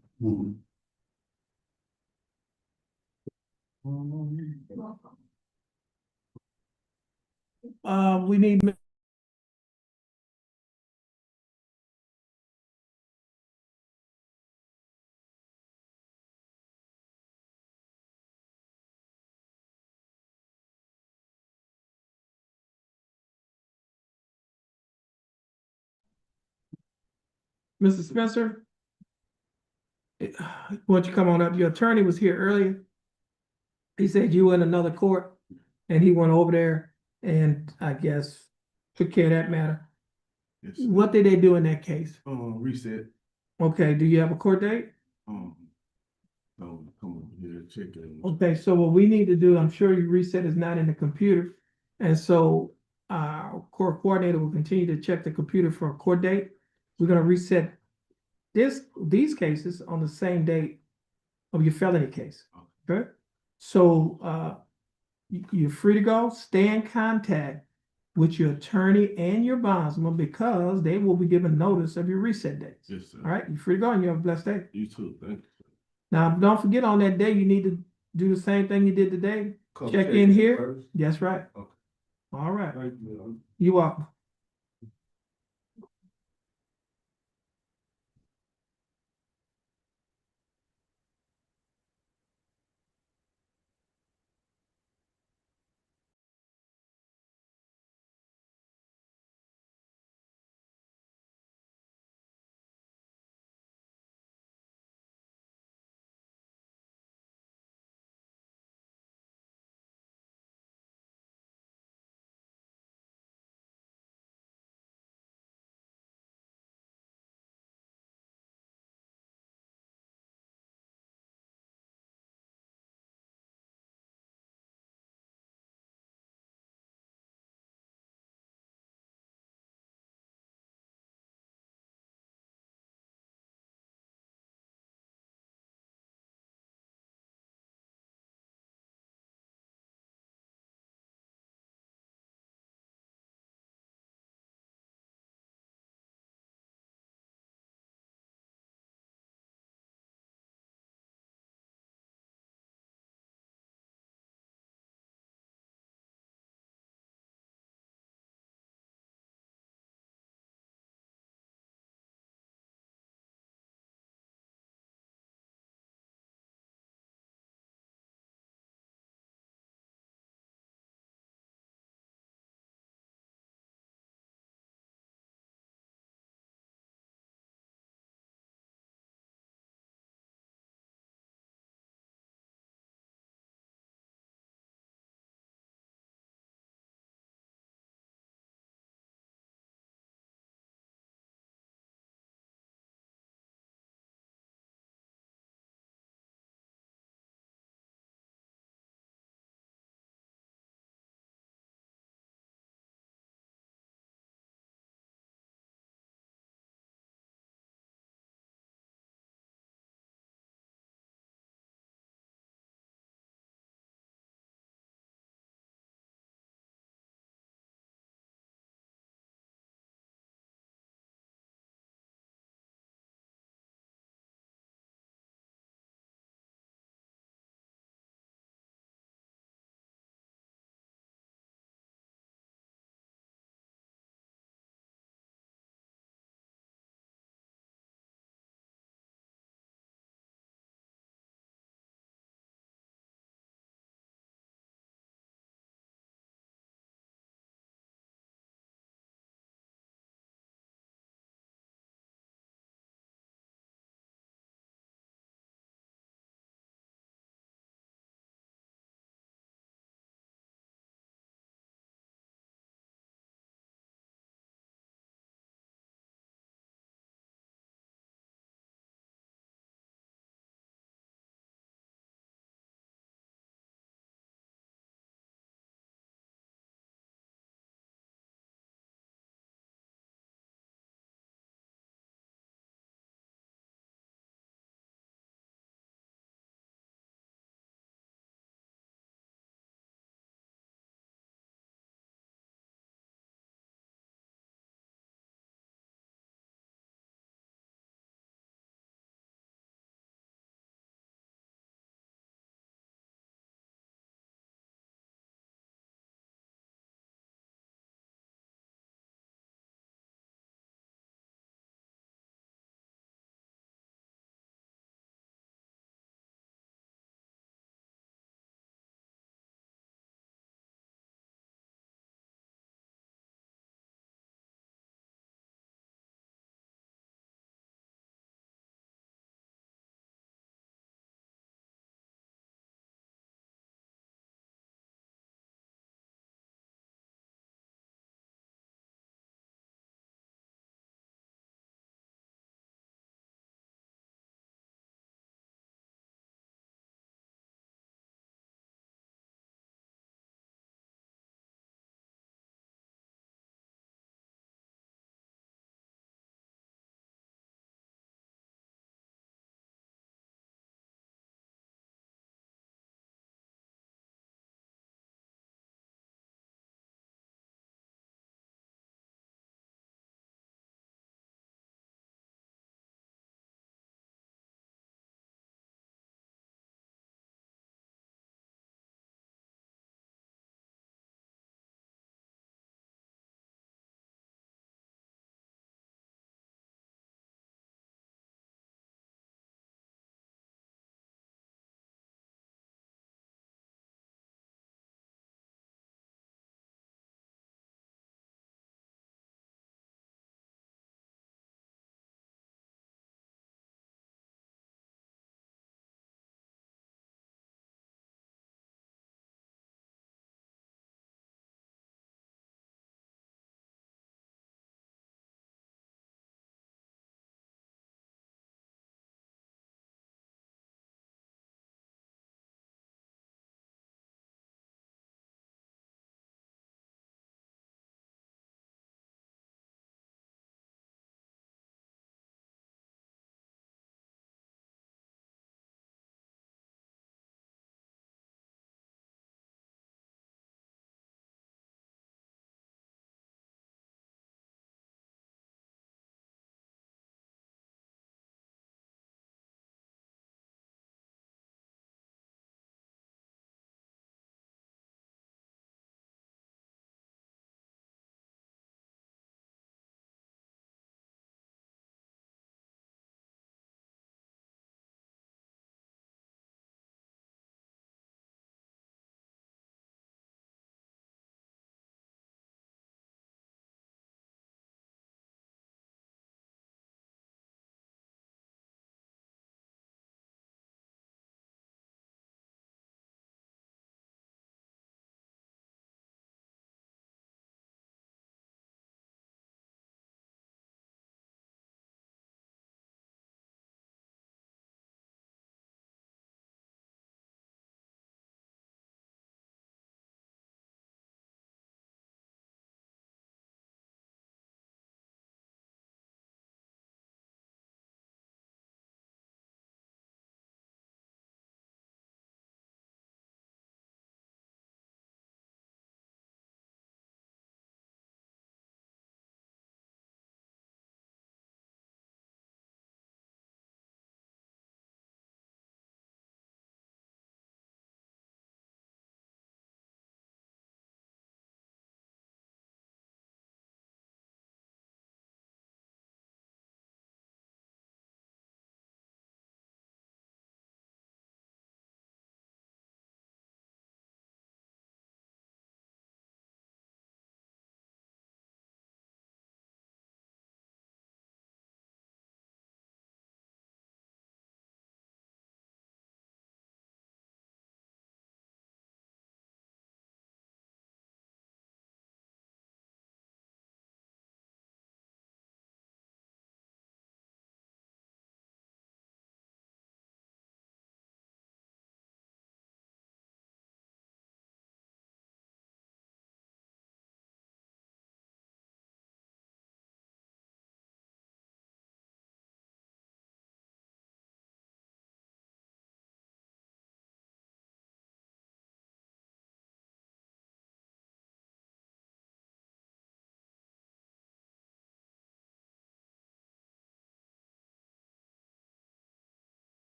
need Mr. Spencer. Why don't you come on up? Your attorney was here earlier. He said you were in another court and he went over there and I guess took care of that matter. Yes. What did they do in that case? Reset. Okay, do you have a court date? No, come on here, check it. Okay, so what we need to do, I'm sure your reset is not in the computer. And so our court coordinator will continue to check the computer for a court date. We're gonna reset these cases on the same date of your felony case. Okay? So you're free to go. Stay in contact with your attorney and your bondsman because they will be given notice of your reset dates. Yes, sir. All right, you're free to go and you have a blessed day. You too, thank you. Now, don't forget on that day, you need to do the same thing you did today. Check in here. That's right. Okay. All right. Thank you. You're welcome.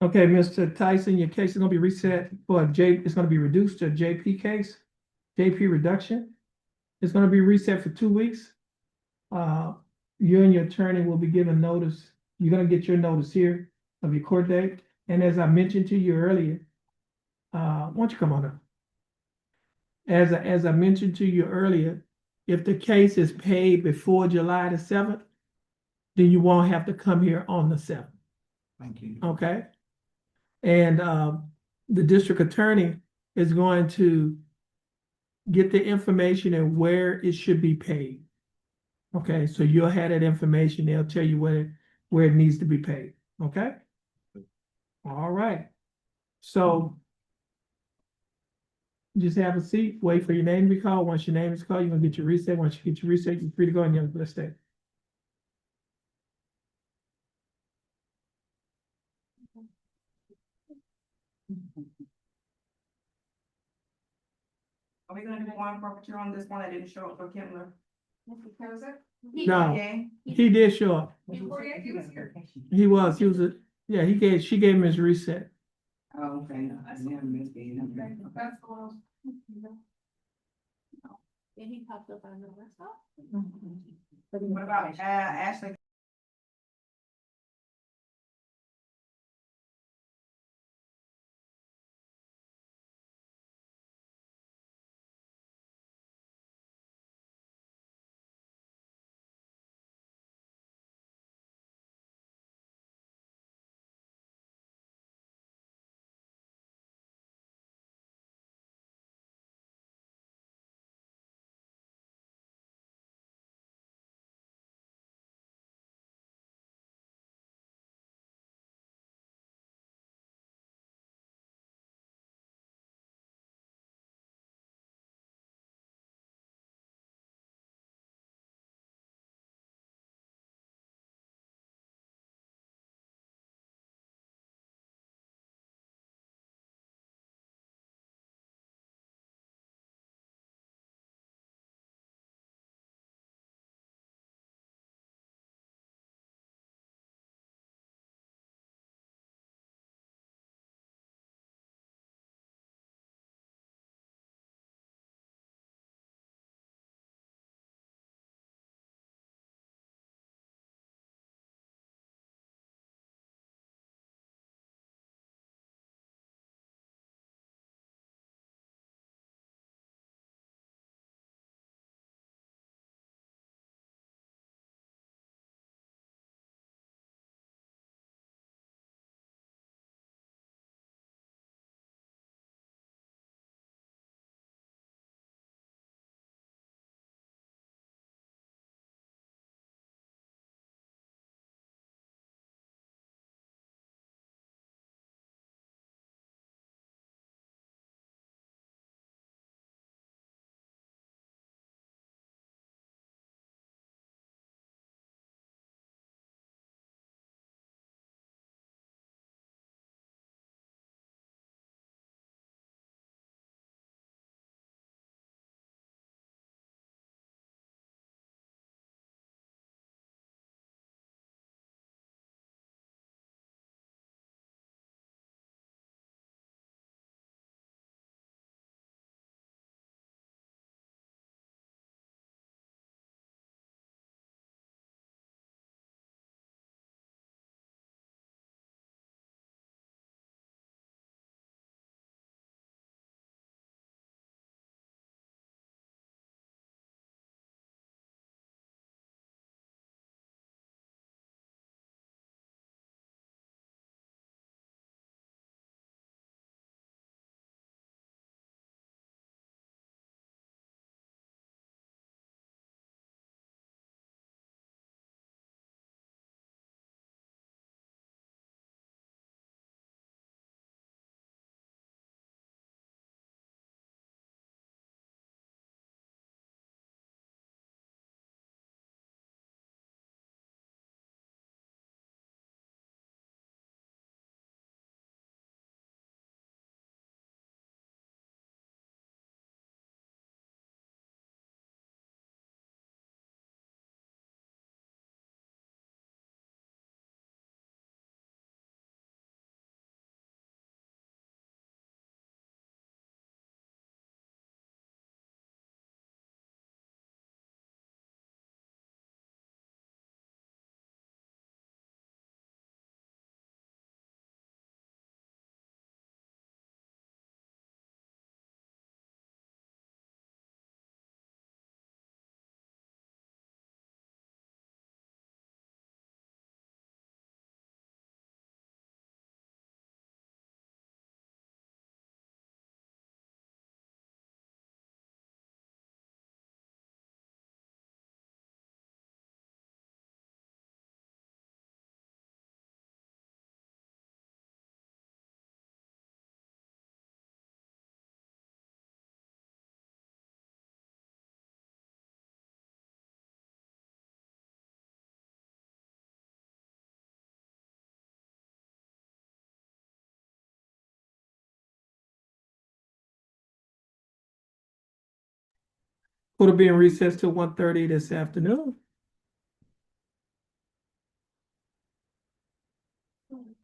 Okay, Mr. Tyson, your case is gonna be reset for it's gonna be reduced to a JP case, JP reduction. It's gonna be reset for 2 weeks. You and your attorney will be given notice. You're gonna get your notice here of your court date. And as I mentioned to you earlier, why don't you come on up? As I mentioned to you earlier, if the case is paid before July the 7th, then you won't have to come here on the 7th. Thank you. Okay? And the district attorney is going to get the information and where it should be paid. Okay, so you'll have that information. They'll tell you where it needs to be paid. Okay? All right. So just have a seat, wait for your name to be called. Once your name is called, you're gonna get your reset. Once you get your reset, you're free to go and you have a blessed day. Are we gonna do one forfeiture on this one that didn't show up for Kimler? No, he did show up. He was, yeah, she gave him his reset. Oh, okay. He popped up on the list. What about Ashley Court will be in recess till 1:30 this afternoon.